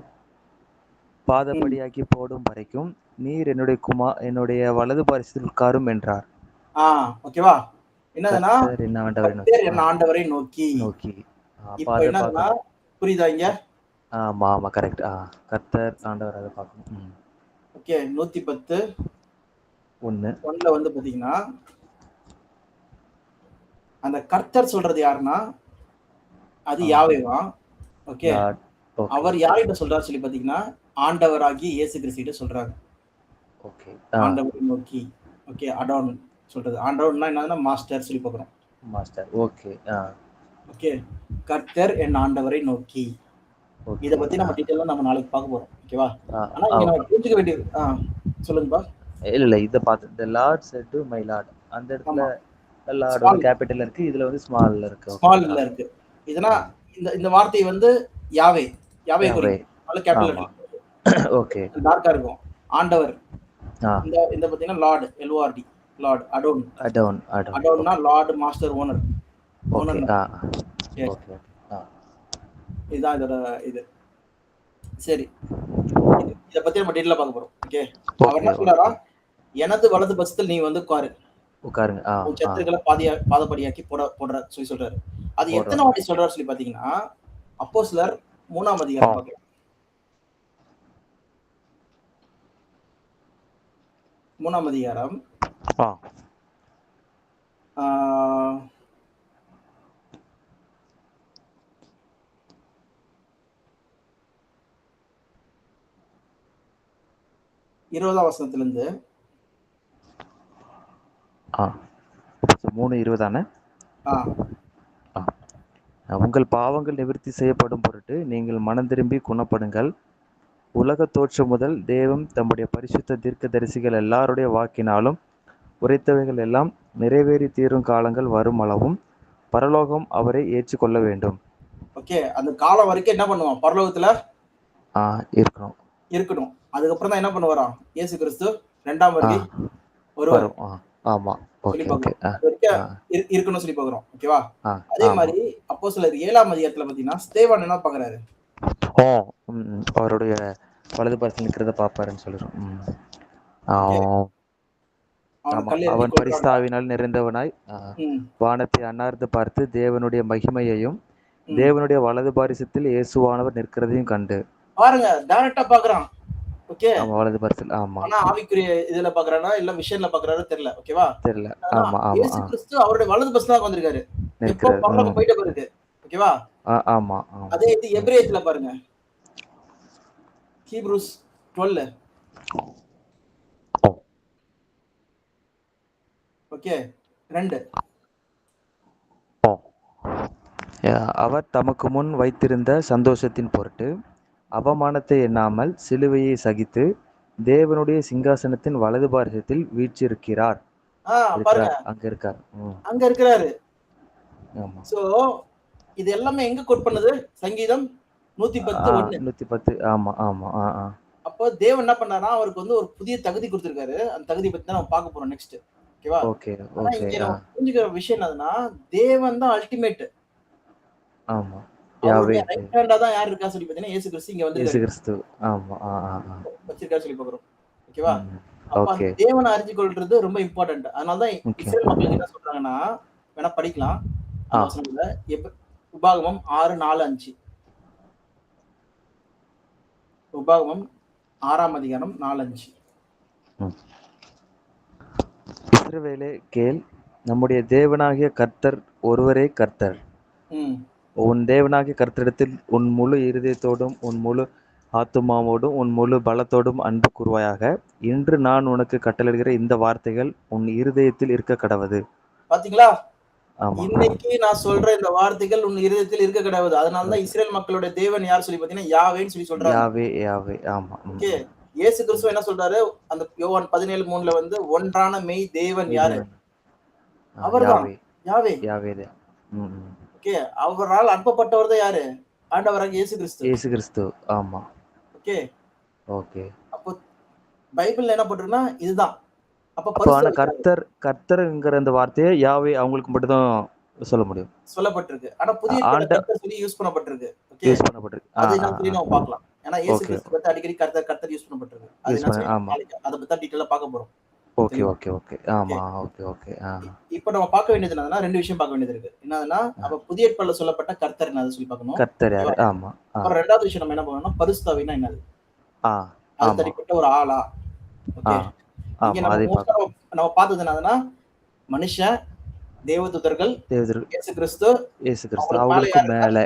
பாதபடியாக்கி போடும் வரைக்கும் நீர் என்னுடைய வலது பாரிசத்தில் உட்காரும் என்றார். ஓகேவா? என்னதுன்னா கர்த்தர் என் ஆண்டவரை நோக்கி. இப்போ என்னதுன்னா புரியுதா இங்க? ஆமா ஆமா கரெக்ட். கர்த்தர் ஆண்டவர் அதை பார்க்கணும். ஓகே. 110:1 வந்து பாத்தீங்கன்னா அந்த கர்த்தர் சொல்றது யாருன்னா அது யாவேவா. ஓகே. அவர் யார்கிட்ட சொல்றாரு சொல்லி பாத்தீங்கன்னா ஆண்டவராகிய இயேசு கிறிஸ்துவிட்ட சொல்றாங்க. ஓகே. ஆண்டவரை நோக்கி. ஓகே. அடோன் சொல்றது. அடோன்னா என்னன்னா மாஸ்டர் சொல்லி பார்க்கிறோம். மாஸ்டர். ஓகே. ஓகே. கர்த்தர் என் ஆண்டவரை நோக்கி. இத பத்தி நம்ம டீடைலா நம்ம நாளைக்கு பார்க்க போறோம். ஓகேவா? ஆனா இங்க நம்ம புரிஞ்சுக்க வேண்டியது சொல்லுங்கப்பா. இல்ல இத பார்த்து the Lord said to my Lord. அந்த இடத்துல லார்ட் வந்து கேபிட்டல்ல இருக்கு, இதுல வந்து ஸ்மால்ல இருக்கு. ஸ்மால்ல இருக்கு. இதனா இந்த வார்த்தை வந்து யாவே குறிக்கும். அதுல கேபிட்டல் இருக்கு. ஓகே. டார்க்கா இருக்கும். ஆண்டவர். இந்த பாத்தீங்கன்னா லார்ட் LORD லார்ட் அடோன்னா lord master owner. Okay. Okay. இதுதான் இதோட இது. சரி. இத பத்தி நம்ம டீடைலா பார்க்க போறோம். ஓகே. அவர் என்ன சொல்றாரா? எனது வலது பட்சத்தில் நீ வந்து உட்காருங்க. உன் சத்துருக்களை பாதபடியாக்கி போடுற சொல்லி சொல்றாரு. அது எத்தனை வாட்டி சொல்றாரு சொல்லி பாத்தீங்கன்னா அப்போஸ்தலர் 3ஆம் அதிகாரம் பார்க்கலாம். 3ஆம் அதிகாரம் 20ஆம் வசனத்திலிருந்து 3:20. உங்கள் பாவங்கள் நிவர்த்தி செய்யப்படும் பொருட்டு நீங்கள் மனம் திரும்பி குணப்படுங்கள். உலக தோற்றம் முதல் தேவன் தம்முடைய பரிசுத்த தீர்க்கதரிசிகள் எல்லாருடைய வாக்கினாலும் உரைத்தவைகள் எல்லாம் நிறைவேறி தீரும் காலங்கள் வரும் அளவும் பரலோகம் அவரை ஏற்றுக்கொள்ள வேண்டும். ஓகே. அந்த காலம் வரைக்கும் என்ன பண்ணுவான்? பரலோகத்துல இருக்கணும். அதுக்கப்புறம் தான் என்ன பண்ணுவாராம்? இயேசு கிறிஸ்து 2ஆம் வருகை வருவார். ஆமா. ஓகே. இருக்கணும் சொல்லி பார்க்கிறோம். ஓகேவா? அதே மாதிரி அப்போஸ்தலர் 7ஆம் அதிகாரத்துல பாத்தீங்கன்னா ஸ்தேவான் என்ன பார்க்கறாரு? அவருடைய வலது பாரிசத்தில் நிக்கிறத பாப்பாருன்னு சொல்றோம். அவன் பரிசுத்தாவினால் நிறைந்தவனாய் வானத்தை அண்ணார்ந்து பார்த்து தேவனுடைய மகிமையையும் தேவனுடைய வலது பாரிசத்தில் இயேசுவானவர் நிற்கிறதையும் கண்டு பாருங்க. டைரக்டா பார்க்கறான். ஓகே. வலது பாரிசத்தில். ஆமா. ஆனா ஆவிக்குரிய இதுல பார்க்கறானா இல்ல விஷன்ல பார்க்கறாரு தெரியல. ஓகேவா? தெரியல. ஆமா. இயேசு கிறிஸ்து அவருடைய வலது பக்கத்துல உட்கார்ந்திருக்காரு. எப்போ பரலோகம் போயிட்ட பிறகு. ஓகேவா? ஆமா. அதே இது எபிரேயத்துல பாருங்க. ஹீப்ரூஸ் 12. ஓகே. 2. அவர் தமக்கு முன் வைத்திருந்த சந்தோஷத்தின் பொருட்டு அவமானத்தை எண்ணாமல் சிலுவையை சகித்து தேவனுடைய சிங்காசனத்தின் வலது பாரிசத்தில் வீற்றிருக்கிறார். அங்க இருக்கிறாரு. சோ இது எல்லாமே எங்க கோட் பண்ணுது? சங்கீதம் 110:1. ஆமா. அப்ப அப்போ தேவன் என்ன பண்ணாருன்னா அவருக்கு வந்து ஒரு புதிய தகுதி கொடுத்திருக்காரு. அந்த தகுதியை பத்தி தான் நம்ம பார்க்க போறோம் நெக்ஸ்ட். ஓகேவா? ஓகே, ஆனா ஓகே. இங்க நம்ம புரிஞ்சுக்கிற விஷயம் என்னதுன்னா, தேவன் தான் அல்டிமேட். ஆமா. யாவே அவருடைய ரைட் ஹேண்டா தான் யார் இருக்கா சொல்லி பார்த்தீங்கன்னா, இயேசு கிறிஸ்து இங்க இயேசு வந்திருக்காரு. கிறிஸ்து. ஆமா. வச்சிருக்காரு சொல்லி பார்க்கிறோம். ஓகேவா? ம். அப்ப அந்த ஓகே. தேவனை அறிஞ்சு கொள்றது ரொம்ப இம்பார்ட்டன்ட். அதனால தான் முக்கியம். இஸ்ரேல் மக்களுக்கு என்ன சொல்றாங்கன்னா, வேணா படிக்கலாம். ஆ. அந்த வசனங்கள உபாகமம் 6, 4, 5. உபாகமம் 6ஆம் அதிகாரம் 4, 5. இஸ்ரவேலே கேள், நம்முடைய தேவனாகிய கர்த்தர் ஒருவரே கர்த்தர். ம். உன் தேவனாகிய கர்த்தரிடத்தில் உன் முழு இருதயத்தோடும் உன் முழு ஆத்துமாவோடும் உன் முழு பலத்தோடும் அன்பு கூர்வாயாக. இன்று நான் உனக்கு கட்டளையிடுகிற இந்த வார்த்தைகள் உன் இருதயத்தில் இருக்க கடவது. பாத்தீங்களா? ஆமா. இன்னைக்கு நான் சொல்ற இந்த வார்த்தைகள் உன் இருதயத்தில் இருக்க கடவுது. அதனால தான் இஸ்ரேல் மக்களுடைய தேவன் யார் சொல்லி பார்த்தீங்கன்னா, யாவேன்னு சொல்லி சொல்றாங்க. யாவே. ஆமா. ஓகே. இயேசு கிறிஸ்து என்ன சொல்றாரு? அந்த யோவான் 17:3ல வந்து ஒன்றான மெய் தேவன் யாரு? அவர்தான். யாவே. யாவே. ஓகே. அவரால் அனுப்பப்பட்டவர் தான் யாரு? ஆண்டவராகிய இயேசு கிறிஸ்து. இயேசு கிறிஸ்து. ஆமா. ஓகே. ஓகே. அப்போ பைபிள்ல என்ன போட்டிருக்குன்னா இதுதான். அப்ப ஆனா கர்த்தர்ங்கிற அந்த வார்த்தையை யாவே அவங்களுக்கு மட்டும் தான் சொல்ல முடியும். சொல்லப்பட்டிருக்கு. ஆனா புதிய ஏற்பாடுல கர்த்தர் சொல்லி யூஸ் பண்ணப்பட்டிருக்கு. ஓகே. யூஸ் பண்ணப்பட்டிருக்கு. அது என்ன சொல்லி நம்ம பார்க்கலாம். ஏன்னா இயேசு கிறிஸ்து பத்தி அடிக்கடி கர்த்தர் யூஸ் பண்ணப்பட்டிருக்கு. அது என்ன சொல்லி நாளைக்கு அத பத்தி டீடைலா பார்க்க போறோம். ஓகே. ஆமா. ஓகே. இப்போ நம்ம பார்க்க வேண்டியது என்னன்னா 2 விஷயம் பார்க்க வேண்டியது இருக்கு. என்னதுன்னா அப்ப புதிய ஏற்பாடுல சொல்லப்பட்ட கர்த்தர் என்னது சொல்லி பார்க்கணும். கர்த்தர் யாரு? ஆமா. அப்புறம் 2வது விஷயம் நம்ம என்ன பண்ணணும்னா பரிசுத்தாவினா என்னது? அது தனிப்பட்ட ஒரு ஆளா? ஓகே. இங்க நம்ம பார்த்தது என்னதுன்னா மனுஷன், தேவதூதர்கள், இயேசு கிறிஸ்து அவங்களுக்கு மேல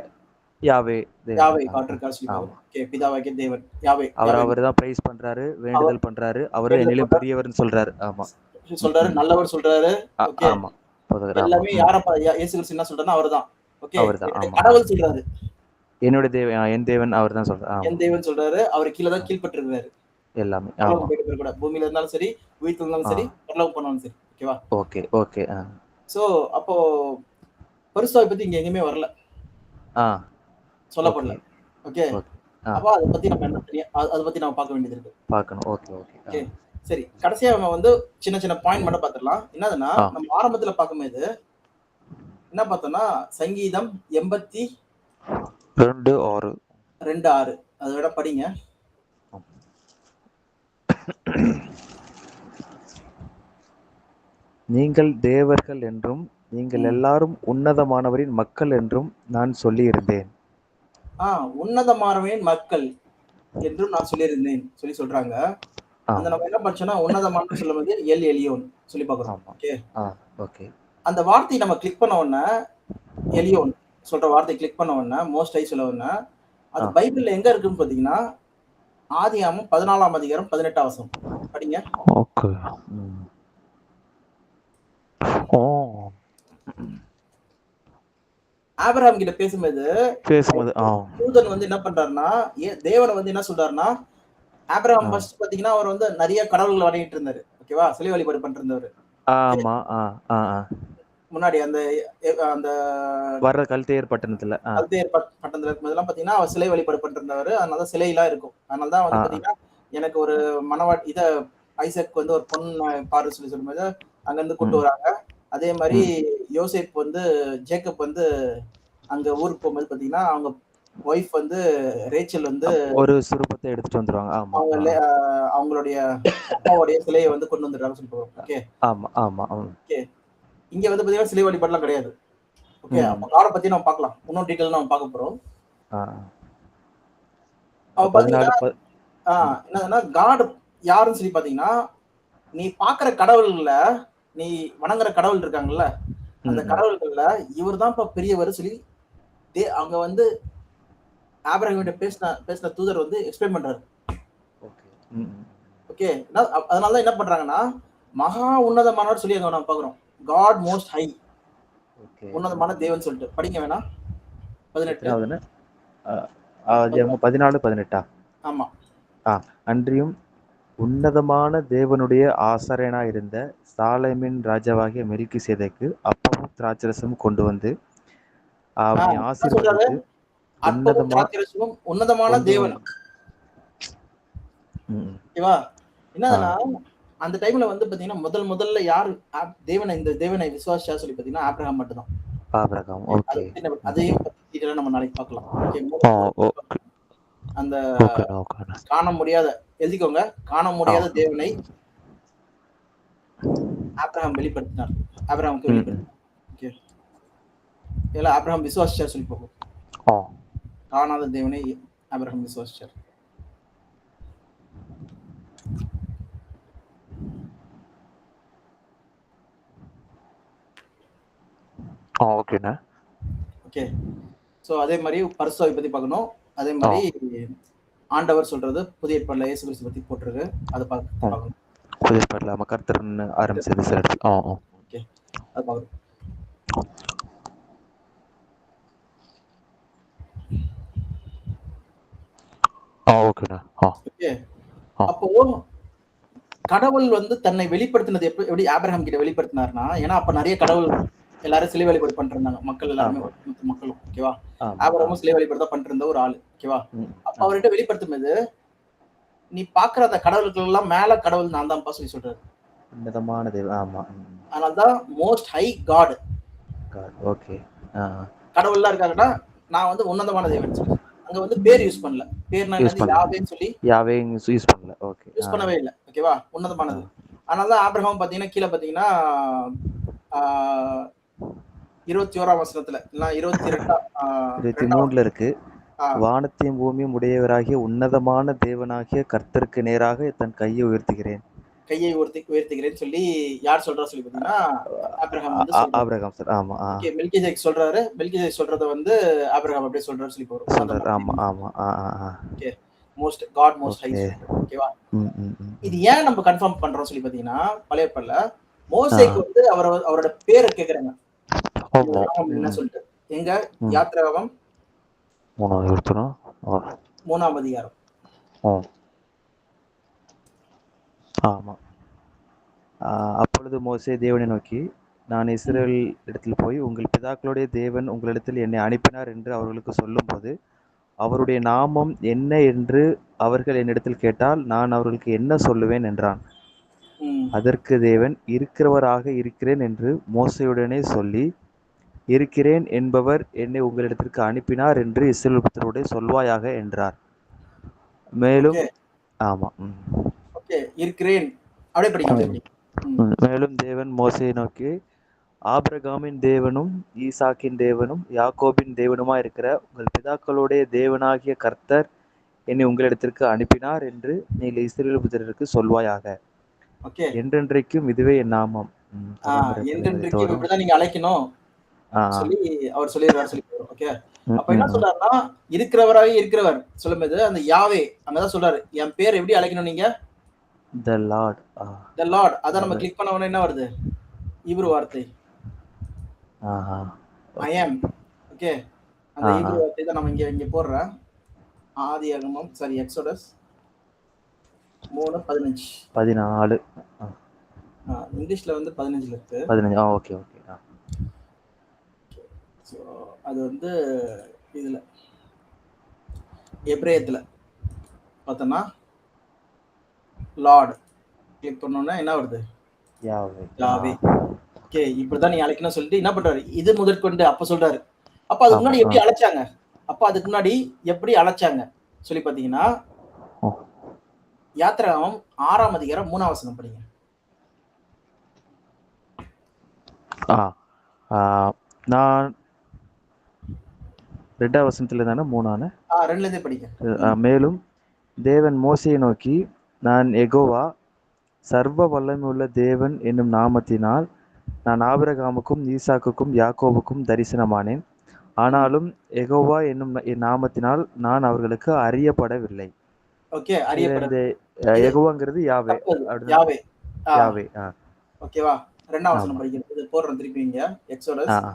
யாவே காட்டிருக்காரு சொல்லி பார்க்கணும். ஓகே. பிதாவாகிய தேவன் யாவே. அவர் தான் பிரைஸ் பண்றாரு, வேண்டுதல் பண்றாரு. அவரு என்னிலும் பெரியவர்னு சொல்றாரு. ஆமா. சொல்றாரு, நல்லவர் சொல்றாரு. ஓகே. ஆமா. எல்லாமே யாரப்பா இயேசு கிறிஸ்து என்ன சொல்றாருன்னா அவர்தான். ஓகே. அவர்தான். கடவுள் சொல்றாரு. என்னுடைய தேவன் என் தேவன் அவர்தான் சொல்றாரு. என் தேவன் சொல்றாரு. அவர் கீழ தான் கீழ்ப்பட்டிருக்காரு. எல்லாமே. ஆமா. கூட பூமியில இருந்தாலும் சரி, உயிர்த்து இருந்தாலும் சரி, பரலோகம் போனாலும் சரி. ஓகேவா? ஓகே. சோ அப்போ பரிசுத்தாவை பத்தி இங்க எங்கயுமே வரல. சொல்லப்படல. ஓகே. அப்ப அத பத்தி நம்ம என்ன தெரியும்? அத பத்தி நம்ம பார்க்க வேண்டியது இருக்கு. பார்க்கணும். ஓகே. சரி. கடைசியா நம்ம வந்து சின்ன பாயிண்ட் மட்டும் பார்த்துடலாம். என்னதுன்னா நம்ம ஆரம்பத்துல பார்க்கும்போது என்ன பார்த்தோம்னா சங்கீதம் 82:6 அதை விட படிங்க. நீங்கள் தேவர்கள் என்றும் நீங்கள் எல்லாரும் உன்னதமானவரின் மக்கள் என்றும் நான் சொல்லியிருந்தேன். உன்னதமானவரின் மக்கள் என்றும் நான் சொல்லியிருந்தேன் சொல்லி சொல்றாங்க. அந்த நம்ம என்ன படிச்சோம்னா உன்னதமான சொல்லும்போது எல் எலியோன் சொல்லி பார்க்கிறோம். ஓகே. அந்த வார்த்தையை நம்ம கிளிக் பண்ண உடனே எலியோன் சொல்ற வார்த்தை கிளிக் பண்ண உடனே மோஸ்ட் ஹை சொல்ல உடனே அது பைபிள்ல எங்க இருக்குன்னு பாத்தீங்கன்னா ஆதியாகமம் 14ஆம் அதிகாரம் 18ஆம் வசனம் படிங்க. ஓகே. ஆபிரகாம் கிட்ட பேசும்போது தூதன் வந்து என்ன பண்றாருன்னா தேவனை வந்து என்ன சொல்றாருன்னா ஆபிரகாம் ஃபர்ஸ்ட் பாத்தீங்கன்னா அவர் வந்து நிறைய கடவுள்களை வணங்கிட்டு இருந்தாரு. ஓகேவா? சிலை வழிபாடு பண்ணிட்டு இருந்தவர். ஆமா. முன்னாடி அந்த அந்த வர்ற கல்தேர் பட்டணத்துல இருக்கும்போதெல்லாம் பாத்தீங்கன்னா அவர் சிலை வழிபாடு பண்ணிட்டு இருந்தவர். அதனால சிலை எல்லாம் இருக்கும். அதனாலதான் வந்து பாத்தீங்கன்னா எனக்கு ஒரு இத ஐசக் வந்து ஒரு பொண்ணு பாரு சொல்லி சொல்லும்போது அங்க இருந்து கூட்டு வராங்க. அதே மாதிரி யோசேப் வந்து ஜேக்கப் வந்து அங்க ஊருக்கு போகும்போது பாத்தீங்கன்னா அவங்க ஒய்ஃப் வந்து ரேச்சல் வந்து ஒரு சுரூபத்தை எடுத்துட்டு வந்துருவாங்க. அவங்களுடைய அப்பாவுடைய சிலையை வந்து கொண்டு வந்துடுறாங்க சொல்லி போறோம். ஓகே. ஆமா. ஓகே. இங்க வந்து பாத்தீங்கன்னா சிலை வழிபாடுலாம் கிடையாது. ஓகே. அப்ப காட பத்தி நம்ம பார்க்கலாம். இன்னும் டீடைல் நம்ம பார்க்க போறோம். என்னன்னா காட் யாருன்னு சொல்லி பாத்தீங்கன்னா நீ பாக்குற கடவுள்ல நீ வணங்குற கடவுள் இருக்காங்கல்ல அந்த கடவுள்கள்ல இவர் தான் பெரியவர் சொல்லி அவங்க வந்து ஆபிரகாம் பேசின தூதர் வந்து எக்ஸ்பிளைன் பண்றாரு. ஓகே. அதனால என்ன பண்றாங்கன்னா மகா உன்னதமானவர் சொல்லி அங்க நம்ம பாக்குறோம். God most high. உன்னதமான தேவன் சொல்லிட்டு படிங்க வேணா 18 14-18. ஆமா. அன்றியும் உன்னதமான தேவனுடைய ஆசாரியனா இருந்த சாலேமின் ராஜாவாகிய மெல்கிசேதேக்கு அப்பமும் திராட்சரசமும் கொண்டு வந்து அவனை ஆசீர்வதித்து உன்னதமான தேவன் ம். ஓகேவா? ஆ. என்னதுன்னா, அந்த டைம்ல வந்து பாத்தீங்கன்னா, முதல்ல யாரு இந்த தேவனை விசுவாசிச்சா சொல்லி பாத்தீங்கன்னா, ஆபிரகாம் மட்டும் தான். ஆபிரகாம். ஓகே. அத ஓகே. பத்தி நம்ம ம். அதையும் பத்தி டீட்டெயிலா நம்ம நாளைக்கு பார்க்கலாம். ஓகே. ஆ. ஓ அந்த ஓகேண்ணா, ஓகேண்ணா. காண முடியாத எழுதிக்கோங்க. காண ஆ. முடியாத தேவனை ஆபிரகாம் வெளிப்படுத்தினார். ஆபிரகாமுக்கு ம், ம். வெளிப்படுத்தினார். ஓகே. இல்ல ஆபிரகாம் விசுவாசிச்சார் சொல்லி பார்ப்போம். ஆ. காணாத தேவனை ஆபிரகாம் விசுவாசிச்சார். ஆ, ஓகேண்ணா. ஓகே. சோ அதே மாரி பரிசுத்தாவி பத்தி பார்க்கணும். அதே ஆ. மாரி ஆண்டவர் சொல்றது புதிய ஏற்பாடுல இயேசு கிறிஸ்து பத்தி போட்டிருக்கு. அத ம். பார்க்கணும். புதிய ஏற்பாட்டுல நம்ம கர்த்தர்ன்னு ஆரம்பிச்சது சில இடத்துல. ஆ, ஆ. ஓகே. அத பார்க்கணும். ஆ, ஓகேண்ணா. ஆ. ஓகே. ஆ. அப்போ கடவுள் வந்து தன்னை வெளிப்படுத்தினது எப்படி ஆபிரகாம் கிட்ட வெளிப்படுத்தினார்னா, ஏன்னா அப்ப நெறைய கடவுள் எல்லாரும் சிலை வழிபாடு பண்ணிட்டு இருந்தாங்க. மக்கள் எல்லாருமே ஆமா. ஒட்டுமொத்த மக்களும். ஓகேவா? ஆமா. ஆ. ஆபிரகாமும் சிலை வழிபாடு தான் பண்ணிட்டு இருந்த ஒரு ஆளு. ஓகேவா? ம். அப்ப ஆ. அவர்கிட்ட வெளிப்படுத்தும்போது, "நீ பார்க்கிற அந்த கடவுளுக்கெல்லாம் மேல கடவுள் நான் தான்ப்பா" சொல்லி சொல்றாரு. உன்னதமான தேவன். ஆமா. ம். அதனால தான் most high God. God. Okay. ஆ. கடவுள்லாம் இருக்காங்கன்னா, நான் வந்து உன்னதமான தேவன் சொல்லி. அங்க வந்து பேர் யூஸ் பண்ணல. பேர்னா யூஸ் என்னது? பண்ணல. யாவேன்னு சொல்லி யாவே யூஸ் பண்ணல. ஓகே. யூஸ் ஆ. பண்ணவே இல்ல. ஓகேவா? ஆ. உன்னதமானது. அதனால தான் ஆபிரகாம் பார்த்தீங்கன்னா, கீழ பார்த்தீங்கன்னா, ஆ 21ஆம் வசனத்துல, இல்ல 22ஆம் 2ஆம் 23ல இருக்கு. ஆ வானத்தையும் பூமியும் உடையவராகிய உன்னதமான தேவனாகிய கர்த்தருக்கு நேராக தன் கையை உயர்த்துகிறேன். கையை உயர்த்துகிறேன்னு சொல்லி யார் சொல்றா சொல்லி பார்த்தீங்கன்னா, ஆபிரகாம் வந்து சொல்றாரு. Abraham sir. ஆமா. ஆ. ஓகே. மெல்கிசேதேக் சொல்றாரு. மெல்கிசேதேக் சொல்றத வந்து ஆபிரகாம் அப்படியே சொல்றாருன்னு சொல்லி வரும். சொல்றாரு. உன்னதமான ஆமா, தேவன். ஆமா. ஆ, ஆ, ஆ. ஓகே. Most high okay. சொல்றாரு. ஓகேவா? ம், ம், ம். இது ஏன் நம்ம கன்ஃபார்ம் பண்றோம் சொல்லி பார்த்தீங்கன்னா, பழைய ஏற்பாடுல ஆ. மோசேக்கு வந்து அவரோட பேர கேட்கறாங்க. ஆமா. நாமம் என்ன ம், சொல்லிட்டு. எங்க? ம். யாத்திராகமம் 3வது எடுத்துரும். ஆ. 3ஆம் அதிகாரம். ஆ. ஆமா. அப்பொழுது மோசே தேவனை நோக்கி, நான் ம். இஸ்ரவேல் இடத்தில் போய், உங்கள் பிதாக்களுடைய தேவன் உங்களிடத்தில் என்னை அனுப்பினார் என்று அவர்களுக்கு சொல்லும்போது, அவருடைய நாமம் என்ன என்று அவர்கள் என்னிடத்தில் கேட்டால், நான் அவர்களுக்கு என்ன சொல்லுவேன் என்றான். ம். அதற்கு தேவன், இருக்கிறவராக இருக்கிறேன் என்று மோசேயுடனே சொல்லி, இருக்கிறேன் என்பவர் என்னை உங்களிடத்திற்கு அனுப்பினார் என்று இஸ்ரவேல் புத்திரரோடே சொல்வாயாக என்றார். மேலும் ஓகே. ஆமா. ம். ஓகே. இருக்கிறேன். அப்படியே படிங்க. அப்படியே ம். படிங்க. ம். ம். மேலும் தேவன் மோசேயை நோக்கி, ஆபிரகாமின் தேவனும் ஈசாக்கின் தேவனும் யாக்கோபின் இருக்கிற உங்கள் பிதாக்களுடைய தேவனாகிய கர்த்தர் என்னை உங்களிடத்திற்கு அனுப்பினார் என்று நீங்கள் இஸ்ரவேல் புத்திரருக்கு சொல்வாயாக. ஓகே. என்றென்றைக்கும் இதுவே என் நாமம். தலைமுறை தலைமுறை என்றென்றைக்கும் தோறும். இப்படிதான் நீங்க அழைக்கணும் ஆ, ஆ. சொல்லி அவர் சொல்லிடுறாரு சொல்லி வரும். ஓகே. ம், அப்ப என்ன ம், ம். சொல்றாருன்னா, இருக்கிறவராவே இருக்கிறவர் சொல்லும்போது அந்த யாவே அங்கதான் சொல்றாரு. என் பேர் எப்படி அழைக்கணும் நீங்க? The Lord. The Lord. அத நம்ம அவர். கிளிக் பண்ண உடனே என்ன வருது? ஹீப்ரு வார்த்தை. ஆஹா. ஐ ஆம். ஓகே. அந்த ஆ, ஆ. ஹீப்ரு வார்த்தை தான் நம்ம இங்க போடுறேன். ஆதியாகமம் எக்ஸோடஸ் 3:15. 14. இங்கிலீஷ்ல வந்து 15ல இருக்கு. 15. Okay, okay. ஸோ அது வந்து இதுல எப்ரேயத்துல பார்த்தோம்னா லார்ட் கிளிக் பண்ணோம்னா என்ன வருது? யாவே. யாவே. ஓகே. இப்படிதான் நீ அழைக்கணும் சொல்லிட்டு என்ன பண்றாரு? இது முதற்கொண்டு அப்ப சொல்றாரு. அப்ப அதுக்கு ஆமா. முன்னாடி எப்படி அழைச்சாங்க? அப்ப அதுக்கு முன்னாடி எப்படி அழைச்சாங்க சொல்லி பாத்தீங்கன்னா, யாத்திராகமம் 6ஆம் அதிகாரம் 3ஆம் வசனம் படிங்க. நான் 2வது வசனத்துல தானே 3ஆன. 2ல இருந்தே படிங்க. மேலும் தேவன் மோசேயை நோக்கி, நான் யெகோவா சர்வ வல்லமையுள்ள தேவன் என்னும் நாமத்தினால் நான் ஆபிரகாமுக்கும் ஈசாக்குக்கும் யாக்கோபுக்கும் தரிசனமானேன். ஆனாலும் யெகோவா என்னும் என் நாமத்தினால் நான் அவர்களுக்கு அறியப்படவில்லை. ஓகே. இதுல அறியப்பட இந்த யெகோவாங்கிறது யாவே. தப்பு. யாவே. யாவே. ஓகேவா? 2ஆம் வசனம் ஆமா. படிக்கிறது. இது போடுறேன் திருப்பி இங்க. எக்ஸோடஸ் ஆ.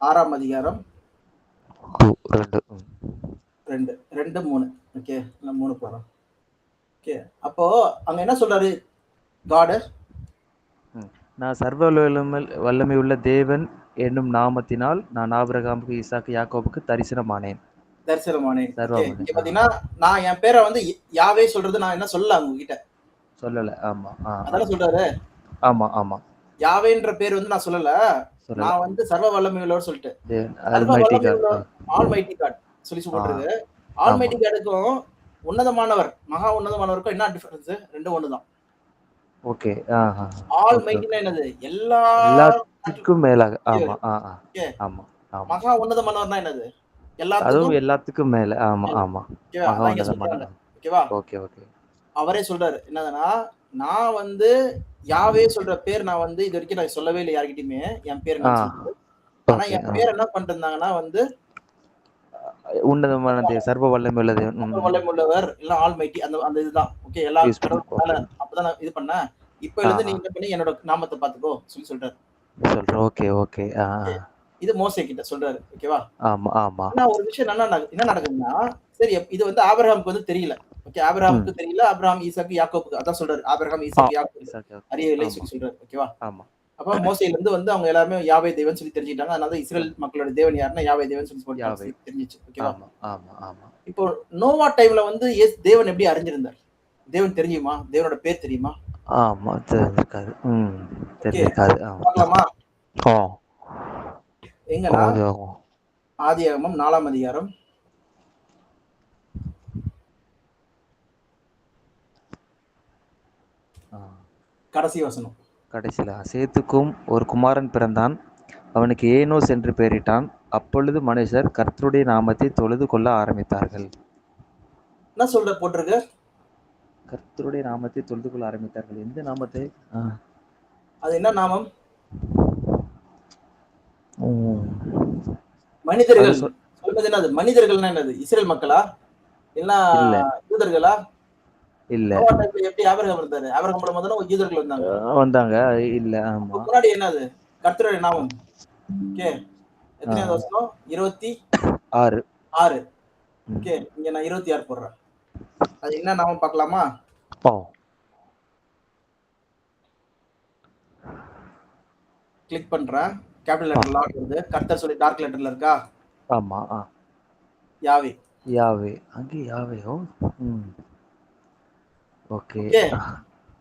6ஆம் அதிகாரம் 2. 2, 2, 3. ஓகே. நான் 3 போடுறேன். ஓகே. அப்போ அங்க என்ன சொல்றாரு காட்? நான் சர்வ வல்லமையுள்ள தேவன் என்னும் நாமத்தினால் நான் ஆபிரகாமுக்கு ஈசாக்கு யாக்கோபுக்கு தரிசனமானேன். தரிசனமானேன். ஓகே. சர்வவல்லமை. இங்க பாத்தீங்கன்னா, நான் என் பேரை வந்து யாவே சொல்றது நான் என்ன சொல்லல உங்ககிட்ட. சொல்லல. ஆமா. அதானே சொல்றாரு. ஆமா, ஆமா. யாவேன்ற பேர் வந்து நான் சொல்லல. சொல்லல. நான் வந்து சர்வ வல்லமை உள்ளவர் சொல்லிட்டேன். தேவன் சர்வ அல்மைட்டி வல்லமை காட். உள்ள ஆல்மைட்டி காட் சொல்லி ஆ. போட்டிருக்கு. ஆமா. ஆல்மைட்டி காடுக்கும் உன்னதமானவர், மகா உன்னதமானவருக்கும் என்ன டிஃபரன்ஸ்? 2 ஒண்ணு தான். ஓகே. ஓகே, ஆல்மைட்டினா ஓகே. என்னது? எல்லா எல்லாத்துக்கும் மேலாக. ஆமா. பெரியவர். ஆ. ஓகே. ஆமா, ஆமா. மகா உன்னதமானவர்னா என்னது? அதுவும் எல்லாத்துக்கும் எல்லாத்துக்கும் மேல. ஆமா, மேல. ஆமா. ஓகேவா? மகா அதான் இங்க சொல்றாங்க. உன்னதமானவர். ஓகேவா? Okay, okay. அவரே சொல்றாரு. என்னதுன்னா, நான் வந்து யாவே சொல்ற பேர் நான் வந்து இதுவரைக்கும் நான் சொல்லவே இல்ல யார்கிட்டயுமே. என் பேர் ஆ. என்னன்னு சொல்லிட்டு. ஆனா ஓகே. என் பேர் என்ன பண்ணிருந்தாங்கன்னா வந்து உன்னதமான சர்வ வல்லமை உள்ள தேவன். சர்வ வல்லமை உள்ளவர், இல்ல ஆல்மைட்டி அந்த அந்த இதுதான். ஓகே. எல்லா யூஸ் பண்ணி. கடவுளுக்கு மேல ஓகே. அப்பதான் நான் இது பண்ணேன். இப்பயிலருந்து நீ ஆ. என்ன பண்ணு என்னோட நாமத்த பாத்துக்கோ சொல்லி சொல்றாரு. சொல்றேன். Okay, okay. ஓகே. இது மோசே கிட்ட சொல்றாரு. ஓகேவா? ஆமா, ஆமா. ஆனா ஒரு விஷயம் என்ன நடக்குதுன்னா, சரி இது வந்து ஆபிரகாமுக்கு வந்து தெரியல. ஓகே. ஆபிரகாமுக்கு ம். தெரியல. ஆபிரகாம், ஈசாக்கு, யாக்கோபுக்கு அதான் சொல்றாரு. ஆபிரகாம், ஆ. ஈசாக்கு, யாக்கோபு இசாக்கு. அறியவில்லை ஆமா, சொல்லி சொல்றாரு. ஓகேவா? ஆமா. அப்ப மோசேயிலிருந்து வந்து அவங்க எல்லாருமே யாவே தேவன் சொல்லி தெரிஞ்சுக்கிட்டாங்க. அதனால தான் இஸ்ரேல் மக்களோட தேவன் யாருன்னா யாவே தேவன் சொல்லி போட்டாங்க யாவே. சொல்லி தெரிஞ்சுச்சு. ஓகேவா? ஆமா, ஆமா, ஆமா. இப்போ நோவா டைம்ல வந்து தேவன் எப்படி அறிஞ்சிருந்தார்? தேவன் தெரியுமா? தேவனோட பேர் தெரியுமா? ஆமா. தெரிஞ்சிருக்காது. ஓகே. தெரிஞ்சிருக்காது. ஆமா. பார்க்கலாமா? ஆ. எங்கன்னா ஆதியாகமம். ஆதியாகமம் 4ஆம் அதிகாரம். கடைசி வசனம். கடைசியில சேத்துக்கும் ஒரு குமாரன் பிறந்தான். அவனுக்கு ஏனோஸ் என்று பெயரிட்டான். அப்பொழுது மனுஷர் கர்த்தருடைய நாமத்தை தொழுது கொள்ள ஆரம்பித்தார்கள். என்ன சொல்ற போட்டிருக்கு? கர்த்தருடைய நாமத்தை தொழுது கொள்ள ஆரம்பித்தார்கள். எந்த நாமத்தை? அது என்ன நாமம்? ம். மனிதர்கள். அது சொல்றது என்னது? மனிதர்கள்னா என்னது? இஸ்ரேல் மக்களா? இல்ல இல்ல, யூதர்களா? இல்ல. நோவா டைம்ல எப்படி ஆபிரகாம் இருந்தாரு? ஆபிரகாம் முதல்ல யூதர்கள் வந்தாங்க. வந்தாங்க. இல்ல. அப்ப ஆமா. முன்னாடி என்னது? கர்த்தருடைய நாமம். ஓகே. ஆ. எத்தனையாவது வசனம்? 6. 26. ம். ஓகே. இங்க நான் 26 போடுறேன். அது என்ன நாமம் பார்க்கலாமா? ஓ. கிளிக் பண்றேன். கேபிட்டல் லெட்டர்ல வருது. கர்த்தர் சொல்லி டார்க் லெட்டர்ல இருக்கா? ஆமா. யாவே. யாவே. அங்கே யாவேயோ. ம். ஓகே. ஓகே.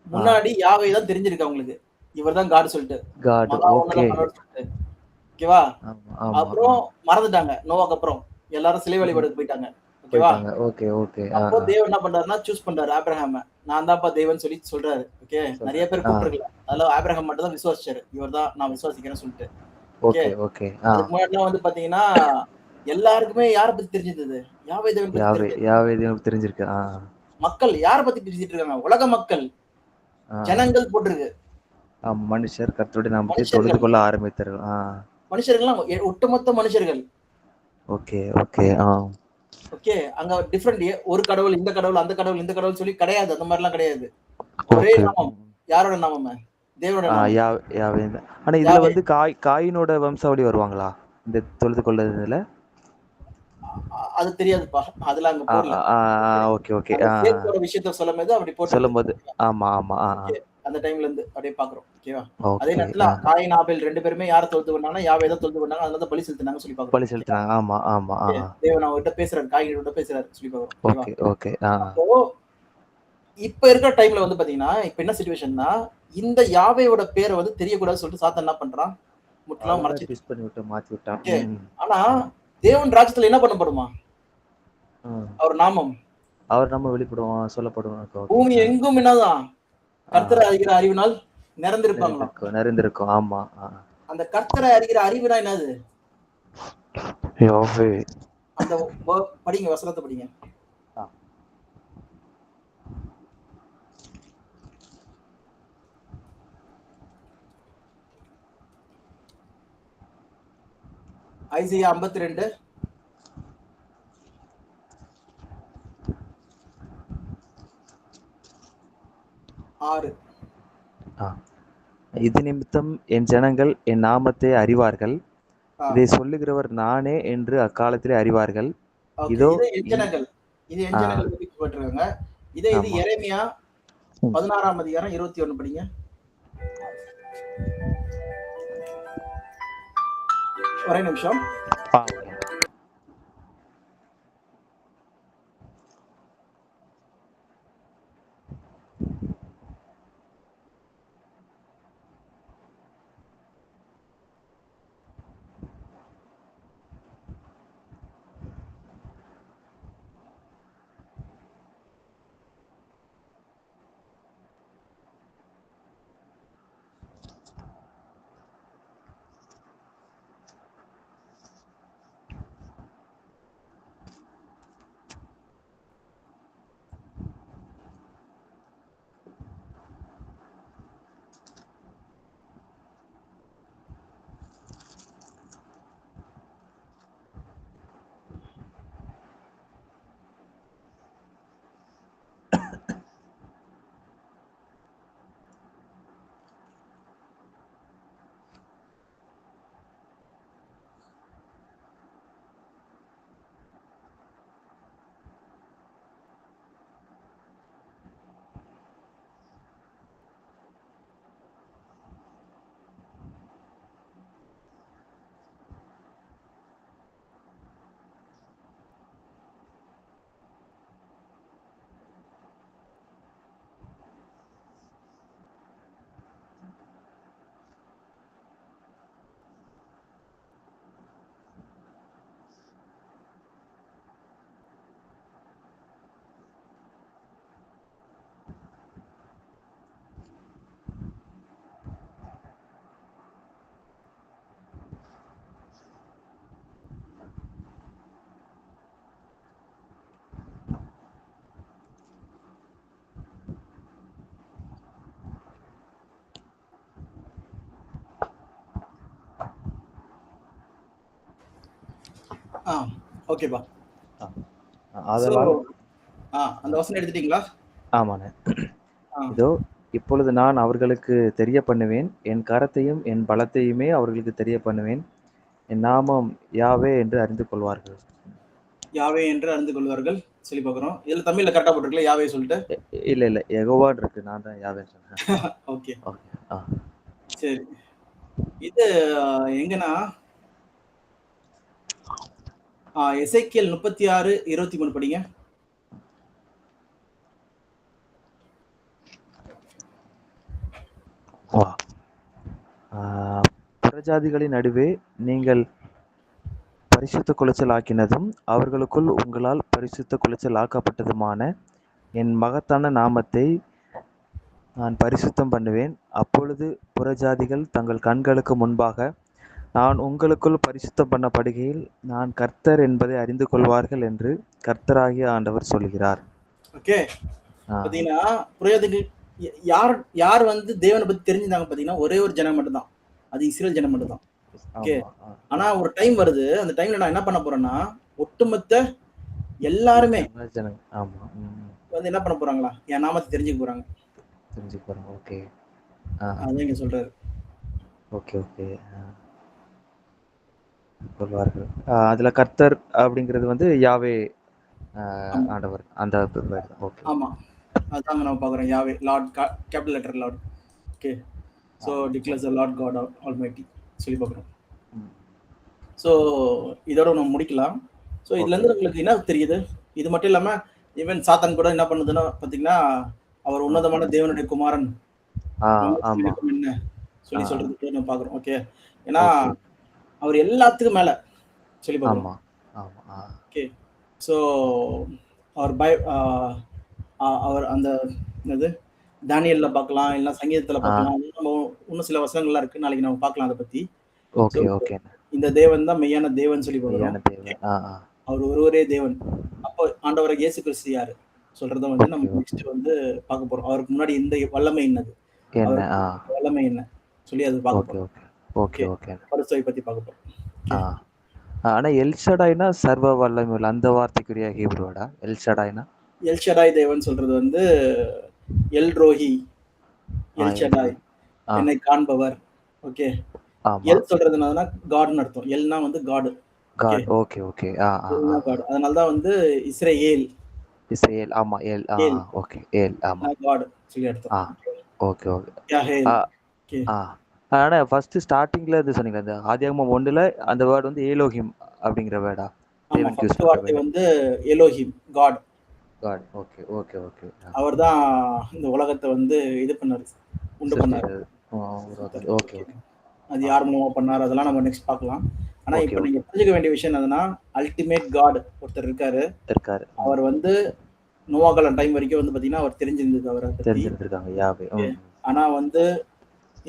முன்னாடி யாவே தான் தெரிஞ்சிருக்கு அவங்களுக்கு. இவர்தான் காட் சொல்லிட்டு. காட். மகா ஓகே. உன்னதமானவர் சொல்லிட்டு. ஓகேவா? ஆமா, ஆமா. அப்புறம் மறந்துட்டாங்க. நோவாக்கு அப்புறம். எல்லாரும் சிலை வழிபாடுக்கு போயிட்டாங்க. ஓகேவா? போயிட்டாங்க. Okay, okay. அப்போ தேவன் என்ன பண்றாருன்னா, சூஸ் பண்றாரு ஆபிரகாம. நான் தான்ப்பா தேவன் சொல்லி சொல்றாரு. ஓகே. நெறைய பேர் ஆ. கூப்பிட்டுருக்கல. அதுல ஆபிரகாம் மட்டும் தான் விசுவாசிச்சாரு. இவர்தான் நான் விசுவாசிக்கிறேன்னு சொல்லிட்டு. ஓகே. Okay, okay. அதுக்கு முன்னாடிலாம் வந்து பாத்தீங்கன்னா, எல்லாருக்குமே யார பத்தி தெரிஞ்சிருந்தது? யாவே தேவன் பத்தி யாவே. தெரிஞ்சது. யாவே எனக்கு தெரிஞ்சிருக்கு. மக்கள் யார பத்தி பேசிட்டு இருக்காங்க? உலக மக்கள். ஜனங்கள் போட்டிருக்கு. மனுஷர் கர்த்தருடைய நாமத்தை தொழுது மனுஷர்கள். கொள்ள ஆரம்பித்தார்கள். மனுஷர்கள்லாம் ஒட்டுமொத்த மனுஷர்கள். Okay, okay. ஓகே. அங்க டிஃபரெண்ட் ஒரு கடவுள், இந்த கடவுள், அந்த கடவுள், இந்த கடவுள் சொல்லி கிடையாது. அந்த மாரிலாம் கிடையாது. ஒரே ஓகே. நாமம். யாரோட நாமம்? தேவனோட நாமம். யாவே. ஆனா இதுல யாவே. வந்து காயினோட வம்சாவளி வருவாங்களா? இந்த தொழுது கொள்ளதுல? அது தெரியாதுப்பா. அதெல்லாம் அங்க போடல. Okay, okay. அந்த சேத்தோட விஷயத்த சொல்லும்போது அப்படி போட்டிருக்கு. சொல்லும்போது ஆமா, ஆமா. ஓகே. அந்த டைம்ல இருந்து அப்படியே பாக்குறோம். ஓகேவா? அதே ஓகே. நேரத்துல காயின், ஆபேல் 2 பேருமே யார தொழுது கொண்டாங்கன்னா, யாவே தான் தொழுது கொண்டாங்க. அதனால தான் பலி செலுத்துனாங்கன்னு சொல்லி பலி பாக்குறோம். ஓகேவா? செலுத்தினாங்க. ஆமா, ஆமா. ஓகே. தேவன் அவங்ககிட்ட பேசுறாரு. காயின்கிட்ட பேசுறாரு சொல்லி பாக்குறோம். ஓகேவா? Okay, okay. அப்போ இப்ப இருக்கிற டைம்ல வந்து பாத்தீங்கன்னா, இப்ப என்ன சிச்சுவேஷன்னா, இந்த யாவேயோட பேர வந்து தெரியக்கூடாதுன்னு சொல்லிட்டு சாத்தான் என்ன பண்றான்? முற்றிலும் அவன் மறைச்சு. ட்விஸ்ட் பண்ணி விட்டு மாத்தி விட்டான். ஓகே. ஆனா தேவன் ராஜ்யத்துல என்ன பண்ணப்படுமா? ம். அவர் நாமம் அவர் நம்ம வெளிப்படுவோம், சொல்லப்படுவோம். ஓகே. பூமி எங்கும் என்னதான் கர்த்தரை அறிகிற அறிவினால் நிறந்திருப்பாங்களாம். நிறைந்திருக்கும். ஆமா. அந்த கர்த்தரை அறிகிற அறிவுனா என்னது? யாவே. அந்த படிங்க, வசனத்தை படிங்க. ஐசையா 52 6. இது நிமித்தம் என் ஜனங்கள் என் நாமத்தை அறிவார்கள். இதை சொல்லுகிறவர் நானே என்று அக்காலத்திலே அறிவார்கள். இதோ இது என் ஜனங்கள். இது என் ஜனங்கள் பத்தி போட்டிருக்காங்க. இது எரேமியா 16ஆம் அதிகாரம் 21 படிங்க. ஒரே நிமிஷம். ஆ ஓகேப்பா. ஆ. ஸோ ஆதலால் அந்த வசனம் எடுத்துட்டீங்களா? ஆமாண்ணே. ஆ. இதோ இப்பொழுது நான் அவர்களுக்கு தெரிய பண்ணுவேன். என் கரத்தையும் என் பலத்தையுமே அவர்களுக்கு தெரிய பண்ணுவேன். என் நாமம் யாவே என்று அறிந்து கொள்வார்கள். யாவே என்று அறிந்து கொள்வார்கள் சொல்லி பார்க்குறோம். இதுல தமிழ்ல கரெக்டா போட்டிருக்கல யாவே சொல்லிட்டு. இல்ல யெகோவான்னு இருக்கு. நான் தான் யாவேன்னு சொன்னேன். ஓகே. ஓகே. ஆ. சரி. இது எங்கன்னா எசேக்கியேல் 36:23 படிங்க. வா. புறஜாதிகளின் நடுவே நீங்கள் பரிசுத்த குலைச்சல் ஆக்கினதும் அவர்களுக்குள் உங்களால் பரிசுத்த குலைச்சல் ஆக்கப்பட்டதுமான என் மகத்தான நாமத்தை நான் பரிசுத்தம் பண்ணுவேன். அப்பொழுது புறஜாதிகள் தங்கள் கண்களுக்கு முன்பாக நான் உங்களுக்குள் பரிசுத்தம் பண்ணப்படுகையில் நான் கர்த்தர் என்பதை அறிந்து கொள்வார்கள் என்று கர்த்தராகிய ஆண்டவர் சொல்கிறார். ஓகே. பாத்தீங்கன்னா புறஜாதிகள் யார் யார் வந்து தேவனை பத்தி தெரிஞ்சிருந்தாங்க பாத்தீங்கன்னா ஒரே ஒரு ஜனம் மட்டும்தான். அது இஸ்ரேல் ஜனம் மட்டும்தான். ஓகே. ஆனா ஒரு டைம் வருது. அந்த டைம்ல நான் என்ன பண்ண போறேன்னா ஒட்டுமொத்த எல்லாருமே வந்து என்ன பண்ண போறாங்களா என் நாமத்தை தெரிஞ்சுக்க போறாங்க. ஓகே. அதான் இங்க சொல்றாரு. Okay okay. சொல்வார்கள். அதுல கர்த்தர் அப்படிங்கிறது வந்து யாவே ஆண்டவர் அந்த ஓகே. ஆமா. அதாங்க நம்ம பார்க்குறோம். Yahweh lord capital letter lord. Okay. So declares the lord God almighty சொல்லி பார்க்குறோம். ஸோ இதோட நம்ம முடிக்கலாம். ஸோ இதுலேருந்து உங்களுக்கு என்ன தெரியுது? இது மட்டும் இல்லாமல் ஈவன் சாத்தான் கூட என்ன பண்ணுதுன்னா பார்த்தீங்கன்னா அவர் உன்னதமான தேவனுடைய குமாரன் என்ன சொல்லி சொல்றது நம்ம பார்க்குறோம். ஓகே. ஏன்னா அவர் எல்லாத்துக்கும் மேலே சொல்லி பார்க்குறோம். ஓகே. ஸோ அவர் அந்த என்னது தானியல்ல பார்க்கலாம், இல்லைன்னா சங்கீதத்தில் பார்க்கலாம். நம்ம இன்னும் சில வசனங்கள்லாம் இருக்கு. நாளைக்கு நம்ம பார்க்கலாம் அதை பத்தி. Okay okay. இந்த தேவன் தான் மெய்யான தேவன் சொல்லி பார்க்குறோம். அவர் ஒருவரே தேவன். அப்போ ஆண்டவரை இயேசு கிறிஸ்து யாரு சொல்றத வந்து நம்ம நெக்ஸ்ட் வந்து பார்க்க போறோம். அவருக்கு முன்னாடி இந்த வல்லமை என்னது, வல்லமை என்ன சொல்லி அது பார்க்க போறோம். Okay okay. பரிசுத்தை பத்தி பார்க்க போறோம். ஆனா எல்ஷடாய்னா சர்வ வல்லமை உள்ள அந்த வார்த்தைக்குரிய ஹீப்ரு வேர்டா எல்ஷடாய்னா? எல்ஷடாய் தேவன் சொல்றது வந்து எல் ரோஹி, எல்ஷடாய் என்னை காண்பவர். ஓகே. எல் சொல்றது என்னன்னா காட்னு அர்த்தம். எல்னா வந்து God. God. Okay okay. God. அதனால தான் வந்து இஸ்ரேல். ஆமா எல். ஓகே. எல் ஆமா. காட் சொல்லி அர்த்தம். Okay okay. ஆனா ஃபர்ஸ்ட் ஸ்டார்டிங்ல இது சொன்னீங்க அந்த ஆதியாகமம் 1ல அந்த வேர்ட் வந்து ஏலோஹிம் அப்படிங்கிற வேர்டா? ஆமா. ஃபர்ஸ்ட் வார்த்தை வந்து Elohim God. God. Okay okay okay. அவர்தான் இந்த உலகத்தை வந்து இது பண்ணாரு, உண்டு பண்ணாரு. Okay okay. அது யார் மூலமா பண்ணாரு அதெல்லாம் நம்ம நெக்ஸ்ட் பார்க்கலாம். ஆனா இப்போ நீங்க புரிஞ்சுக்க வேண்டிய விஷயம் என்னதுன்னா அல்டிமேட் காட் ஒருத்தர் இருக்காரு. அவர் வந்து நோவா காலம் டைம் வரைக்கும் வந்து பாத்தீங்கன்னா அவர் தெரிஞ்சிருந்தது அவரை தெரிஞ்சிருக்காங்க யாவே. ஆனா வந்து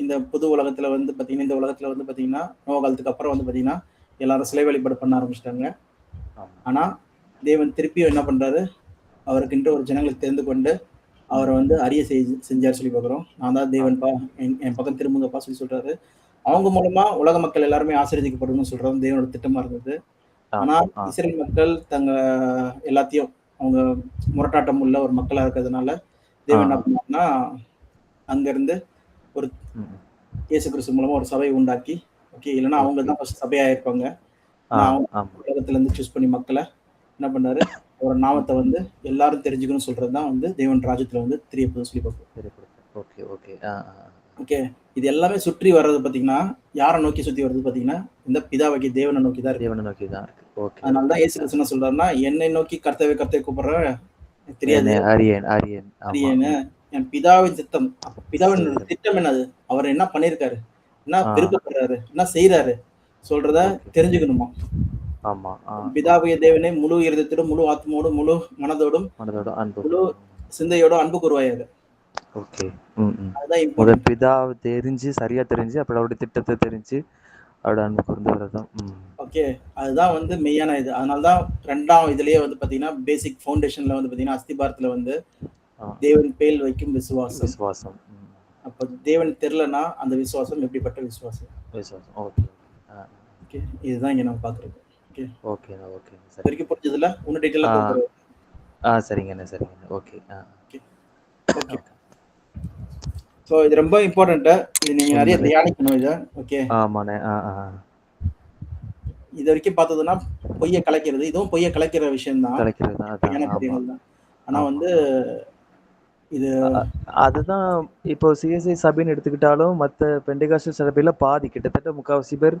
இந்த புது உலகத்துல வந்து பாத்தீங்கன்னா இந்த உலகத்துல வந்து பாத்தீங்கன்னா நோவா காலத்துக்கு அப்புறம் வந்து பாத்தீங்கன்னா எல்லாரும் சிலை வழிபாடு பண்ண ஆரம்பிச்சிட்டாங்க. ஆனா தேவன் திருப்பியும் என்ன பண்றாரு, அவருக்குன்ட்டு ஒரு ஜனங்களுக்கு தெரிந்து கொண்டு அவரை வந்து அறிய செஞ்சார் சொல்லி பார்க்குறோம். நான் தான் தேவன்பா, என் பக்கம் திரும்புங்கப்பா சொல்லி சொல்றாரு. அவங்க மூலமா உலக மக்கள் எல்லாருமே ஆசீர்வதிக்கப்படணும்னு சொல்றது தேவனோட திட்டமா இருந்தது. ஆனா இஸ்ரேல் மக்கள் தங்க எல்லாத்தையும் அவங்க முரட்டாட்டம் உள்ள ஒரு மக்களா இருக்கிறதுனால தேவன் என்ன பண்ணாருன்னா அங்க இருந்து ஒரு இயேசு கிறிஸ்து மூலமா ஒரு சபையை உண்டாக்கி, ஓகே, இல்லைன்னா அவங்க தான் ஃபர்ஸ்ட் சபையா இருப்பாங்க. உலகத்துல இருந்து சூஸ் பண்ணி மக்களை என்ன பண்ணாரு, ஒரு நாமத்தை வந்து எல்லாரும் தெரிஞ்சுக்கணும்னு சொல்றதுதான் வந்து தேவன் ராஜ்யத்துல வந்து தெரியப்படுது சொல்லி பார்ப்போம். ஓகே. இது எல்லாமே சுற்றி வர்றது பாத்தீங்கன்னா யாரை நோக்கி சுத்தி வருது பாத்தீங்கன்னா இந்த பிதாவாகிய தேவனை நோக்கி தான் இருக்கு. அதனாலதான் இயேசு கிறிஸ்து என்ன சொல்றாருன்னா என்னை நோக்கி கர்த்தரை கூப்பிடுற தெரியாது அரியேன்னு என் பிதாவின் சித்தம். பிதாவின் திட்டம் என்னது, அவர் என்ன பண்ணிருக்காரு, என்ன விருப்பப்படுறாரு, என்ன செய்யறாரு சொல்றத தெரிஞ்சுக்கணுமா. பிதாவிய தேவனே முழு இருதயத்தோடும் முழு ஆத்மாவோடும் முழு மனதோடும் முழு சிந்தையோட அன்பு கூறுவாரு. அதுதான் பிதாவை தெரிஞ்சு சரியா தெரிஞ்சு அப்புறம் அவருடைய திட்டத்தை தெரிஞ்சு அவரோட அன்பு கூர்ந்தவர்தான். ஓகே. அதுதான் வந்து மெய்யான இது. அதனாலதான் 2ஆம் இதுலயே வந்து பாத்தீங்கன்னா பேசிக் ஃபவுண்டேஷன்ல வந்து பாத்தீங்கன்னா அஸ்திபாரத்துல வந்து தேவன் பேல் வைக்கும் விசுவாசம். அப்ப தேவன் தெரியலனா அந்த விசுவாசம் எப்படிப்பட்ட விசுவாசம்? ஓகே. இதுதான் இங்க நம்ம பாக்குறது. ஓகே. ஓகேண்ணா ஓகேண்ணா இது சரி. வரைக்கும் புரிஞ்சதுல? இன்னும் டீட்டெயிலா ஆ போக போறேன். சரிங்கண்ணே சரிங்கண்ணே. ஓகே. ஓகே. ஓகே. ஸோ இது ரொம்ப இம்பார்ட்டன்ட்டு. இது நீங்க நெறைய உண்மையிலே. தியானிக்கணும் இத. ஓகே. ஆமாண்ணே. இது வரைக்கும் பார்த்ததுன்னா, பொய்ய கலைக்கிறது. இதுவும் பொய்ய கலைக்கிற விஷயம் தான். கிடைக்கிறது தான். அதான். பொய்யான ஆமா. காரியங்கள் தான். ஆனா ஆமா. வந்து இது அ அ அதுதான் இப்போ சிஎஸ்ஐ சபைன்னு எடுத்துக்கிட்டாலும், மத்த பெண்டெகாஸ்டல் சபையில பாதி கிட்டத்தட்ட 3/4 பேர்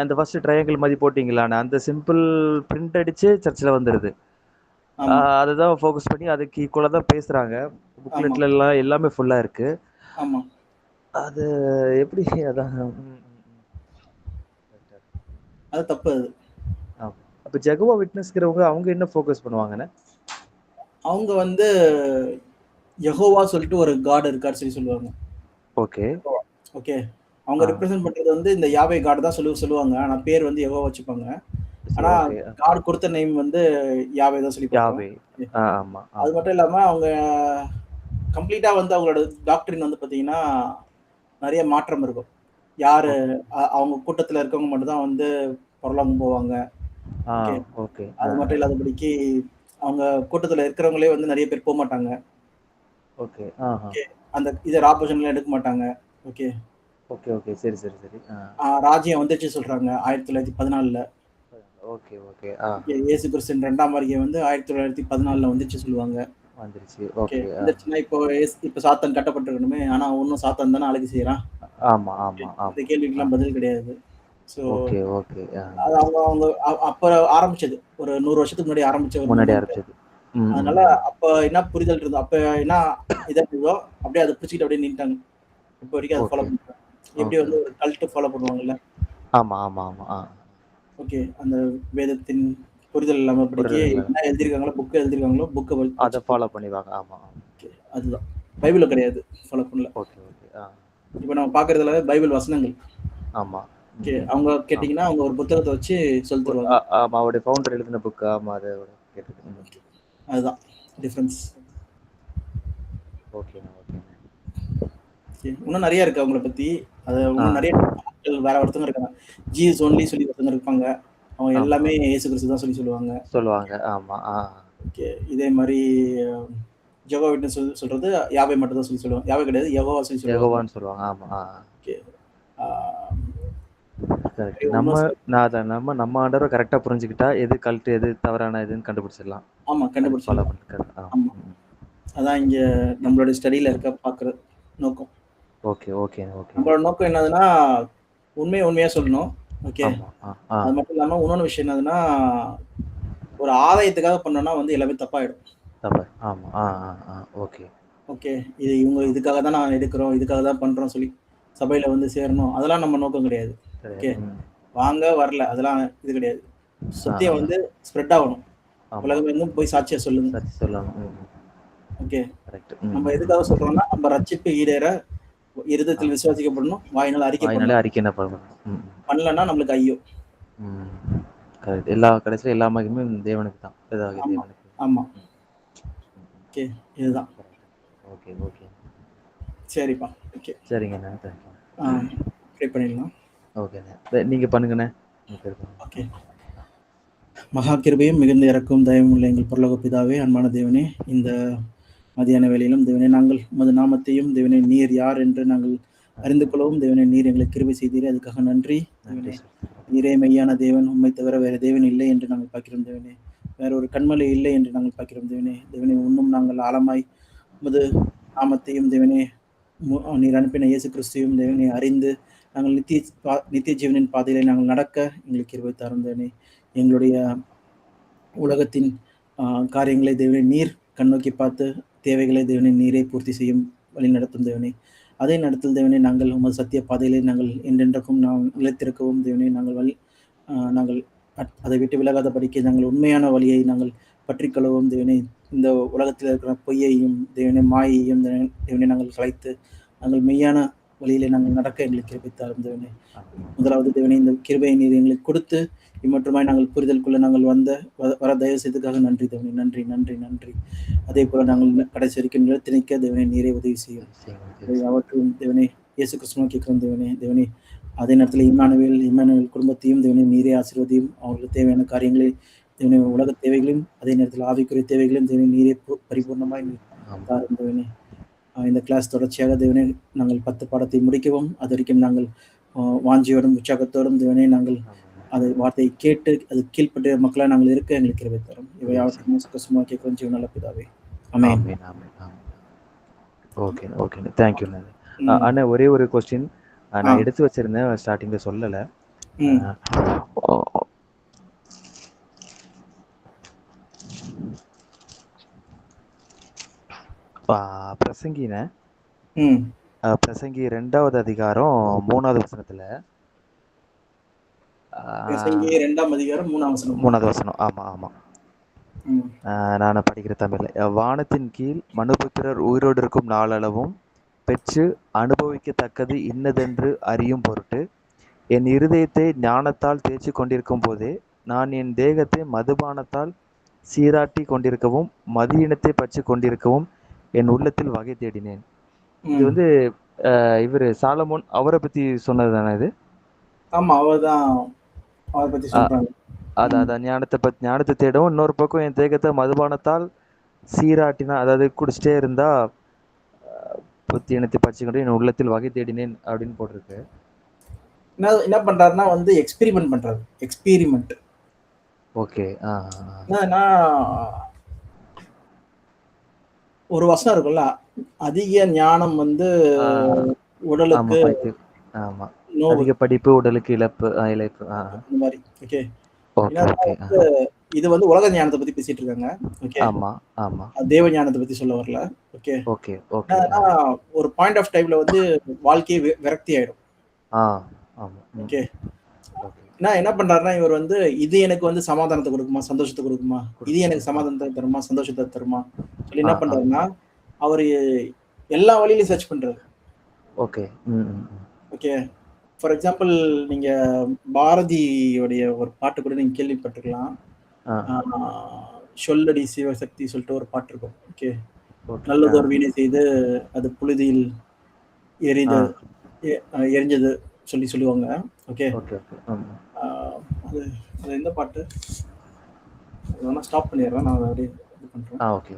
அந்த ஃபர்ஸ்ட் ட்ரையாங்கிள் மாரி போட்டீங்களாண்ணே, அந்த சிம்பிள் பிரிண்ட் அடிச்சு சர்ச்சுல வந்துருது. ஆமா, அதுதான் ஃபோக்கஸ் பண்ணி அதுக்கு ஈக்குவலா தான் பேசுறாங்க. ஆமா, புக்லெட்ல எல்லாம் எல்லாமே ஃபுல்லா இருக்கு. ஆமா. அது எப்படி அதான் அது தப்பு அது. ஆமா. அப்ப ஜெகோவா விட்னஸ்ங்கிறவங்க அவங்க என்ன ஃபோக்கஸ் பண்ணுவாங்கண்ணே? அவங்க வந்து யெகோவா சொல்லிட்டு ஒரு காட் இருக்காரு சொல்லுவாங்க. ஓகே. யெகோவா. ஓகே. அவங்க ஆ. ரெப்ரசன்ட் பண்றது வந்து இந்த யாவே காட் தான் சொல்லுவாங்க. ஆனா பேர் வந்து யெகோவா வச்சுப்பாங்க. சரி ஆனா ஓகே. காட் குடுத்த நேம் வந்து யாவே தான் சொல்லி பார்ப்போம். யாவே. ஓகே. ஆமா, அது ஆமா. மட்டும் இல்லாம அவங்க கம்ப்ளீட்டா வந்து அவங்களோட டாக்ட்ரின் வந்து பார்த்தீங்கன்னா, நெறைய மாற்றம் இருக்கும். யாரு ஓகே. அவங்க கூட்டத்துல இருக்கவங்க மட்டும் தான் வந்து பரலோகம் போவாங்க. ஆ ஓகே. ஓகே. அது மட்டும் இல்லாதபடிக்கு அவங்க கூட்டத்துல இருக்கிறவங்களே வந்து நெறைய பேர் போமாட்டாங்க. ஓகே. ஓகே. அந்த இத ராபோஜன்லாம் எடுக்க மாட்டாங்க. ஓகே. ஓகே. சரி, சரி, சரி. ராஜ்யம் வந்துருச்சு சொல்றாங்க 1914ல. ஓகே. ஓகே. இயேசு கிறிஸ்துவின் 2ஆம் வருகை வந்து 1914ல வந்துருச்சு சொல்லுவாங்க. வந்துருச்சு. ஓகே. ஓகே. வந்துருச்சுன்னா இப்ப சாத்தான் கட்டப்பட்டிருக்கணுமே! ஆனா இன்னும் சாத்தான் தானே ஆளுகை செய்றான். ஆமா, ஓகே. ஆமா, இந்த ஆமா. கேள்விக்கெல்லாம் பதில் கிடையாது. So okay. அது அவங்க அவங்க அப்ப ஆரம்பிச்சது. ஒரு 100 வருஷத்துக்கு முன்னாடி ஆரம்பிச்ச ஒரு முன்னாடி மூவ்மெண்ட். ஆரம்பிச்சது. அதனால ம். அப்ப என்ன புரிதல் இருந்ததோ, அப்ப என்ன இதா இருந்ததோ, அப்படியே அத பிடிச்சுக்கிட்டு அப்படியே நின்னுட்டாங்க. இப்ப வரைக்கும் அத ஃபாலோ ஓகே. பண்றாங்க. எப்படி வந்து ஒரு கல்ட் ஃபாலோ பண்ணுவாங்கல்ல. ஆமா. ஓகே. அந்த வேதத்தின் புரிதல் இல்லாம படிக்க புரியல. என்ன எழுதியிருக்காங்களோ, புக் எழுதியிருக்காங்களோ, புக்க அத வச்சு ஃபாலோ பண்ணிருவாங்க. ஆமா. ஓகே. அதுதான். பைபிள்ல கிடையாது. ஃபாலோ பண்ணல. ஓகே. இப்ப நம்ம பார்க்கிறது எல்லாமே பைபிள் வசனங்கள். ஆமா. ஓகே. அவங்க ஆமா. கேட்டீங்கன்னா, அவங்க ஒரு புத்தகத்த வச்சு சொல்லி தருவாங்க. ஆமா. அவருடைய ஃபவுண்டர் எழுதின புக். ஆமா. அத கேட்டுருக்கேன். ஓகே. அதுதான் டிஃபரன்ஸ். ஓகேண்ணா. ஓகே. இன்னும் நெறைய இருக்கு அவங்கள பத்தி. இன்னும் நெறைய ஆட்கள் வேற ஒருத்தவங்க இருக்காங்க. ஜீசஸ் ஒன்லி சொல்லி ஒருத்தவங்க இருப்பாங்க. அவங்க ஆமா. எல்லாமே இயேசு கிறிஸ்து தான் சொல்லுவாங்க. சொல்லுவாங்க. ஆமா. ஓகே. இதே மாரி ஜெகோவா விட்னஸ் சொல்றது யாவே மட்டும் தான் சொல்லுவாங்க. யாவே கிடையாது. யெகோவா சொல்லுவாங்க. யெகோவான்னு சொல்லுவாங்க. ஆமா. ஓகே. ஆ கரெக்ட். இன்னும் சில நம்ம ஆண்டவர கரெக்ட்டா புரிஞ்சுக்கிட்டா, எது கல்ட், எது தவறான இதுன்னு கண்டுபிடிச்சிடலாம். ஆமா அதுக்கு ஃபாலோ கண்டுபிடிச்சிடலாம். பண்ணிருக்காரு. ஆமா. அதான் இங்க நம்மளோட ஸ்டடில இருக்க பார்க்குற நோக்கம். ஓகே. நம்மளோட நோக்கம் என்னதுன்னா, உண்மையா சொல்லணும். ஓகே. ஆமா. அது மட்டும் இல்லாம இன்னொன்னு விஷயம் என்னதுன்னா, ஒரு ஆதாயத்துக்காக பண்ணோம்னா வந்து எல்லாமே தப்பாயிடும். தவறு. ஆமா. ஓகே. ஓகே. இவங்க இதுக்காக தான் நான் எடுக்கிறோம், இதுக்காக தான் பண்றோம் சொல்லி சபையில வந்து சேரணும். அதெல்லாம் நம்ம நோக்கம் கிடையாது. ஓகே. கிடையாது. வாங்க, வரல. அதெல்லாம் இது கிடையாது. ஆ, சத்தியம் வந்து ஸ்ப்ரெட் ஆகணும். ஆமா. உலகம் எங்கும் போய் சாட்சியா சொல்லுங்க. சரி சொல்லணும். ஓகே. கரெக்ட். நம்ம எதுக்காக சொல்றோம்னா, நம்ம ரட்சிப்பு ஈடேற இருதயத்தில் விசுவாசிக்கப்படணும், வாயினால அறிக்கை வாயினாலே பண்ணணும். அறிக்கை என்ன பண்ணணும். பண்ணலன்னா நம்மளுக்கு ஐயோ! கரெக்ட். கடைசியில எல்லா மகிமையும் தேவனுக்கு தான். பிதாவாகிய ஆமா, தேவனுக்கு. ஆமா. ஓகே. இதுதான். ஓகே. சரிப்பா. ஓகே. சரிங்கண்ணா. தேங்க்யூ. ப்ரே பண்ணிடலாம். ஓகேண்ணே. நீங்க பண்ணுங்கண்ணே. ஓகே. மகா கிருபையும் மிகுந்த இரக்கமும் தயவும் உள்ள எங்கள் பரலோக பிதாவே, அன்பான தேவனே, இந்த மதியான வேளையிலும் தேவனே, நாங்கள் உமது நாமத்தையும் தேவனே நீர் யார் என்று நாங்கள் அறிந்து கொள்ளவும் தேவனே நீர் எங்களுக்கு கிருபை செய்தீரே, அதுக்காக நன்றி தேவனே. நீரே மெய்யான தேவன், உம்மை தவிர வேற தேவன் இல்லை என்று நாங்கள் பார்க்கிறோம் தேவனே. வேற ஒரு கண்மலை இல்லை என்று நாங்கள் பார்க்கிறோம் தேவனே. தேவனே இன்னும் நாங்கள் ஆழமாய் உமது நாமத்தையும் தேவனே நீர் அனுப்பின இயேசு கிறிஸ்துவையும் தேவனே அறிந்து நாங்கள் நித்திய ஜீவனின் பாதையிலே நாங்கள் நடக்க எங்களுக்கு கிருபை தாரும் தேவனே. எங்களுடைய உலகத்தின் காரியங்களை தேவனே நீர் கண்ணோக்கி பார்த்து தேவைகளை தேவனே நீரே பூர்த்தி செய்யும் வழி நடத்தும் தேவனே. அதே நடத்தல் தேவனே நாங்கள் உமது சத்திய பாதையிலே நாங்கள் என்றென்றைக்கும் நிலைத்திருக்கவும் தேவனே நாங்கள் அதை விட்டு விலகாதபடிக்கு நாங்கள் உண்மையான வழியை நாங்கள் பற்றிக்கொள்ளவும் தேவனே. இந்த உலகத்தில் இருக்கிற பொய்யையும் தேவனே மாயையும் தேவனே நாங்கள் கலைத்து நாங்கள் மெய்யான வழியிலே நாங்கள் நடக்க எங்களுக்கு கிருபைத்தாரும் தேவனே. முதலாவது தேவனே இந்த கிருபையை நீர் எங்களுக்கு கொடுத்து இம்மற்றுமாய் நாங்கள் புரிதலுக்குள்ள நாங்கள் வர தயவு செய்ததுக்காக நன்றி தேவனே. நன்றி. அதே போல நாங்கள் கடைசி வரைக்கும் நிலைத்து நிற்க தேவனே நீரே உதவி செய்யும். அவற்றும் தேவனே இயேசு கிறிஸ்துவ கேட்கிறோம் தேவனே. அதே நேரத்தில் இம்மானுவேல் குடும்பத்தையும் தேவனே நீரே ஆசீர்வதியும். அவர்களுக்கு தேவையான காரியங்களை தேவனே உலக தேவைகளையும், அதே நேரத்தில் ஆவிக்குரிய தேவைகளையும் தேவனே நீரே பரிபூர்ணமாய் ஆமாம். தாரும் தேவனே. இந்த கிளாஸ் தொடர்ச்சியாக தேவனே நாங்கள் 10 பாடத்தை முடிக்கவும், அது வரைக்கும் நாங்கள் வாஞ்சியோடும் உற்சாகத்தோடும் தேவனே நாங்கள் அது வார்த்தையை கேட்டு அது கீழ்ப்பட்டு மக்களாக நாங்கள் இருக்க எங்களுக்கு கிருபை தரும். இவை யாவற்றையும் சுகசமாக கேட்கிறோம் ஜீவன் நல்ல பிதாவே. ஆமென். ஆமென், ஆமென், ஆமென். ஓகே, ஓகேண்ணே. தேங்க்யூண்ணே. அண்ணா ஒரே ஒரு கொஸ்டின் நான் எடுத்து வச்சிருந்தேன், ஸ்டார்டிங்ல சொல்லலை. ம். பிரசங்கின ம். பிரசங்கி 2வது அதிகாரம் 3வது வசனத்துல பிரசங்கி 2ஆம் அதிகாரம் 3ஆம் வசனம். 3வது வசனம். ஆமா ஆமா. ம். நான் படிக்கிற தமிழ்ல, வானத்தின் கீழ் மனுபுத்திரர் உயிரோடு இருக்கும் நாளளவும் பெற்று அனுபவிக்கத்தக்கது இன்னதென்று அறியும் பொருட்டு என் இருதயத்தை ஞானத்தால் தேய்ச்சி கொண்டிருக்கும் போதே நான் என் தேகத்தை மதுபானத்தால் சீராட்டி கொண்டிருக்கவும் மதியினத்தை பற்றி கொண்டிருக்கவும் என் உள்ளத்தில் வகை தேடினேன். இது வந்து இவர் சாலமோன் அவரை பத்தி சொன்னது தானே இது? ஆமா, அவர்தான் அவரை பத்தி சொல்றாங்க. அதான் ஞானத்தை தேடவும், இன்னொரு பக்கம் என் தேகத்தை மதுபானத்தால் சீராட்டினா, அதாவது குடிச்சிட்டே இருந்தா புத்தி இனத்தை பற்றி கொண்டு என் உள்ளத்தில் வகை தேடினேன் அப்படின்னு போட்டிருக்கு. என்ன பண்றாருன்னா வந்து எக்ஸ்பெரிமெண்ட் பண்றாரு. எக்ஸ்பெரிமெண்ட். ஓகே. ஒரு வசனம் இருக்குல்ல, அதிக ஞானம் வந்து உடலுக்கு ஆமா, அதிக படிப்பு உடலுக்கு இழப்பு. இந்த மாதிரி. ஓகே. ஓகே. இது வந்து உலக ஞானத்தை பத்தி பேசிட்டு இருக்காங்க. ஓகே. ஆமா ஆமா. தேவ ஞானத்தை பத்தி சொல்ல வரல. ஓகே. Okay okay. ஒரு பாயிண்ட் ஆஃப் டைம்ல வந்து வாழ்க்கையே விரக்தி ஆயிடும். ஆமா. ஓகே. என்ன பண்றாருன்னா, இவர் வந்து இது எனக்கு வந்து சமாதானத்தை கொடுக்குமா, சந்தோஷத்தை கொடுக்குமா, இது எனக்கு சமாதானத்தை தருமா, சந்தோஷத்தை தருமா சொல்லி என்ன பண்றாருன்னா, அவரு எல்லா வழியிலையும் சர்ச் பண்றாரு. ஓகே. ஓகே. ஃபார் எக்ஸாம்பிள், நீங்க பாரதியோடைய ஒரு பாட்டு கூட நீங்க கேள்விப்பட்டிருக்கலாம். சொல்லடி சிவசக்தி சொல்லிட்டு ஒரு பாட்டு இருக்கும். ஓகே. நல்லதொரு வீணை செய்து அது புழுதியில் எரிஞ்சது சொல்லுவாங்க. ஓகே. அது எந்த பாட்டு? ஸ்டாப் பண்ணிடுறேன், நான் அப்படியே இது பண்றேன். ஓகே.